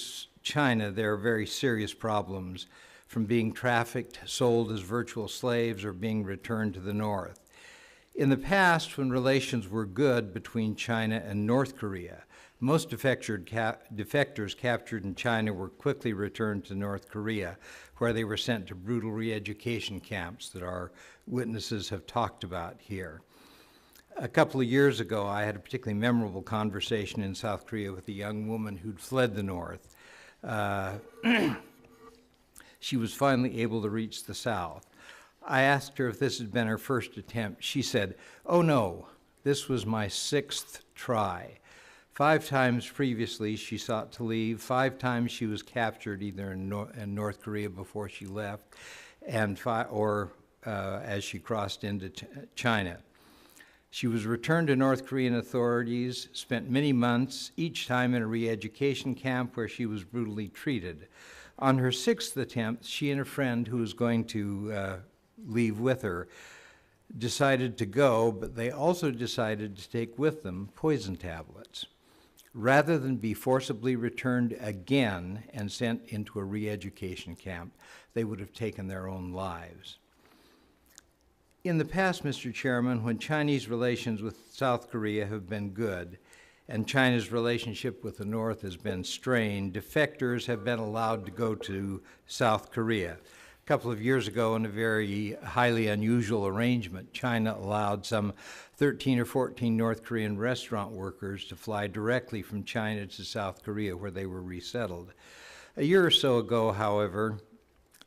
China, there are very serious problems, from being trafficked, sold as virtual slaves, or being returned to the North. In the past, when relations were good between China and North Korea, most defectors captured in China were quickly returned to North Korea, where they were sent to brutal re-education camps that our witnesses have talked about here. A couple of years ago, I had a particularly memorable conversation in South Korea with a young woman who'd fled the North. She was finally able to reach the South. I asked her if this had been her first attempt. She said, "Oh no, this was my 6th try. 5 times previously she sought to leave. 5 times she was captured either in North Korea before she left and as she crossed into China. She was returned to North Korean authorities, spent many months, each time in a re-education camp where she was brutally treated. On her 6th attempt, she and a friend who was going to leave with her decided to go, but they also decided to take with them poison tablets. Rather than be forcibly returned again and sent into a re-education camp, they would have taken their own lives. In the past, Mr. Chairman, when Chinese relations with South Korea have been good, and China's relationship with the North has been strained, defectors have been allowed to go to South Korea. A couple of years ago, in a very highly unusual arrangement, China allowed some 13 or 14 North Korean restaurant workers to fly directly from China to South Korea, where they were resettled. A year or so ago, however,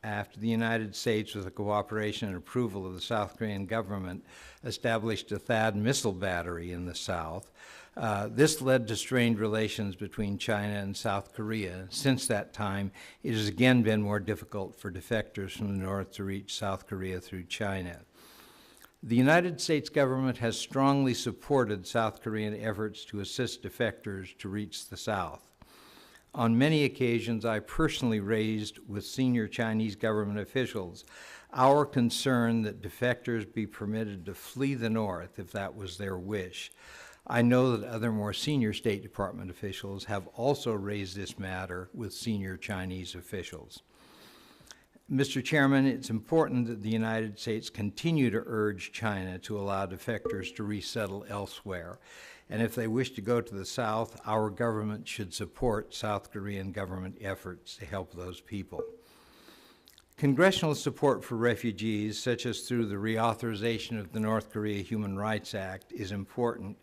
after the United States, with the cooperation and approval of the South Korean government, established a THAAD missile battery in the South, this led to strained relations between China and South Korea. Since that time, it has again been more difficult for defectors from the North to reach South Korea through China. The United States government has strongly supported South Korean efforts to assist defectors to reach the South. On many occasions, I personally raised with senior Chinese government officials our concern that defectors be permitted to flee the North if that was their wish. I know that other more senior State Department officials have also raised this matter with senior Chinese officials. Mr. Chairman, it's important that the United States continue to urge China to allow defectors to resettle elsewhere. And if they wish to go to the South, our government should support South Korean government efforts to help those people. Congressional support for refugees, such as through the reauthorization of the North Korea Human Rights Act, is important,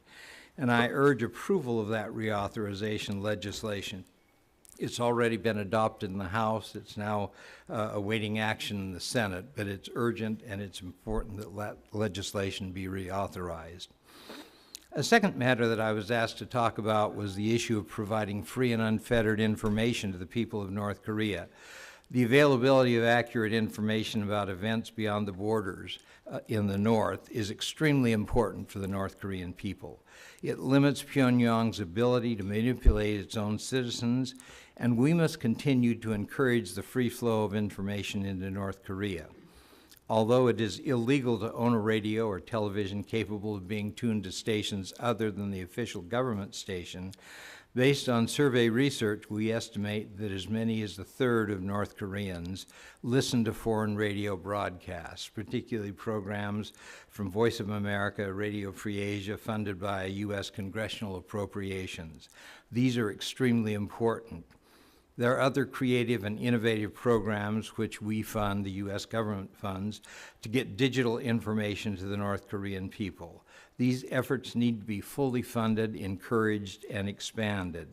and I urge approval of that reauthorization legislation. It's already been adopted in the House. It's now awaiting action in the Senate, but it's urgent and it's important that legislation be reauthorized. A second matter that I was asked to talk about was the issue of providing free and unfettered information to the people of North Korea. The availability of accurate information about events beyond the borders in the North is extremely important for the North Korean people. It limits Pyongyang's ability to manipulate its own citizens, and we must continue to encourage the free flow of information into North Korea. Although it is illegal to own a radio or television capable of being tuned to stations other than the official government station, based on survey research, we estimate that as many as a third of North Koreans listen to foreign radio broadcasts, particularly programs from Voice of America, Radio Free Asia, funded by U.S. congressional appropriations. These are extremely important. There are other creative and innovative programs which we fund, the U.S. government funds, to get digital information to the North Korean people. These efforts need to be fully funded, encouraged, and expanded.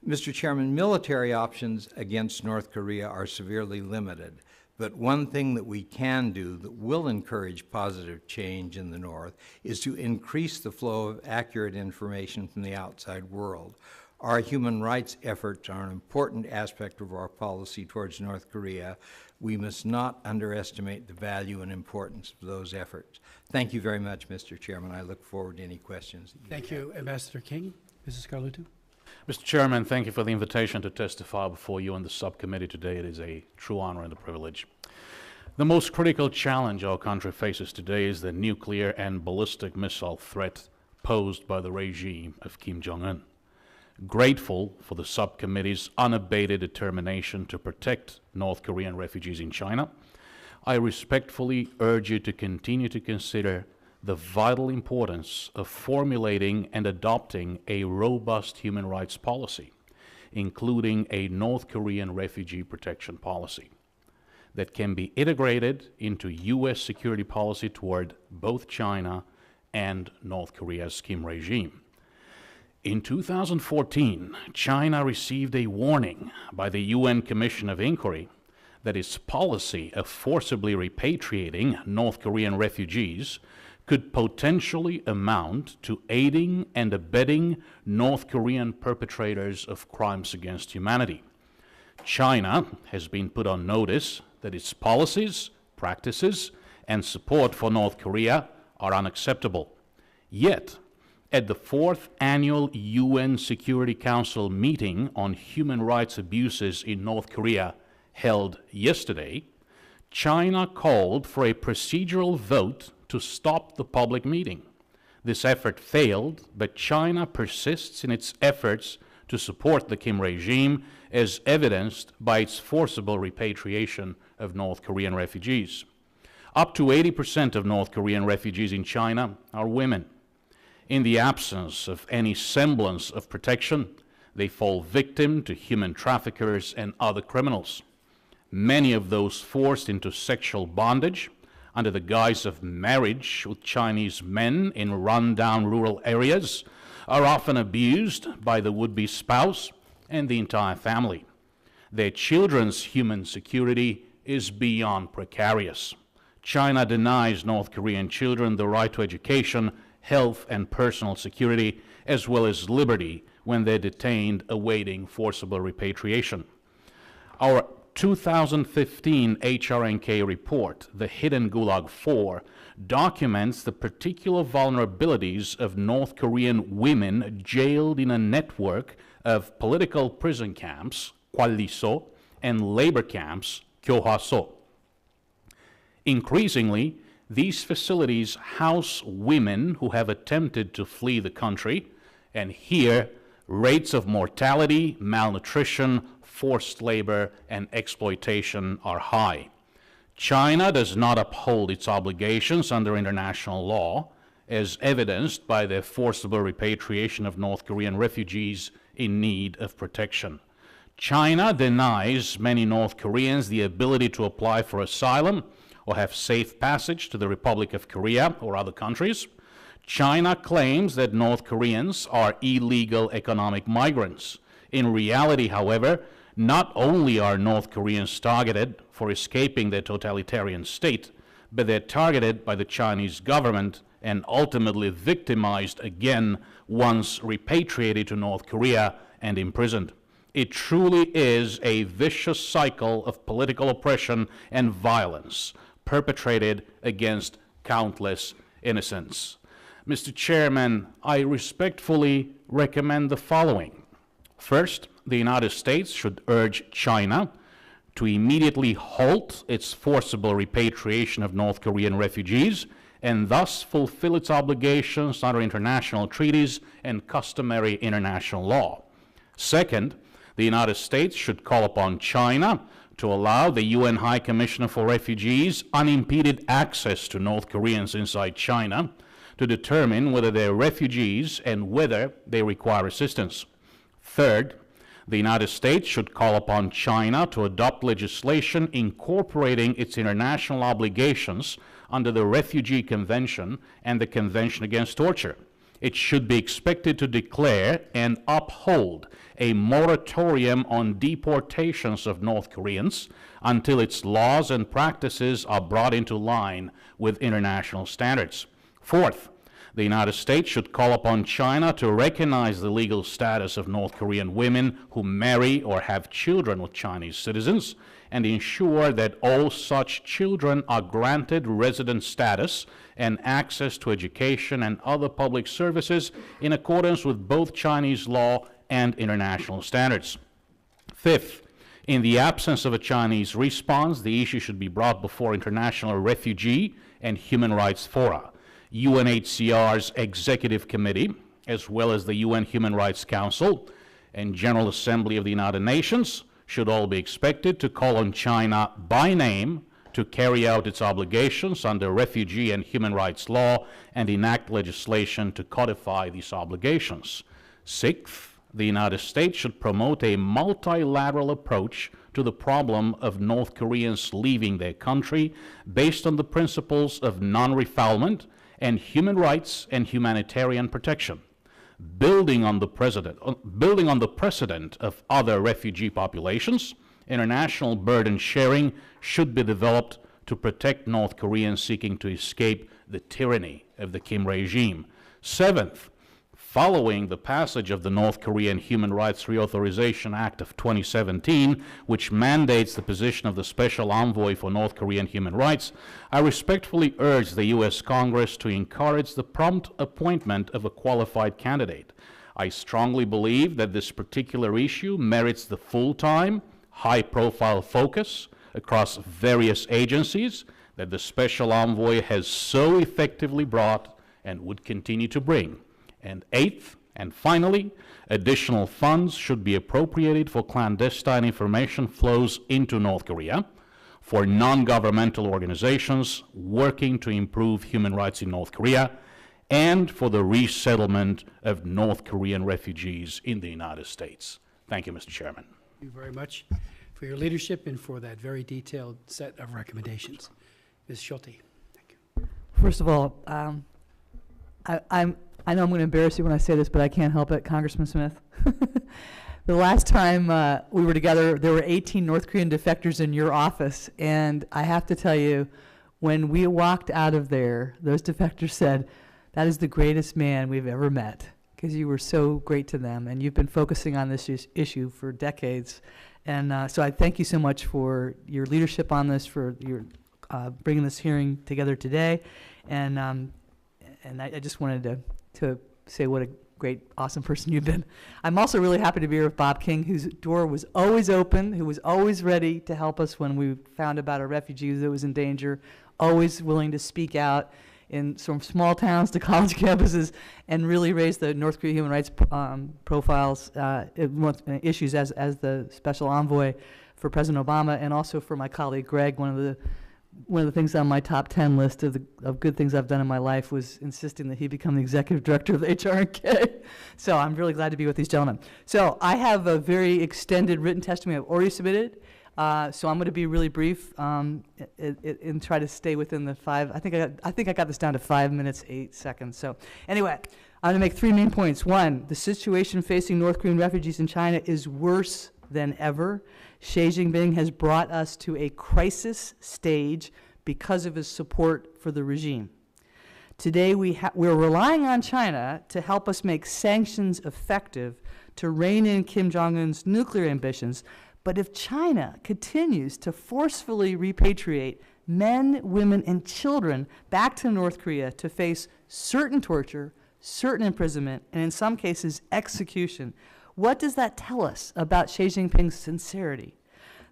Mr. Chairman, military options against North Korea are severely limited, but one thing that we can do that will encourage positive change in the North is to increase the flow of accurate information from the outside world. Our human rights efforts are an important aspect of our policy towards North Korea. We must not underestimate the value and importance of those efforts. Thank you very much, Mr. Chairman. I look forward to any questions. Thank you, Ambassador King. Mrs. Carlucci. Mr. Chairman, thank you for the invitation to testify before you and the subcommittee today. It is a true honor and a privilege. The most critical challenge our country faces today is the nuclear and ballistic missile threat posed by the regime of Kim Jong-un. Grateful for the subcommittee's unabated determination to protect North Korean refugees in China, I respectfully urge you to continue to consider the vital importance of formulating and adopting a robust human rights policy, including a North Korean refugee protection policy that can be integrated into U.S. security policy toward both China and North Korea's Kim regime. In 2014, China received a warning by the UN Commission of Inquiry that its policy of forcibly repatriating North Korean refugees could potentially amount to aiding and abetting North Korean perpetrators of crimes against humanity. China has been put on notice that its policies, practices, and support for North Korea are unacceptable. Yet, at the 4th Annual UN Security Council meeting on human rights abuses in North Korea held yesterday, China called for a procedural vote to stop the public meeting. This effort failed, but China persists in its efforts to support the Kim regime, as evidenced by its forcible repatriation of North Korean refugees. Up to 80% of North Korean refugees in China are women. In the absence of any semblance of protection, they fall victim to human traffickers and other criminals. Many of those forced into sexual bondage under the guise of marriage with Chinese men in run-down rural areas are often abused by the would-be spouse and the entire family. Their children's human security is beyond precarious. China denies North Korean children the right to education, health, and personal security, as well as liberty when they're detained awaiting forcible repatriation. Our 2015 HRNK report, The Hidden Gulag 4, documents the particular vulnerabilities of North Korean women jailed in a network of political prison camps, 관리소, and labor camps, 교화소. Increasingly, these facilities house women who have attempted to flee the country, and here rates of mortality, malnutrition, forced labor, and exploitation are high. China does not uphold its obligations under international law, as evidenced by the forcible repatriation of North Korean refugees in need of protection. China denies many North Koreans the ability to apply for asylum or have safe passage to the Republic of Korea or other countries. China claims that North Koreans are illegal economic migrants. In reality, however, not only are North Koreans targeted for escaping their totalitarian state, but they're targeted by the Chinese government and ultimately victimized again once repatriated to North Korea and imprisoned. It truly is a vicious cycle of political oppression and violence perpetrated against countless innocents. Mr. Chairman, I respectfully recommend the following. First, the United States should urge China to immediately halt its forcible repatriation of North Korean refugees and thus fulfill its obligations under international treaties and customary international law. Second, the United States should call upon China to allow the UN High Commissioner for Refugees unimpeded access to North Koreans inside China to determine whether they're refugees and whether they require assistance. Third, the United States should call upon China to adopt legislation incorporating its international obligations under the Refugee Convention and the Convention Against Torture. It should be expected to declare and uphold a moratorium on deportations of North Koreans until its laws and practices are brought into line with international standards. Fourth, the United States should call upon China to recognize the legal status of North Korean women who marry or have children with Chinese citizens and ensure that all such children are granted resident status and access to education and other public services in accordance with both Chinese law and international standards. Fifth, in the absence of a Chinese response, the issue should be brought before international refugee and human rights fora, UNHCR's Executive Committee, as well as the UN Human Rights Council and General Assembly of the United Nations should all be expected to call on China by name to carry out its obligations under refugee and human rights law and enact legislation to codify these obligations. Sixth, the United States should promote a multilateral approach to the problem of North Koreans leaving their country based on the principles of non-refoulement and human rights and humanitarian protection. Building on the precedent of other refugee populations, international burden sharing should be developed to protect North Koreans seeking to escape the tyranny of the Kim regime. Seventh, following the passage of the North Korean Human Rights Reauthorization Act of 2017, which mandates the position of the Special Envoy for North Korean Human Rights, I respectfully urge the U.S. Congress to encourage the prompt appointment of a qualified candidate. I strongly believe that this particular issue merits the full-time, high-profile focus across various agencies that the Special Envoy has so effectively brought and would continue to bring. And eighth, and finally, additional funds should be appropriated for clandestine information flows into North Korea, for non-governmental organizations working to improve human rights in North Korea, and for the resettlement of North Korean refugees in the United States. Thank you, Mr. Chairman. Thank you very much for your leadership and for that very detailed set of recommendations. Ms. Schulte. Thank you. First of all, I know I'm going to embarrass you when I say this, but I can't help it, Congressman Smith. The last time we were together, there were 18 North Korean defectors in your office, and I have to tell you, when we walked out of there, those defectors said, "That is the greatest man we've ever met," because you were so great to them, and you've been focusing on this issue for decades. And so I thank you so much for your leadership on this, for your bringing this hearing together today. And I just wanted to say what a great, awesome person you've been. I'm also really happy to be here with Bob King, whose door was always open, who was always ready to help us when we found about a refugee that was in danger, always willing to speak out from small towns to college campuses and really raise the North Korea human rights profiles, issues as the special envoy for President Obama, and also for my colleague Greg. One of the things on my top 10 list of good things I've done in my life was insisting that he become the executive director of the HR&K. So I'm really glad to be with these gentlemen. So I have a very extended written testimony I've already submitted. So I'm going to be really brief and try to stay within the 5. I think I got this down to 5 minutes, 8 seconds. So anyway, I'm going to make 3 main points. 1, the situation facing North Korean refugees in China is worse than ever. Xi Jinping has brought us to a crisis stage because of his support for the regime. Today we're relying on China to help us make sanctions effective to rein in Kim Jong-un's nuclear ambitions. But if China continues to forcefully repatriate men, women, and children back to North Korea to face certain torture, certain imprisonment, and in some cases execution, what does that tell us about Xi Jinping's sincerity?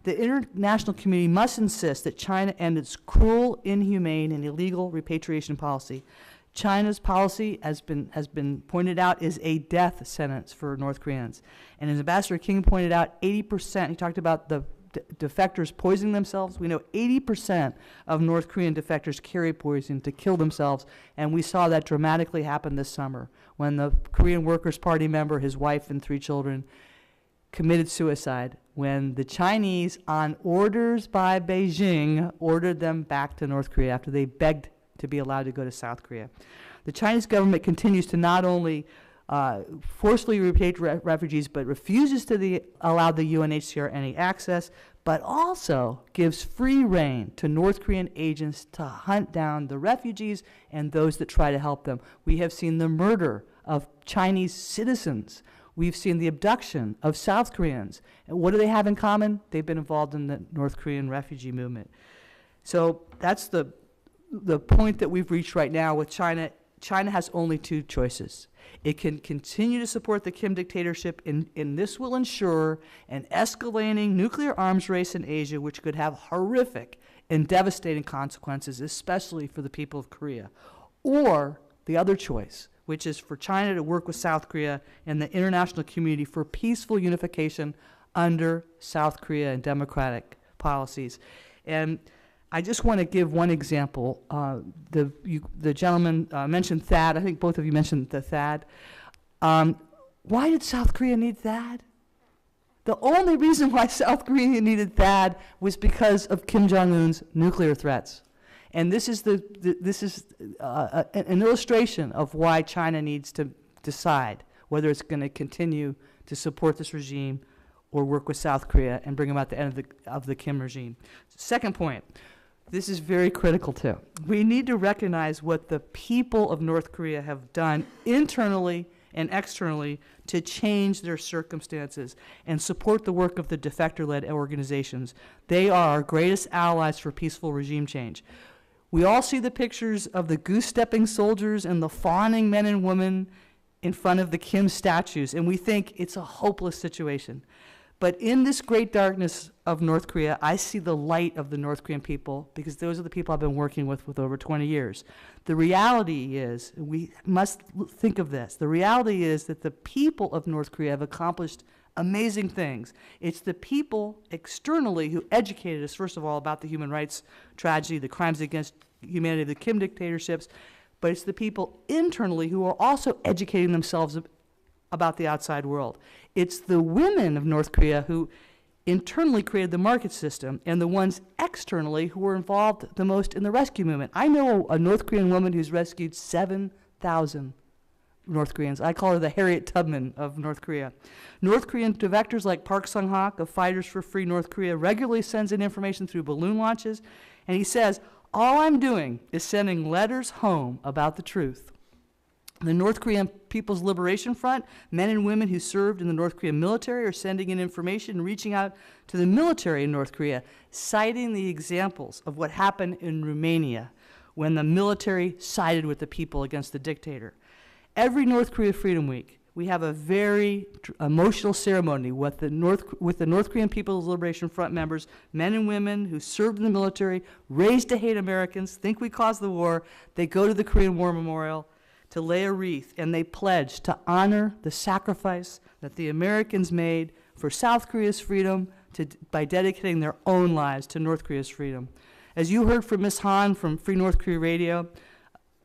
The international community must insist that China end its cruel, inhumane, and illegal repatriation policy. China's policy, has been pointed out, is a death sentence for North Koreans. And as Ambassador King pointed out, 80%, he talked about the defectors poisoning themselves. We know 80% of North Korean defectors carry poison to kill themselves, and we saw that dramatically happen this summer when the Korean Workers' Party member, his wife and 3 children, committed suicide when the Chinese, on orders by Beijing, ordered them back to North Korea after they begged to be allowed to go to South Korea. The Chinese government continues to not only forcefully repatriate refugees, but refuses to allow the UNHCR any access, but also gives free rein to North Korean agents to hunt down the refugees and those that try to help them. We have seen the murder of Chinese citizens. We've seen the abduction of South Koreans. And what do they have in common? They've been involved in the North Korean refugee movement. So that's the point that we've reached right now with China. China has only 2 choices. It can continue to support the Kim dictatorship, and this will ensure an escalating nuclear arms race in Asia, which could have horrific and devastating consequences, especially for the people of Korea. Or the other choice, which is for China to work with South Korea and the international community for peaceful unification under South Korea and democratic policies. And I just want to give one example. The gentleman mentioned THAAD. I think both of you mentioned the THAAD. Why did South Korea need THAAD? The only reason why South Korea needed THAAD was because of Kim Jong-un's nuclear threats. And this is an illustration of why China needs to decide whether it's going to continue to support this regime or work with South Korea and bring them out the end of the Kim regime. Second point, this is very critical too. We need to recognize what the people of North Korea have done internally and externally to change their circumstances and support the work of the defector-led organizations. They are our greatest allies for peaceful regime change. We all see the pictures of the goose-stepping soldiers and the fawning men and women in front of the Kim statues, and we think it's a hopeless situation. But in this great darkness of North Korea, I see the light of the North Korean people, because those are the people I've been working with over 20 years. The reality is, we must think of this, the reality is that the people of North Korea have accomplished amazing things. It's the people externally who educated us, first of all, about the human rights tragedy, the crimes against humanity, the Kim dictatorships, but it's the people internally who are also educating themselves about the outside world. It's the women of North Korea who internally created the market system and the ones externally who were involved the most in the rescue movement. I know a North Korean woman who's rescued 7,000 North Koreans. I call her the Harriet Tubman of North Korea. North Korean defectors like Park Sung-hak of Fighters for Free North Korea regularly sends in information through balloon launches, and he says, all I'm doing is sending letters home about the truth. The North Korean People's Liberation Front, men and women who served in the North Korean military, are sending in information and reaching out to the military in North Korea, citing the examples of what happened in Romania when the military sided with the people against the dictator. Every North Korea Freedom Week, we have a very emotional ceremony with the North Korean People's Liberation Front members, men and women who served in the military, raised to hate Americans, think we caused the war. They go to the Korean War Memorial to lay a wreath, and they pledge to honor the sacrifice that the Americans made for South Korea's freedom by dedicating their own lives to North Korea's freedom. As you heard from Ms. Han from Free North Korea Radio,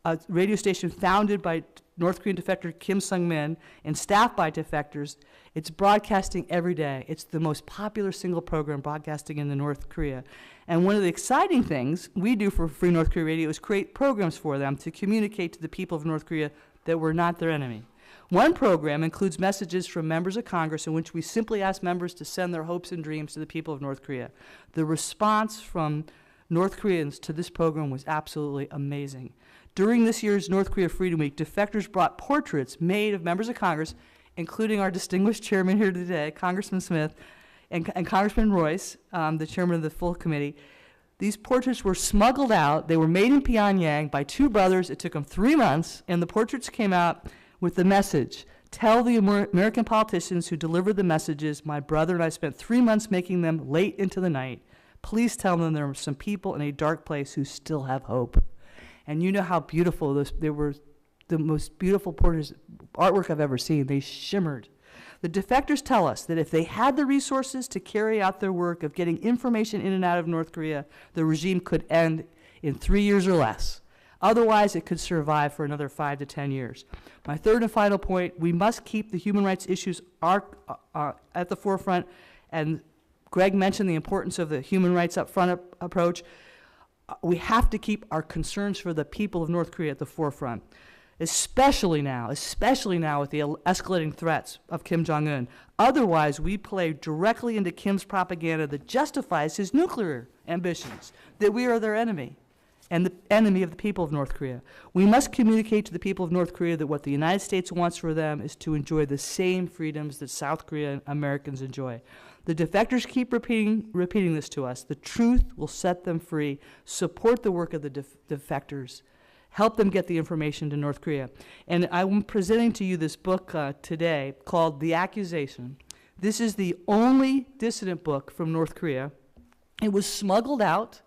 a radio station founded by North Korean defector Kim Sung-min and staffed by defectors, it's broadcasting every day. It's the most popular single program broadcasting in the North Korea. And one of the exciting things we do for Free North Korea Radio is create programs for them to communicate to the people of North Korea that we're not their enemy. One program includes messages from members of Congress in which we simply ask members to send their hopes and dreams to the people of North Korea. The response from North Koreans to this program was absolutely amazing. During this year's North Korea Freedom Week, defectors brought portraits made of members of Congress, including our distinguished chairman here today, Congressman Smith, and Congressman Royce, the chairman of the full committee. These portraits were smuggled out. They were made in Pyongyang by two brothers. It took them 3 months, and the portraits came out with the message, "Tell the American politicians who delivered the messages, my brother and I spent 3 months making them late into the night. Please tell them there are some people in a dark place who still have hope." And you know how beautiful they were, the most beautiful portraits, artwork I've ever seen. They shimmered. The defectors tell us that if they had the resources to carry out their work of getting information in and out of North Korea, the regime could end in 3 years or less. Otherwise, it could survive for another 5 to 10 years. My third and final point, we must keep the human rights issues at the forefront, and Greg mentioned the importance of the human rights up front approach. We have to keep our concerns for the people of North Korea at the forefront, especially now with the escalating threats of Kim Jong-un. Otherwise, we play directly into Kim's propaganda that justifies his nuclear ambitions, that we are their enemy and the enemy of the people of North Korea. We must communicate to the people of North Korea that what the United States wants for them is to enjoy the same freedoms that South Korean Americans enjoy. The defectors keep repeating this to us. The truth will set them free. Support the work of the defectors. Help them get the information to North Korea. And I'm presenting to you this book today called The Accusation. This is the only dissident book from North Korea. It was smuggled out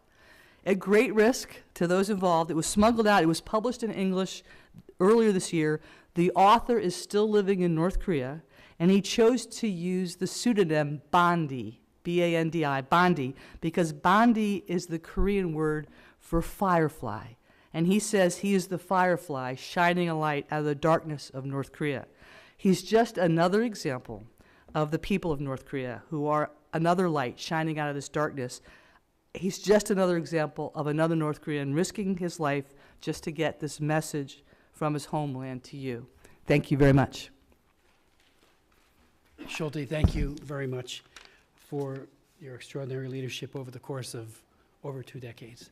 at great risk to those involved. It was smuggled out. It was published in English earlier this year. The author is still living in North Korea, and he chose to use the pseudonym Bandi, B-A-N-D-I, Bandi, because Bandi is the Korean word for firefly. And he says he is the firefly shining a light out of the darkness of North Korea. He's just another example of the people of North Korea who are another light shining out of this darkness. He's just another example of another North Korean risking his life just to get this message from his homeland to you. Thank you very much. Schulte, thank you very much for your extraordinary leadership over the course of over 2 decades.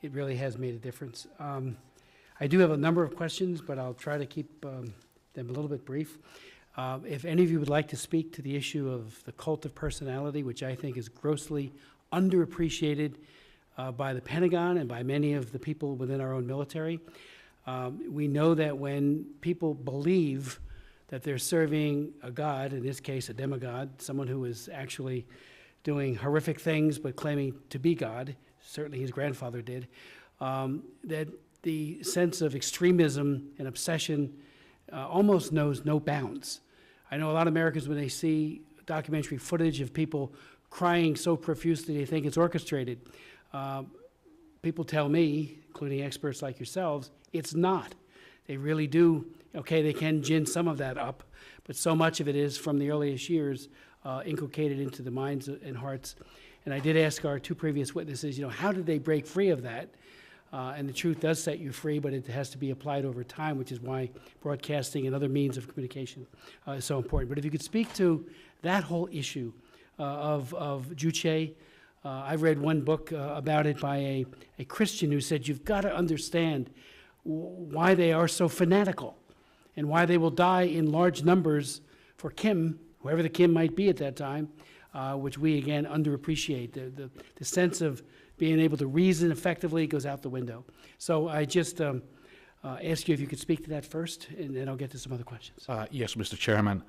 It really has made a difference. I do have a number of questions, but I'll try to keep them a little bit brief. If any of you would like to speak to the issue of the cult of personality, which I think is grossly underappreciated by the Pentagon and by many of the people within our own military, we know that when people believe that they're serving a god, in this case a demigod, someone who is actually doing horrific things but claiming to be God, certainly his grandfather did, that the sense of extremism and obsession almost knows no bounds. I know a lot of Americans, when they see documentary footage of people crying so profusely they think it's orchestrated, people tell me, including experts like yourselves, it's not. They really do, okay, they can gin some of that up, but so much of it is from the earliest years inculcated into the minds and hearts. And I did ask our 2 previous witnesses, how did they break free of that? And the truth does set you free, but it has to be applied over time, which is why broadcasting and other means of communication is so important. But if you could speak to that whole issue of Juche. I've read one book about it by a Christian who said, you've got to understand why they are so fanatical and why they will die in large numbers for Kim, whoever the Kim might be at that time, which we, again, underappreciate. The sense of being able to reason effectively goes out the window. So I just Ask you if you could speak to that first, and then I'll get to some other questions. Yes, Mr. Chairman.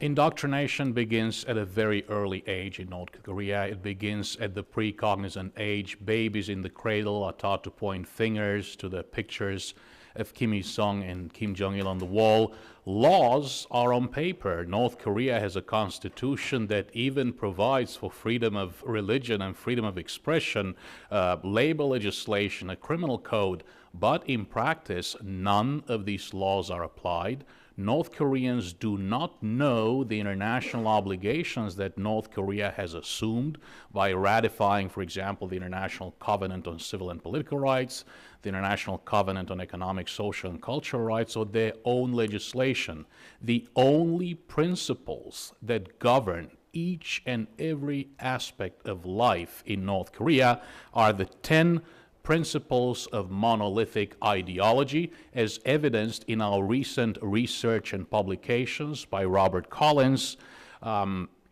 Indoctrination begins at a very early age in North Korea. It begins at the precognizant age. Babies in the cradle are taught to point fingers to the pictures of Kim Il-sung and Kim Jong-il on the wall. Laws are on paper. North Korea has a constitution that even provides for freedom of religion and freedom of expression, labor legislation, a criminal code. But in practice, none of these laws are applied. North Koreans do not know the international obligations that North Korea has assumed by ratifying, for example, the International Covenant on Civil and Political Rights, the International Covenant on Economic, Social, and Cultural Rights, or their own legislation. The only principles that govern each and every aspect of life in North Korea are the 10 principles of monolithic ideology, as evidenced in our recent research and publications by Robert Collins.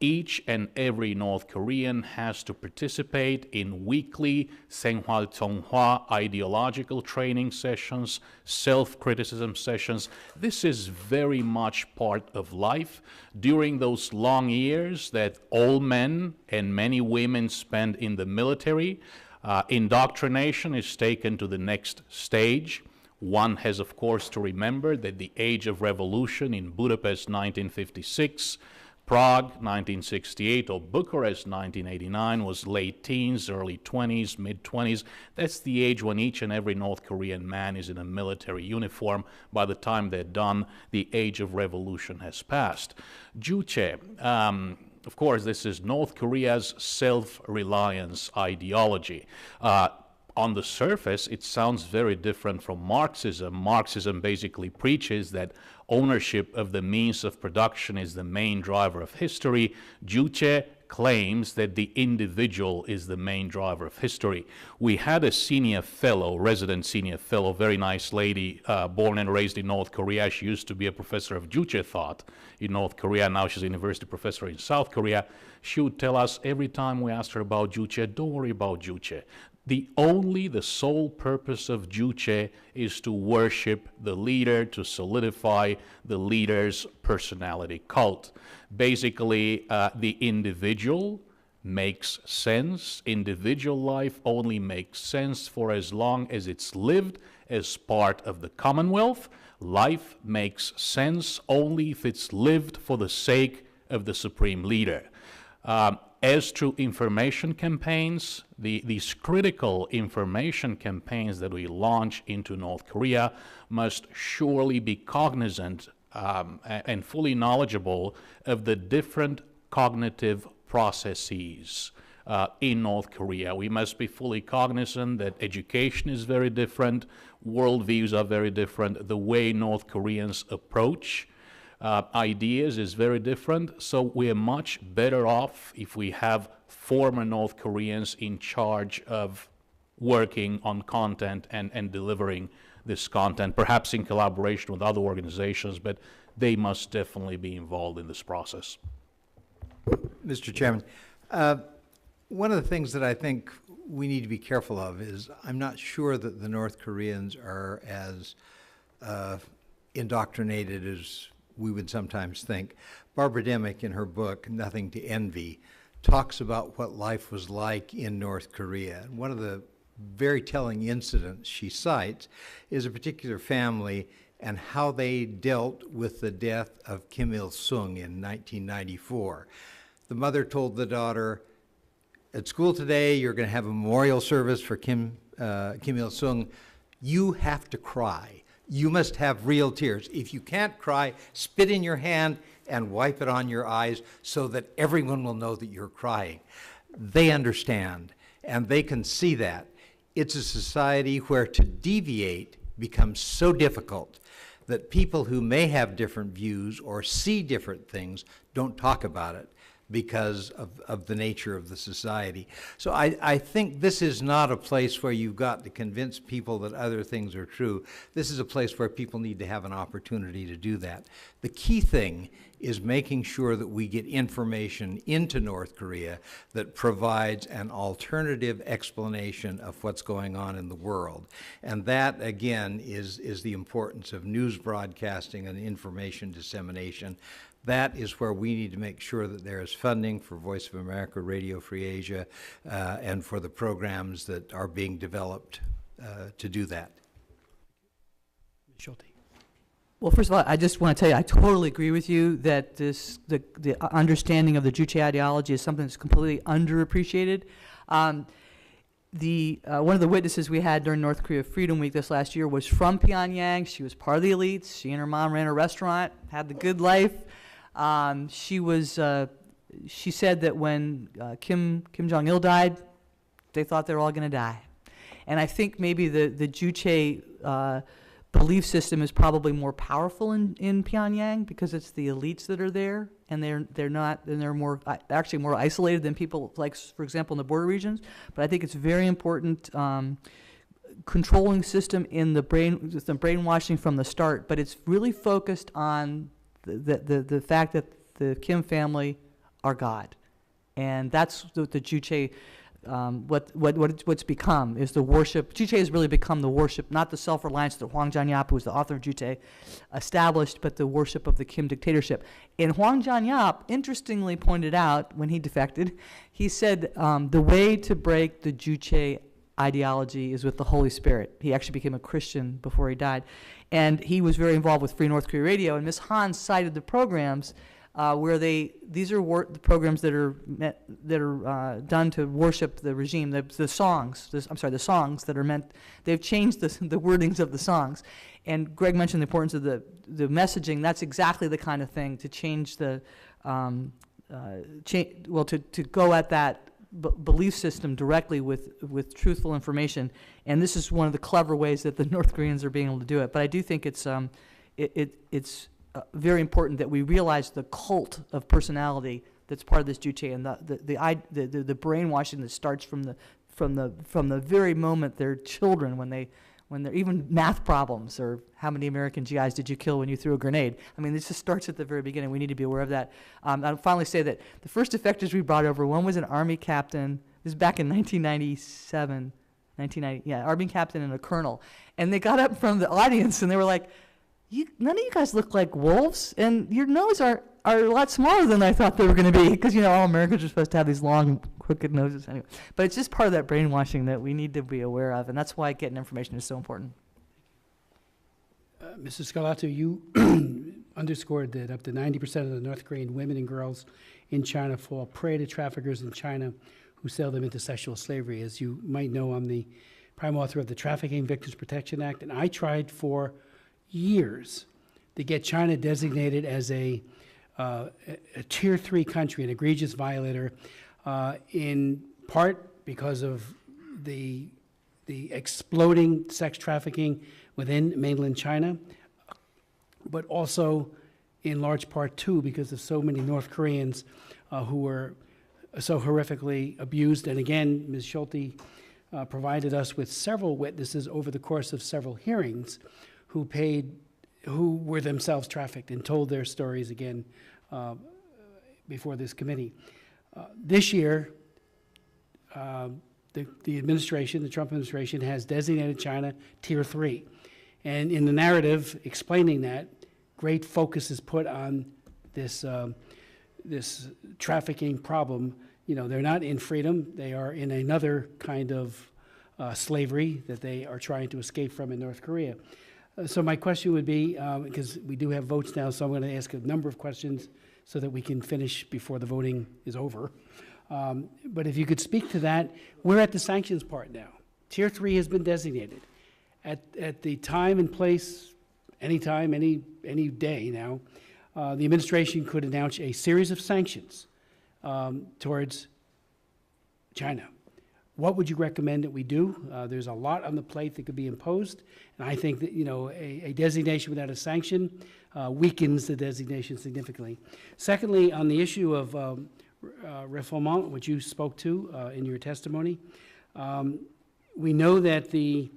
Each and every North Korean has to participate in weekly 생활 정화 ideological training sessions, self-criticism sessions. This is very much part of life. During those long years that all men and many women spend in the military, indoctrination is taken to the next stage. One has, of course, to remember that the age of revolution in Budapest 1956, Prague 1968, or Bucharest 1989 was late teens, early 20s, mid-20s. That's the age when each and every North Korean man is in a military uniform. By the time they're done, the age of revolution has passed. Juche. Of course, this is North Korea's self-reliance ideology. On the surface, it sounds very different from Marxism. Marxism basically preaches that ownership of the means of production is the main driver of history. Juche claims that the individual is the main driver of history. We had a senior fellow, resident senior fellow, very nice lady, born and raised in North Korea. She used to be a professor of Juche thought in North Korea. Now she's a university professor in South Korea. She would tell us every time we asked her about Juche, don't worry about Juche. The sole purpose of Juche is to worship the leader, to solidify the leader's personality cult. Basically, the individual makes sense. Individual life only makes sense for as long as it's lived as part of the Commonwealth. Life makes sense only if it's lived for the sake of the supreme leader. As to information campaigns, these critical information campaigns that we launch into North Korea must surely be cognizant and fully knowledgeable of the different cognitive processes in North Korea. We must be fully cognizant that education is very different, worldviews are very different, the way North Koreans approach ideas is very different, so we're much better off if we have former North Koreans in charge of working on content and delivering this content, perhaps in collaboration with other organizations, but they must definitely be involved in this process. Mr. Chairman, one of the things that I think we need to be careful of is I'm not sure that the North Koreans are as indoctrinated as we would sometimes think. Barbara Demick, in her book, Nothing to Envy, talks about what life was like in North Korea. And one of the very telling incidents she cites is a particular family and how they dealt with the death of Kim Il-sung in 1994. The mother told the daughter, at school today, you're going to have a memorial service for Kim Il-sung. You have to cry. You must have real tears. If you can't cry, spit in your hand and wipe it on your eyes so that everyone will know that you're crying. They understand, and they can see that. It's a society where to deviate becomes so difficult that people who may have different views or see different things don't talk about it. because of the nature of the society. So I think this is not a place where you've got to convince people that other things are true. This is a place where people need to have an opportunity to do that. The key thing is making sure that we get information into North Korea that provides an alternative explanation of what's going on in the world. And that, again, is the importance of news broadcasting and information dissemination. That is where we need to make sure that there is funding for Voice of America, Radio Free Asia, and for the programs that are being developed to do that. Ms. Schulte. Well, first of all, I just want to tell you, I totally agree with you that the understanding of the Juche ideology is something that's completely underappreciated. One of the witnesses we had during North Korea Freedom Week this last year was from Pyongyang. She was part of the elites. She and her mom ran a restaurant, had the good life. She said that when Kim Jong-il died, they thought they were all going to die. And I think maybe the Juche belief system is probably more powerful in Pyongyang because it's the elites that are there, and they're more actually more isolated than people like, for example, in the border regions. But I think it's very important controlling system in the brainwashing from the start. But it's really focused on the fact that the Kim family are God, and that's the Juche. What's become is the worship. Juche has really become the worship, not the self-reliance that Hwang Jang-yap, who was the author of Juche, established, but the worship of the Kim dictatorship. And Hwang Jang-yap, interestingly pointed out when he defected, he said the way to break the Juche ideology is with the Holy Spirit. He actually became a Christian before he died. And he was very involved with Free North Korea Radio, and Ms. Han cited the programs where these are the programs that are done to worship the regime. The songs that are meant. They've changed the wordings of the songs, and Greg mentioned the importance of the messaging. That's exactly the kind of thing to change the to go at that belief system directly with truthful information. And this is one of the clever ways that the North Koreans are being able to do it. But I do think it's very important that we realize the cult of personality that's part of this Juche, and the brainwashing that starts from the very moment they're children, when they're even math problems, or how many American GIs did you kill when you threw a grenade? I mean, this just starts at the very beginning. We need to be aware of that. I'll finally say that the first defectors we brought over, one was an Army captain. This is back in 1997, Army captain and a colonel, and they got up from the audience and they were like, none of you guys look like wolves, and your nose are a lot smaller than I thought they were going to be, because, all Americans are supposed to have these long, crooked noses anyway. But it's just part of that brainwashing that we need to be aware of, and that's why getting information is so important. Mrs. Scalotto, you underscored that up to 90% of the North Korean women and girls in China fall prey to traffickers in China who sell them into sexual slavery. As you might know, I'm the prime author of the Trafficking Victims Protection Act, and I tried for years to get China designated as a Tier 3 country, an egregious violator, in part because of the exploding sex trafficking within mainland China, but also in large part, too, because of so many North Koreans who were so horrifically abused. And again, Ms. Schulte provided us with several witnesses over the course of several hearings who were themselves trafficked and told their stories again before this committee. This year, the Trump administration has designated China Tier 3. And in the narrative explaining that, great focus is put on this trafficking problem. They're not in freedom. They are in another kind of slavery that they are trying to escape from in North Korea. So my question would be, because we do have votes now, so I'm going to ask a number of questions so that we can finish before the voting is over. But if you could speak to that, we're at the sanctions part now. Tier 3 has been designated. At the time and place, anytime, any day now, the administration could announce a series of sanctions towards China. What would you recommend that we do? There's a lot on the plate that could be imposed, and I think that a designation without a sanction weakens the designation significantly. Secondly, on the issue of refoulement, which you spoke to in your testimony. We know that the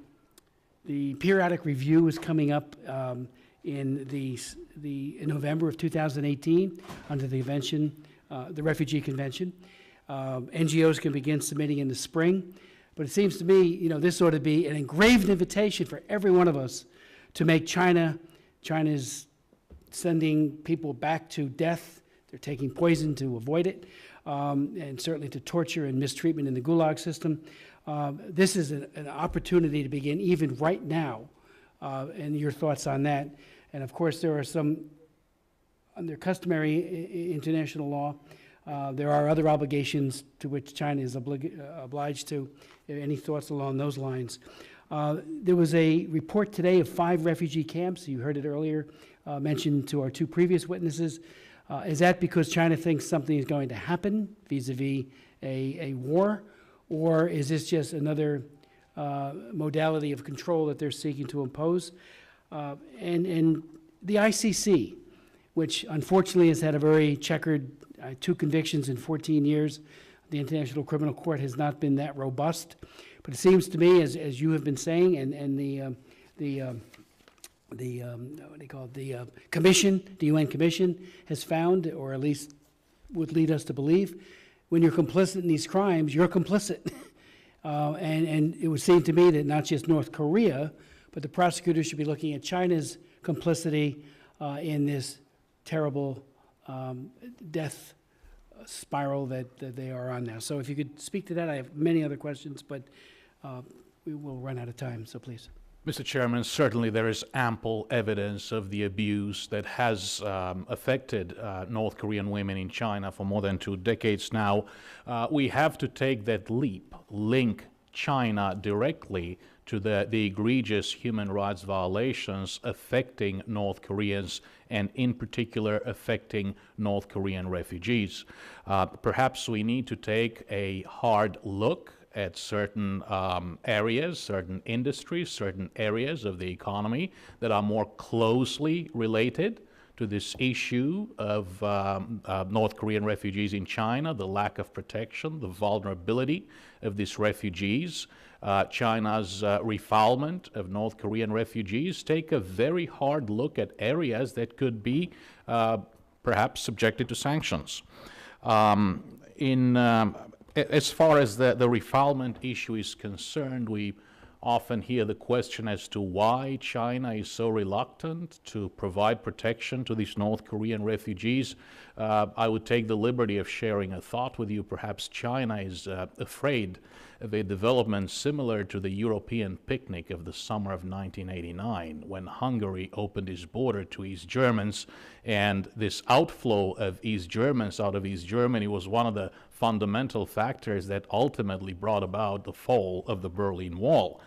periodic review is coming up in November of 2018 under the Refugee Convention. NGOs can begin submitting in the spring, but it seems to me, this ought to be an engraved invitation for every one of us to make China's sending people back to death. They're taking poison to avoid it, and certainly to torture and mistreatment in the Gulag system. This is an opportunity to begin even right now, and your thoughts on that. And of course, there are some, under customary international law, there are other obligations to which China is obliged to. Any thoughts along those lines? There was a report today of 5 refugee camps. You heard it earlier, mentioned to our 2 previous witnesses. Is that because China thinks something is going to happen vis-a-vis a war? Or is this just another modality of control that they're seeking to impose? And the ICC, which unfortunately has had a very checkered 2 convictions in 14 years. The International Criminal Court has not been that robust. But it seems to me, as you have been saying, and the commission, the UN Commission has found, or at least would lead us to believe, when you're complicit in these crimes, you're complicit. And it would seem to me that not just North Korea, but the prosecutors should be looking at China's complicity in this terrible death spiral that they are on now. So if you could speak to that. I have many other questions, but we will run out of time, so please. Mr. Chairman, certainly there is ample evidence of the abuse that has affected North Korean women in China for more than 2 decades now. We have to take that leap, link China directly to the egregious human rights violations affecting North Koreans, and in particular affecting North Korean refugees. Perhaps we need to take a hard look at certain areas, certain industries, certain areas of the economy that are more closely related to this issue of North Korean refugees in China, the lack of protection, the vulnerability of these refugees, China's refoulement of North Korean refugees. Take a very hard look at areas that could be perhaps subjected to sanctions. As far as the refoulement issue is concerned, we often hear the question as to why China is so reluctant to provide protection to these North Korean refugees. I would take the liberty of sharing a thought with you. Perhaps China is afraid of a development similar to the European picnic of the summer of 1989, when Hungary opened its border to East Germans, and this outflow of East Germans out of East Germany was one of the fundamental factors that ultimately brought about the fall of the Berlin Wall.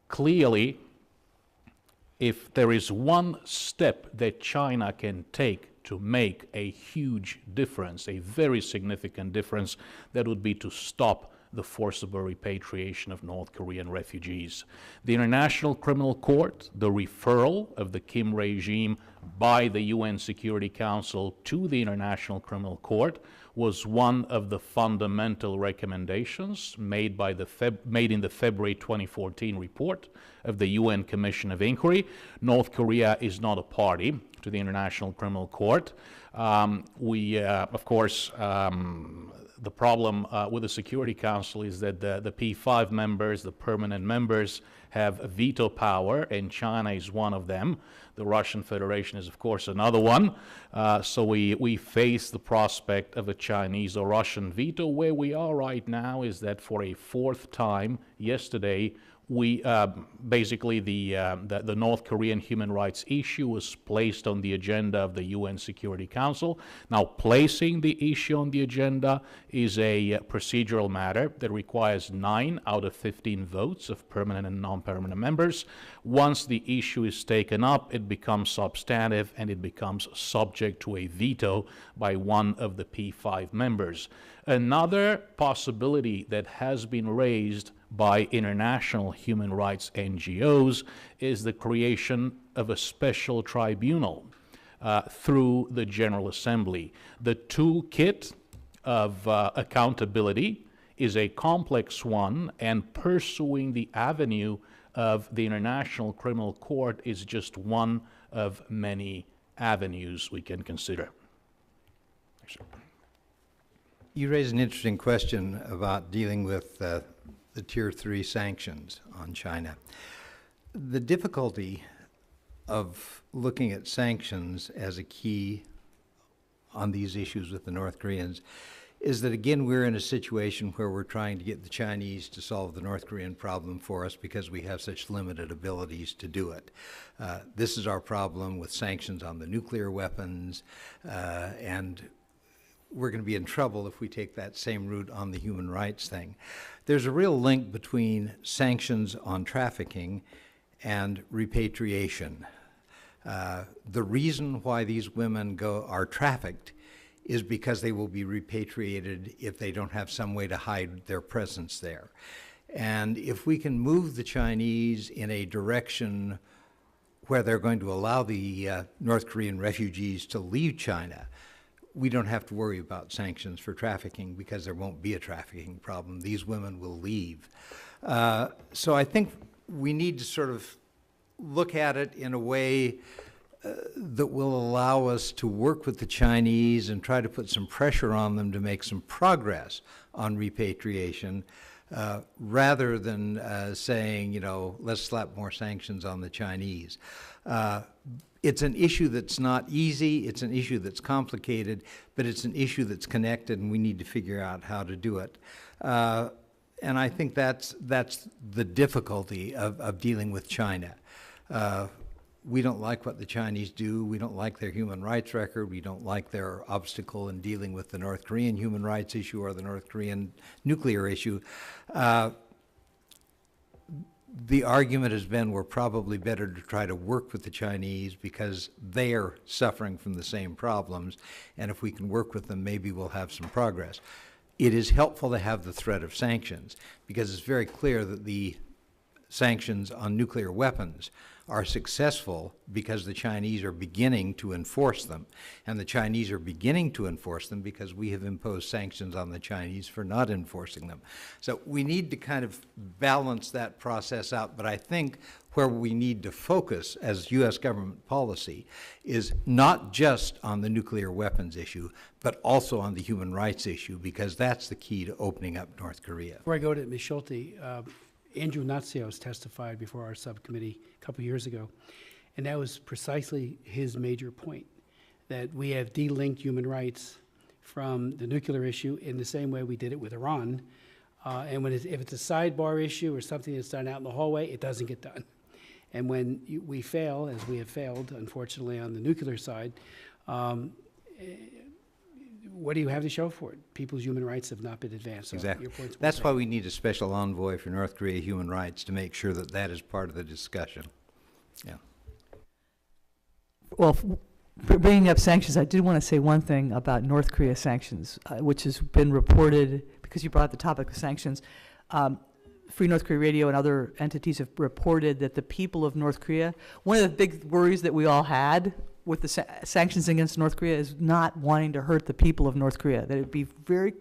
Clearly, if there is one step that China can take to make a huge difference, a very significant difference, that would be to stop the forcible repatriation of North Korean refugees. The International Criminal Court, the referral of the Kim regime by the UN Security Council to the International Criminal Court, was one of the fundamental recommendations made in the February 2014 report of the UN Commission of Inquiry. North Korea is not a party to the International Criminal Court. Of course, the problem with the Security Council is that the P5 members, the permanent members, have veto power, and China is one of them. The Russian Federation is, of course, another one. So we face the prospect of a Chinese or Russian veto. Where we are right now is that for a 4th time yesterday, basically the North Korean human rights issue was placed on the agenda of the UN Security Council. Now, placing the issue on the agenda is a procedural matter that requires 9 out of 15 votes of permanent and non-permanent members. Once the issue is taken up, it becomes substantive and it becomes subject to a veto by one of the P5 members. Another possibility that has been raised by international human rights NGOs is the creation of a special tribunal through the General Assembly. The toolkit of accountability is a complex one, and pursuing the avenue of the International Criminal Court is just one of many avenues we can consider. You raise an interesting question about dealing with the Tier 3 sanctions on China. The difficulty of looking at sanctions as a key on these issues with the North Koreans is that, again, we're in a situation where we're trying to get the Chinese to solve the North Korean problem for us because we have such limited abilities to do it. This is our problem with sanctions on the nuclear weapons, and we're going to be in trouble if we take that same route on the human rights thing. There's a real link between sanctions on trafficking and repatriation. The reason why these women are trafficked is because they will be repatriated if they don't have some way to hide their presence there. And if we can move the Chinese in a direction where they're going to allow the North Korean refugees to leave China, we don't have to worry about sanctions for trafficking because there won't be a trafficking problem. These women will leave. So I think we need to sort of look at it in a way that will allow us to work with the Chinese and try to put some pressure on them to make some progress on repatriation, rather than saying, you know, let's slap more sanctions on the Chinese. It's an issue that's not easy, it's an issue that's complicated, but it's an issue that's connected, and we need to figure out how to do it. And I think that's the difficulty of dealing with China. We don't like what the Chinese do. We don't like their human rights record. We don't like their obstacle in dealing with the North Korean human rights issue or the North Korean nuclear issue. The argument has been we're probably better to try to work with the Chinese because they are suffering from the same problems, and if we can work with them, maybe we'll have some progress. It is helpful to have the threat of sanctions because it's very clear that the sanctions on nuclear weapons are successful because the Chinese are beginning to enforce them. And the Chinese are beginning to enforce them because we have imposed sanctions on the Chinese for not enforcing them. So we need to kind of balance that process out. But I think where we need to focus as U.S. government policy is not just on the nuclear weapons issue, but also on the human rights issue, because that's the key to opening up North Korea. Before I go to Ms. Schulte, Andrew Natsios testified before our subcommittee a couple years ago, and that was precisely his major point, that we have delinked human rights from the nuclear issue in the same way we did it with Iran. And if it's a sidebar issue or something that's done out in the hallway, it doesn't get done. And when we fail, as we have failed, unfortunately, on the nuclear side, what do you have to show for it? People's human rights have not been advanced. So exactly. your point's well That's taken. why we need a special envoy for North Korea human rights to make sure that that is part of the discussion. Yeah. Well, for bringing up sanctions, I did want to say one thing about North Korea sanctions, which has been reported, because you brought up the topic of sanctions. Free North Korea Radio and other entities have reported that the people of North Korea, one of the big worries that we all had with the sanctions against North Korea is not wanting to hurt the people of North Korea, that it would be very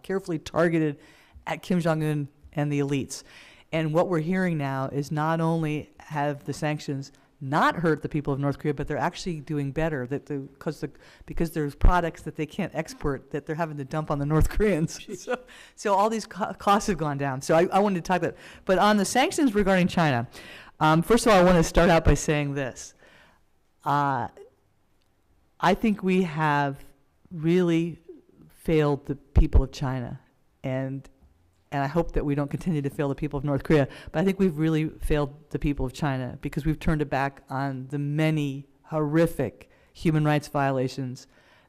carefully targeted at Kim Jong-un and the elites. And what we're hearing now is not only have the sanctions not hurt the people of North Korea, but they're actually doing better, that because there's products that they can't export that they're having to dump on the North Koreans. So all these costs have gone down. So I wanted to talk about, but on the sanctions regarding China, first of all, I want to start out by saying this. I think we have really failed the people of China, and I hope that we don't continue to fail the people of North Korea, but I think we've really failed the people of China because we've turned it back on the many horrific human rights violations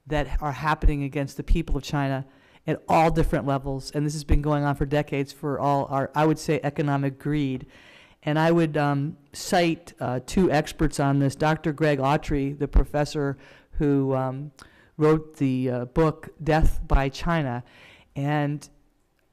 that are happening against the people of China at all different levels, and this has been going on for decades for all our, I would say, economic greed. And I would cite two experts on this, Dr. Greg Autry, the professor who wrote the book Death by China. And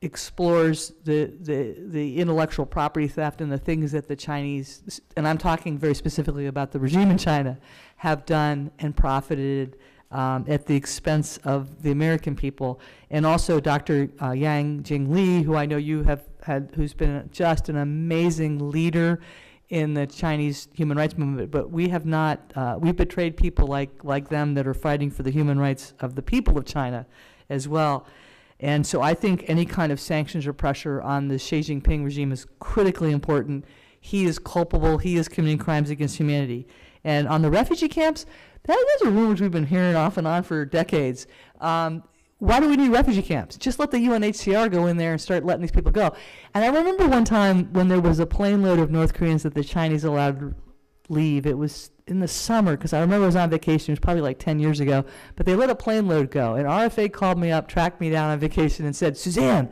explores the intellectual property theft and the things that the Chinese, and I'm talking very specifically about the regime in China, have done and profited at the expense of the American people. And also Dr. Yang Jingli, who I know you have had, who's been just an amazing leader in the Chinese human rights movement, but we have not, we've betrayed people like them that are fighting for the human rights of the people of China as well. And so I think any kind of sanctions or pressure on the Xi Jinping regime is critically important. He is culpable. He is committing crimes against humanity. And on the refugee camps, those are rumors we've been hearing off and on for decades. Why do we need refugee camps? Just let the UNHCR go in there and start letting these people go. And I remember one time when there was a plane load of North Koreans that the Chinese allowed to leave. It was in the summer, because I remember I was on vacation. It was probably like 10 years ago. But they let a plane load go. And RFA called me up, tracked me down on vacation, and said, Suzanne,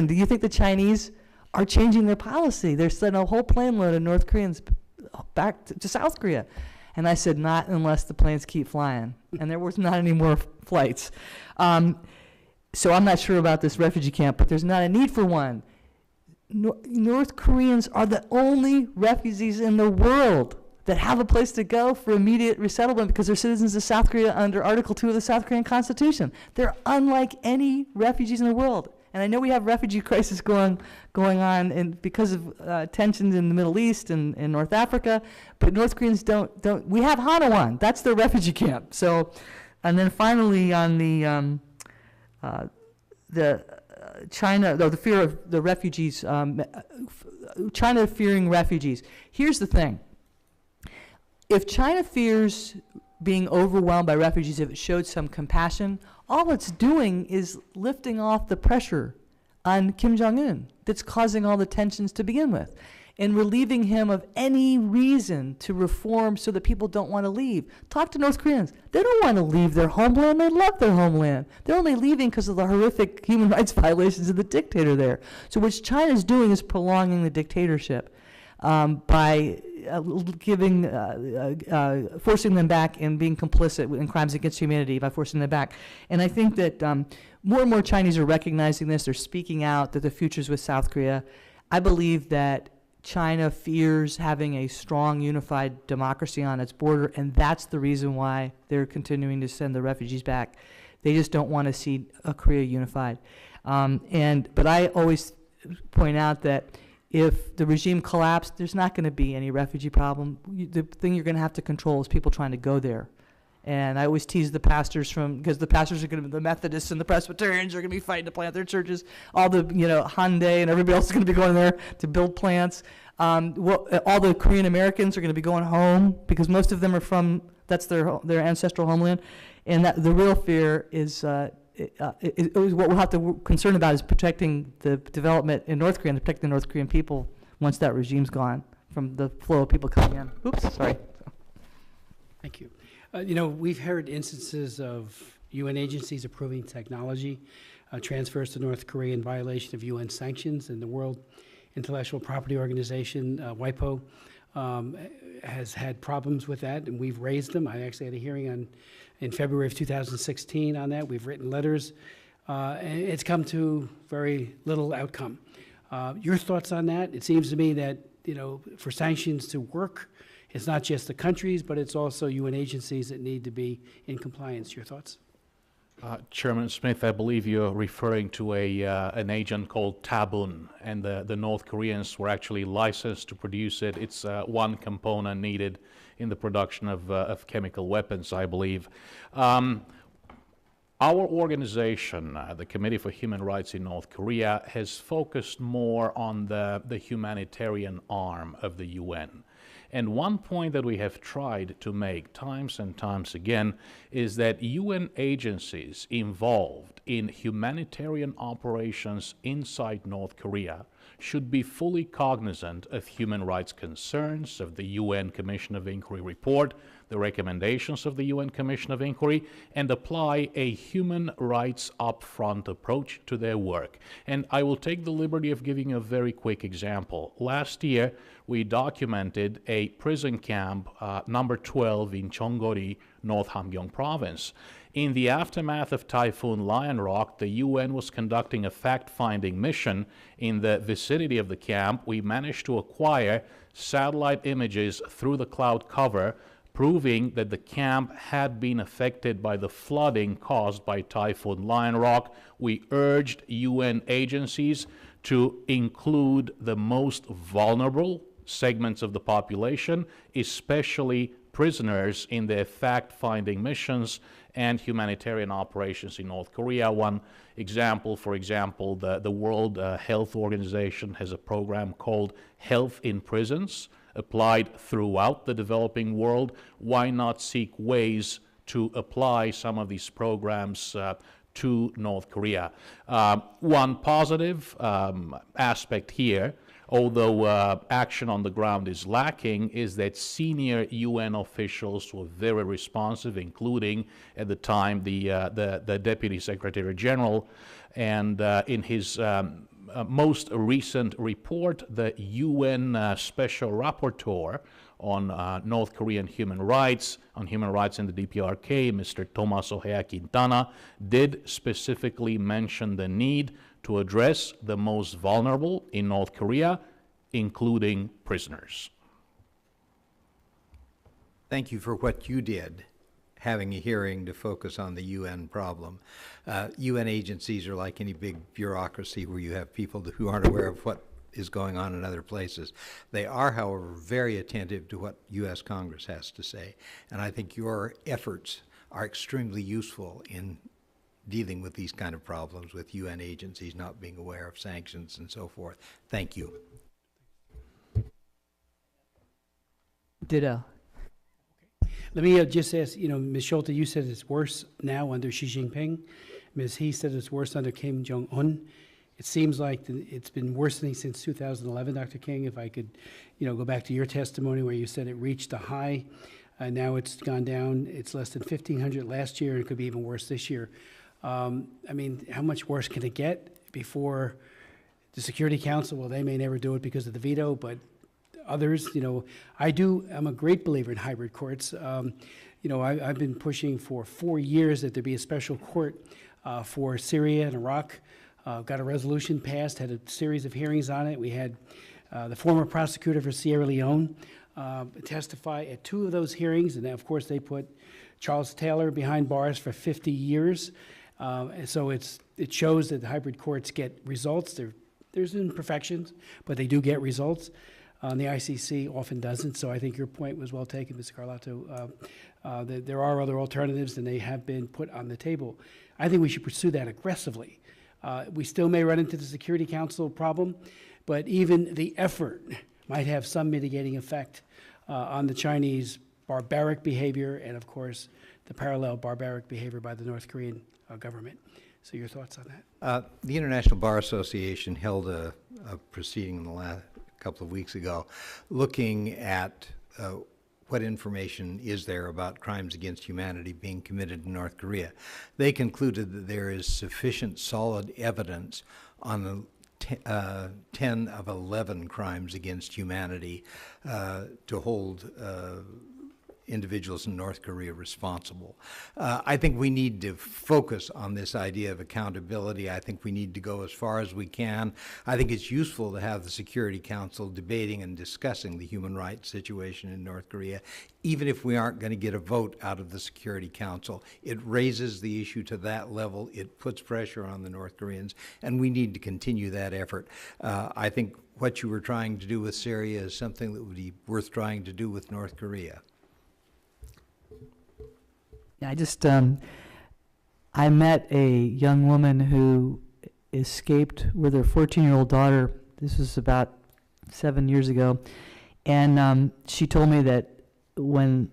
do you think the Chinese are changing their policy? They're sending a whole plane load of North Koreans back to South Korea. And I said, not unless the planes keep flying. And there was not any more flights. So I'm not sure about this refugee camp, but there's not a need for one. North Koreans are the only refugees in the world that have a place to go for immediate resettlement because they're citizens of South Korea under Article 2 of the South Korean Constitution. They're unlike any refugees in the world. And I know we have refugee crisis going on and because of tensions in the Middle East and in North Africa, but North Koreans don't, we have Hanawan, that's their refugee camp. So, and then finally on the China, the fear of the refugees, China fearing refugees. Here's the thing. If China fears being overwhelmed by refugees, if it showed some compassion, all it's doing is lifting off the pressure on Kim Jong-un that's causing all the tensions to begin with and relieving him of any reason to reform so that people don't want to leave. Talk to North Koreans. They don't want to leave their homeland. They love their homeland. They're only leaving because of the horrific human rights violations of the dictator there. So what China's doing is prolonging the dictatorship by forcing them back and being complicit in crimes against humanity by forcing them back. And I think that more and more Chinese are recognizing this. They're speaking out that the future's with South Korea. I believe that China fears having a strong, unified democracy on its border, and that's the reason why they're continuing to send the refugees back. They just don't want to see Korea unified. But I always point out that if the regime collapsed, there's not going to be any refugee problem. The thing you're going to have to control is people trying to go there. And I always tease the pastors because the pastors are going to be, the Methodists and the Presbyterians are going to be fighting to plant their churches. All the, Hyundai and everybody else is going to be going there to build plants. All the Korean Americans are going to be going home because most of them are from, that's their ancestral homeland. And that the real fear is, what we'll have to concern about is protecting the development in North Korea and protecting the North Korean people once that regime's gone from the flow of people coming in. Oops, sorry. Thank you. We've heard instances of UN agencies approving technology transfers to North Korea in violation of UN sanctions, and the World Intellectual Property Organization, WIPO, has had problems with that, and we've raised them. I actually had a hearing in February of 2016 on that. We've written letters, and it's come to very little outcome. Your thoughts on that? It seems to me that, for sanctions to work, it's not just the countries, but it's also UN agencies that need to be in compliance. Your thoughts? Chairman Smith, I believe you're referring to an agent called Tabun, and the North Koreans were actually licensed to produce it. It's one component needed in the production of chemical weapons, I believe. Our organization, the Committee for Human Rights in North Korea, has focused more on the humanitarian arm of the UN. And one point that we have tried to make times and times again is that UN agencies involved in humanitarian operations inside North Korea should be fully cognizant of human rights concerns, of the UN Commission of Inquiry report, the recommendations of the UN Commission of Inquiry, and apply a human rights upfront approach to their work. And I will take the liberty of giving a very quick example. Last year, we documented a prison camp, number 12 in Cheonggori, North Hamgyong province. In the aftermath of Typhoon Lion Rock, the UN was conducting a fact-finding mission in the vicinity of the camp. We managed to acquire satellite images through the cloud cover, proving that the camp had been affected by the flooding caused by Typhoon Lion Rock. We urged UN agencies to include the most vulnerable segments of the population, especially prisoners, in their fact-finding missions and humanitarian operations in North Korea. One example, for example, the World Health Organization has a program called Health in Prisons, applied throughout the developing world. Why not seek ways to apply some of these programs to North Korea? One positive aspect here, although action on the ground is lacking, is that senior UN officials were very responsive, including at the time the Deputy Secretary General, and in his most recent report, the UN Special Rapporteur on North Korean human rights, in the DPRK, Mr. Tomas Ojea Quintana, did specifically mention the need to address the most vulnerable in North Korea, including prisoners. Thank you for what you did, having a hearing to focus on the UN problem. UN agencies are like any big bureaucracy where you have people who aren't aware of what is going on in other places. They are, however, very attentive to what U.S. Congress has to say, and I think your efforts are extremely useful in dealing with these kind of problems with UN agencies not being aware of sanctions and so forth. Thank you. Ditto. Let me just ask, Ms. Schulte, you said it's worse now under Xi Jinping. Ms. He said it's worse under Kim Jong-un. It seems like it's been worsening since 2011, Dr. King. If I could, go back to your testimony where you said it reached a high, now it's gone down. It's less than 1,500 last year, and it could be even worse this year. How much worse can it get before the Security Council? Well, they may never do it because of the veto, but others, I'm a great believer in hybrid courts. I've been pushing for 4 years that there be a special court for Syria and Iraq. Got a resolution passed, had a series of hearings on it. We had the former prosecutor for Sierra Leone testify at 2 of those hearings, and then, of course, they put Charles Taylor behind bars for 50 years. And so it shows that the hybrid courts get results. There's imperfections, but they do get results. The ICC often doesn't, so I think your point was well taken, Mr. Carlotto. There are other alternatives, and they have been put on the table. I think we should pursue that aggressively. We still may run into the Security Council problem, but even the effort might have some mitigating effect on the Chinese barbaric behavior and, of course, the parallel barbaric behavior by the North Korean government. So your thoughts on that? The International Bar Association held a proceeding in the last couple of weeks ago looking at what information is there about crimes against humanity being committed in North Korea. They concluded that there is sufficient solid evidence on the 10 of 11 crimes against humanity to hold individuals in North Korea responsible. I think we need to focus on this idea of accountability. I think we need to go as far as we can. I think it's useful to have the Security Council debating and discussing the human rights situation in North Korea. Even if we aren't going to get a vote out of the Security Council, it raises the issue to that level. It puts pressure on the North Koreans, and we need to continue that effort. I think what you were trying to do with Syria is something that would be worth trying to do with North Korea. I met a young woman who escaped with her 14-year-old daughter. This was about 7 years ago. And she told me that when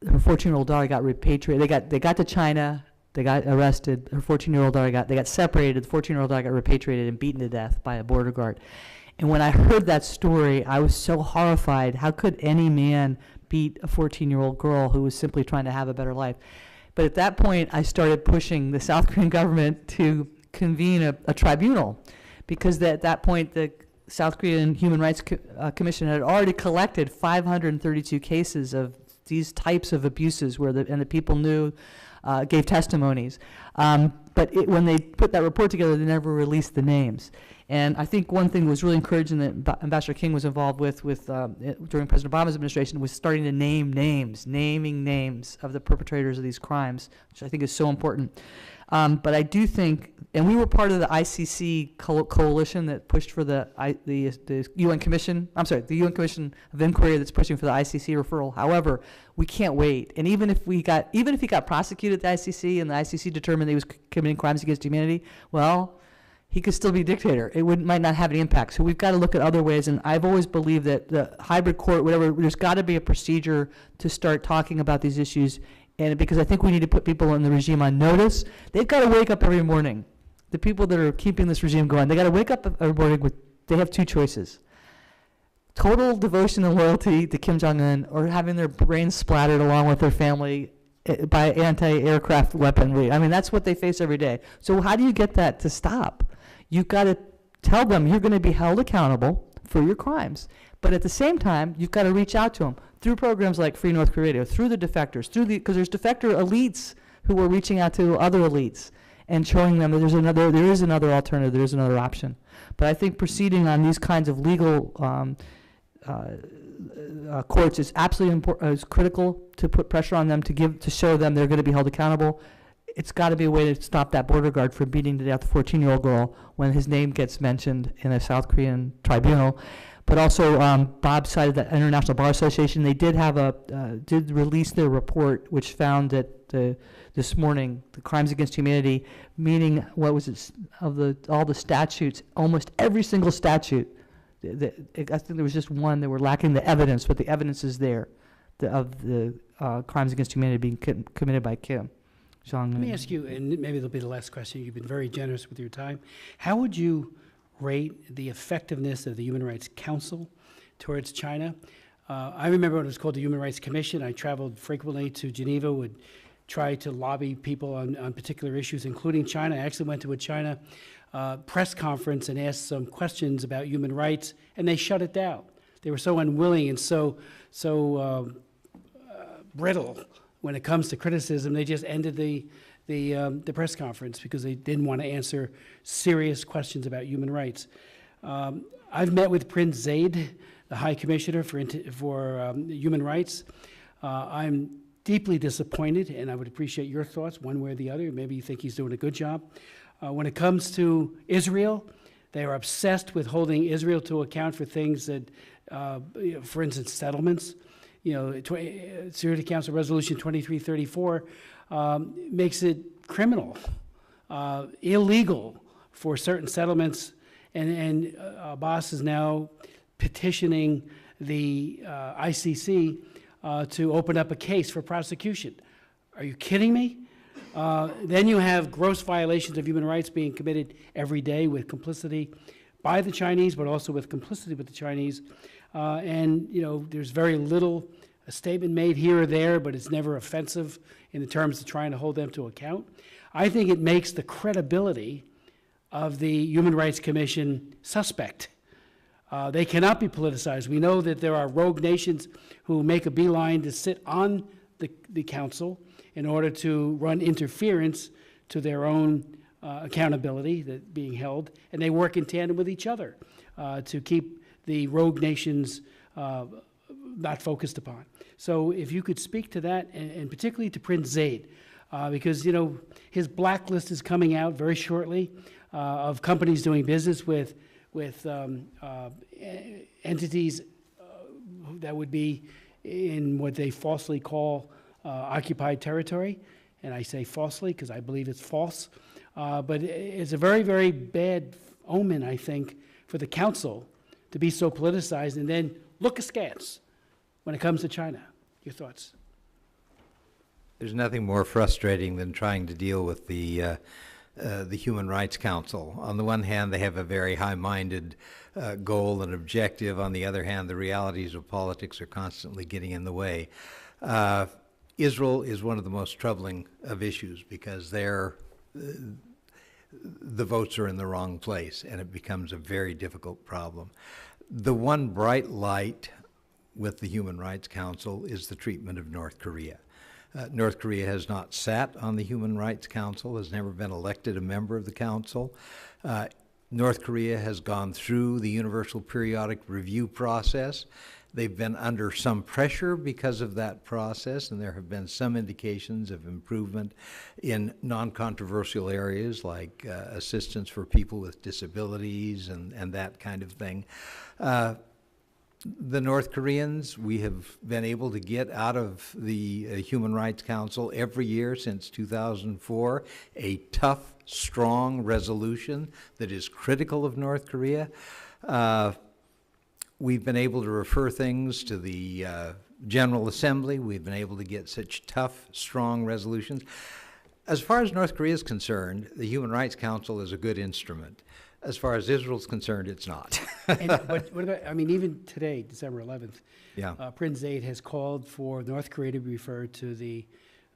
her 14-year-old daughter got repatriated, they got to China, they got arrested, her 14-year-old daughter they got separated, the 14-year-old daughter got repatriated and beaten to death by a border guard. And when I heard that story, I was so horrified. How could any man beat a 14-year-old girl who was simply trying to have a better life? But at that point, I started pushing the South Korean government to convene a tribunal, because at that point, the South Korean Human Rights Commission had already collected 532 cases of these types of abuses where the people knew, gave testimonies. But when they put that report together, they never released the names. And I think one thing that was really encouraging that Ambassador King was involved with during President Obama's administration was starting to naming names of the perpetrators of these crimes, which I think is so important. But I do think, and we were part of the ICC coalition that pushed for the UN Commission, the UN Commission of Inquiry that's pushing for the ICC referral. However, we can't wait. And even if he got prosecuted at the ICC and the ICC determined he was committing crimes against humanity, well, he could still be dictator. It might not have any impact. So we've got to look at other ways. And I've always believed that the hybrid court, whatever, there's got to be a procedure to start talking about these issues. And because I think we need to put people in the regime on notice. They've got to wake up every morning. The people that are keeping this regime going, they got to wake up every morning they have two choices. Total devotion and loyalty to Kim Jong-un, or having their brains splattered along with their family by anti-aircraft weaponry. I mean, that's what they face every day. So how do you get that to stop? You've got to tell them you're going to be held accountable for your crimes. But at the same time, you've got to reach out to them through programs like Free North Korea Radio, through the defectors, because there's defector elites who are reaching out to other elites and showing them that there is another alternative, there is another option. But I think proceeding on these kinds of legal courts is absolutely important, is critical to put pressure on them to show them they're going to be held accountable. It's got to be a way to stop that border guard from beating to death a 14-year-old girl when his name gets mentioned in a South Korean tribunal. But also, Bob cited the International Bar Association. They did did release their report, which found that this morning the crimes against humanity, meaning all the statutes, almost every single statute. I think there was just one that were lacking the evidence, but the evidence is there of the crimes against humanity being committed by Kim Jong-un. Let me ask you, and maybe it'll be the last question. You've been very generous with your time. How would you rate the effectiveness of the Human Rights Council towards China? I remember when it was called the Human Rights Commission. I traveled frequently to Geneva, would try to lobby people on particular issues, including China. I actually went to a China press conference and asked some questions about human rights, and they shut it down. They were so unwilling and so brittle when it comes to criticism. They just ended the press conference because they didn't want to answer serious questions about human rights. I've met with Prince Zaid, the High Commissioner for Human Rights. I'm deeply disappointed, and I would appreciate your thoughts one way or the other. Maybe you think he's doing a good job. When it comes to Israel, they are obsessed with holding Israel to account for things that, for instance, settlements. Security Council Resolution 2334 makes it criminal, illegal for certain settlements, and Abbas is now petitioning the ICC to open up a case for prosecution. Are you kidding me? Then you have gross violations of human rights being committed every day with complicity by the Chinese, but also with complicity with the Chinese. There's very little, a statement made here or there, but it's never offensive in the terms of trying to hold them to account. I think it makes the credibility of the Human Rights Commission suspect. They cannot be politicized. We know that there are rogue nations who make a beeline to sit on the council in order to run interference to their own accountability that being held, and they work in tandem with each other to keep the rogue nations not focused upon. So if you could speak to that, and particularly to Prince Zaid, because his blacklist is coming out very shortly of companies doing business with entities that would be in what they falsely call occupied territory, and I say falsely because I believe it's false, but it's a very, very bad omen, I think, for the council to be so politicized and then look askance when it comes to China. Your thoughts? There's nothing more frustrating than trying to deal with the Human Rights Council. On the one hand, they have a very high-minded goal and objective. On the other hand, the realities of politics are constantly getting in the way. Israel is one of the most troubling of issues because the votes are in the wrong place, and it becomes a very difficult problem. The one bright light with the Human Rights Council is the treatment of North Korea. North Korea has not sat on the Human Rights Council, has never been elected a member of the council. North Korea has gone through the Universal Periodic Review process. They've been under some pressure because of that process, and there have been some indications of improvement in non-controversial areas like assistance for people with disabilities and that kind of thing. The North Koreans, we have been able to get out of the Human Rights Council every year since 2004 a tough, strong resolution that is critical of North Korea. We've been able to refer things to the General Assembly. We've been able to get such tough, strong resolutions. As far as North Korea is concerned, the Human Rights Council is a good instrument. As far as Israel's concerned, it's not. But what about, I mean, even today, December 11th, Yeah. Prince Zaid has called for North Korea to be referred to the,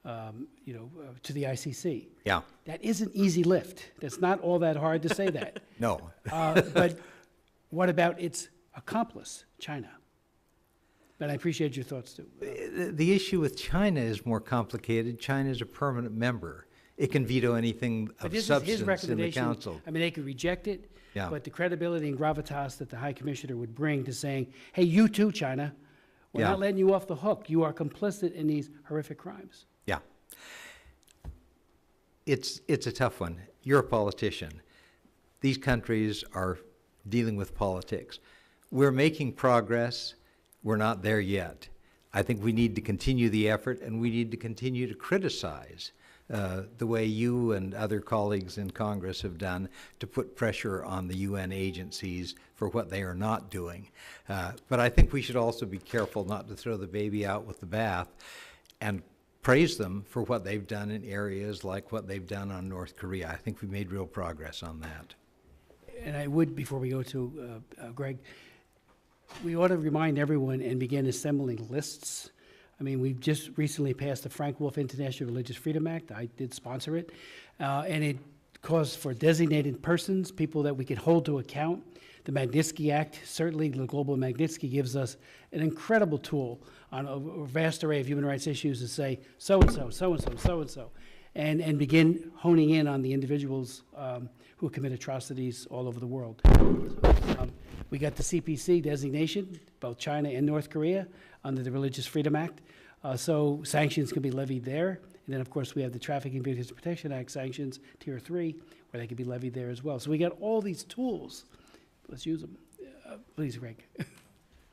to the ICC. Yeah. That is an easy lift. That's not all that hard to say that. No. But what about its accomplice, China? But I appreciate your thoughts too. The issue with China is more complicated. China is a permanent member. It can veto anything But of this is his substance in the recommendation. council. I mean, they could reject it, Yeah. but the credibility and gravitas that the High Commissioner would bring to saying, hey, you too, China, we're Yeah. not letting you off the hook. You are complicit in these horrific crimes. Yeah. It's a tough one. You're a politician. These countries are dealing with politics. We're making progress. We're not there yet. I think we need to continue the effort, and we need to continue to criticize the way you and other colleagues in Congress have done to put pressure on the UN agencies for what they are not doing. But I think we should also be careful not to throw the baby out with the bath and praise them for what they've done in areas like what they've done on North Korea. I think we made real progress on that. And I would, before we go to Greg, we ought to remind everyone and begin assembling lists. I mean, we've just recently passed the Frank Wolf International Religious Freedom Act. I did sponsor it. And it calls for designated persons, people that we can hold to account. The Magnitsky Act, certainly the Global Magnitsky, gives us an incredible tool on a vast array of human rights issues to say so-and-so, so-and-so, so-and-so, and begin honing in on the individuals who commit atrocities all over the world. We got the CPC designation, both China and North Korea, under the Religious Freedom Act. So sanctions can be levied there. And then, of course, we have the Trafficking Victims Protection Act sanctions, Tier 3, where they can be levied there as well. So we got all these tools. Let's use them. Please, Greg.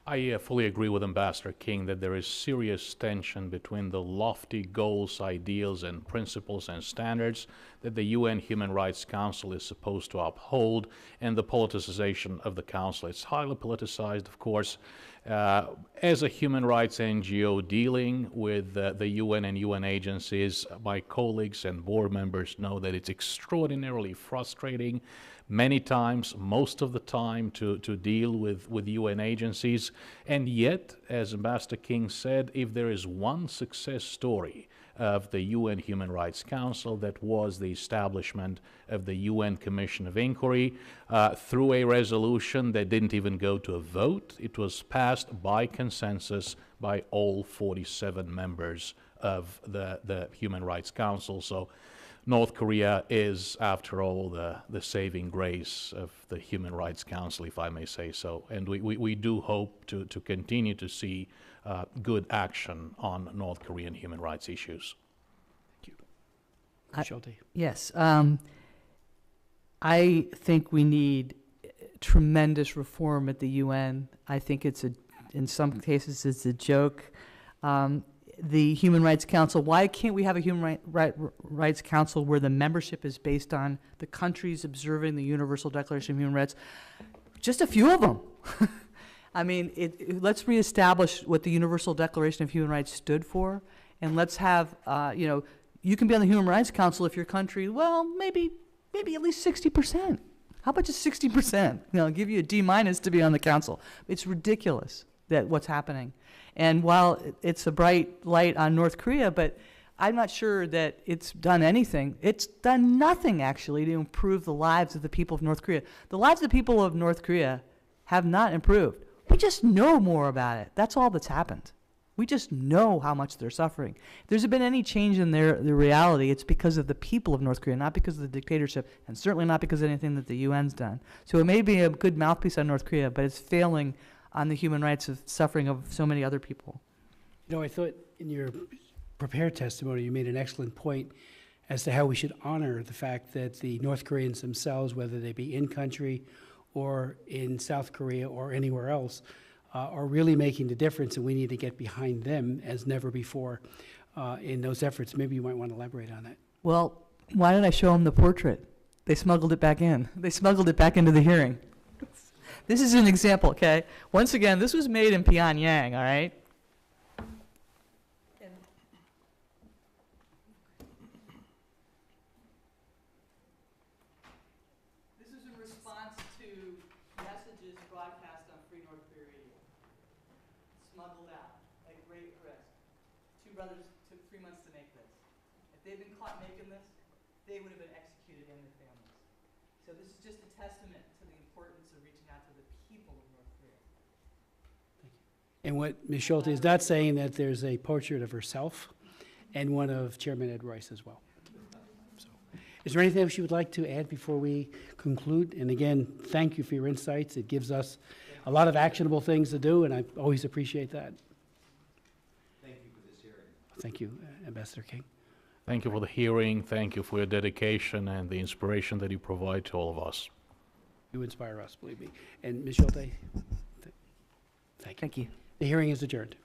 I fully agree with Ambassador King that there is serious tension between the lofty goals, ideals, and principles and standards that the UN Human Rights Council is supposed to uphold and the politicization of the Council. It's highly politicized, of course. As a human rights NGO dealing with the UN and UN agencies, my colleagues and board members know that it's extraordinarily frustrating many times, most of the time, to deal with UN agencies. And yet, as Ambassador King said, if there is one success story of the UN Human Rights Council, that was the establishment of the UN Commission of Inquiry through a resolution that didn't even go to a vote. It was passed by consensus by all 47 members of the Human Rights Council. So North Korea is, after all, the saving grace of the Human Rights Council, if I may say so. And we do hope to continue to see good action on North Korean human rights issues. Thank you. Schulte. Yes. I think we need tremendous reform at the UN. I think in some cases, it's a joke. The Human Rights Council, why can't we have a Human Rights Council where the membership is based on the countries observing the Universal Declaration of Human Rights? Just a few of them. I mean, let's reestablish what the Universal Declaration of Human Rights stood for, and let's have, you can be on the Human Rights Council if your country, well, maybe at least 60%. How about just 60%? I'll give you a D- to be on the council. It's ridiculous that what's happening. And while it's a bright light on North Korea, but I'm not sure that it's done anything. It's done nothing, actually, to improve the lives of the people of North Korea. The lives of the people of North Korea have not improved. We just know more about it. That's all that's happened. We just know how much they're suffering. If there's been any change in their reality, it's because of the people of North Korea, not because of the dictatorship, and certainly not because of anything that the UN's done. So it may be a good mouthpiece on North Korea, but it's failing on the human rights of suffering of so many other people. You know, I thought in your prepared testimony, you made an excellent point as to how we should honor the fact that the North Koreans themselves, whether they be in country or in South Korea or anywhere else, are really making the difference, and we need to get behind them as never before in those efforts. Maybe you might want to elaborate on that. Well, why did I show them the portrait? They smuggled it back in. They smuggled it back into the hearing. This is an example, okay? Once again, this was made in Pyongyang, all right? This is in response to messages broadcast on Free North Korea Radio. Smuggled out at great risk. Two brothers took 3 months to make this. If they'd been caught making this, they would have been executed and their families. So this is just a testament to the importance of reaching out to the people of North Korea. And what Ms. Schulte is not saying that there's a portrait of herself and one of Chairman Ed Royce as well. So, is there anything else you would like to add before we conclude? And again, thank you for your insights. It gives us a lot of actionable things to do, and I always appreciate that. Thank you for this hearing. Thank you, Ambassador King. Thank you for the hearing. Thank you for your dedication and the inspiration that you provide to all of us. You inspire us, believe me. And Ms. Schulte, thank you. Thank you. The hearing is adjourned.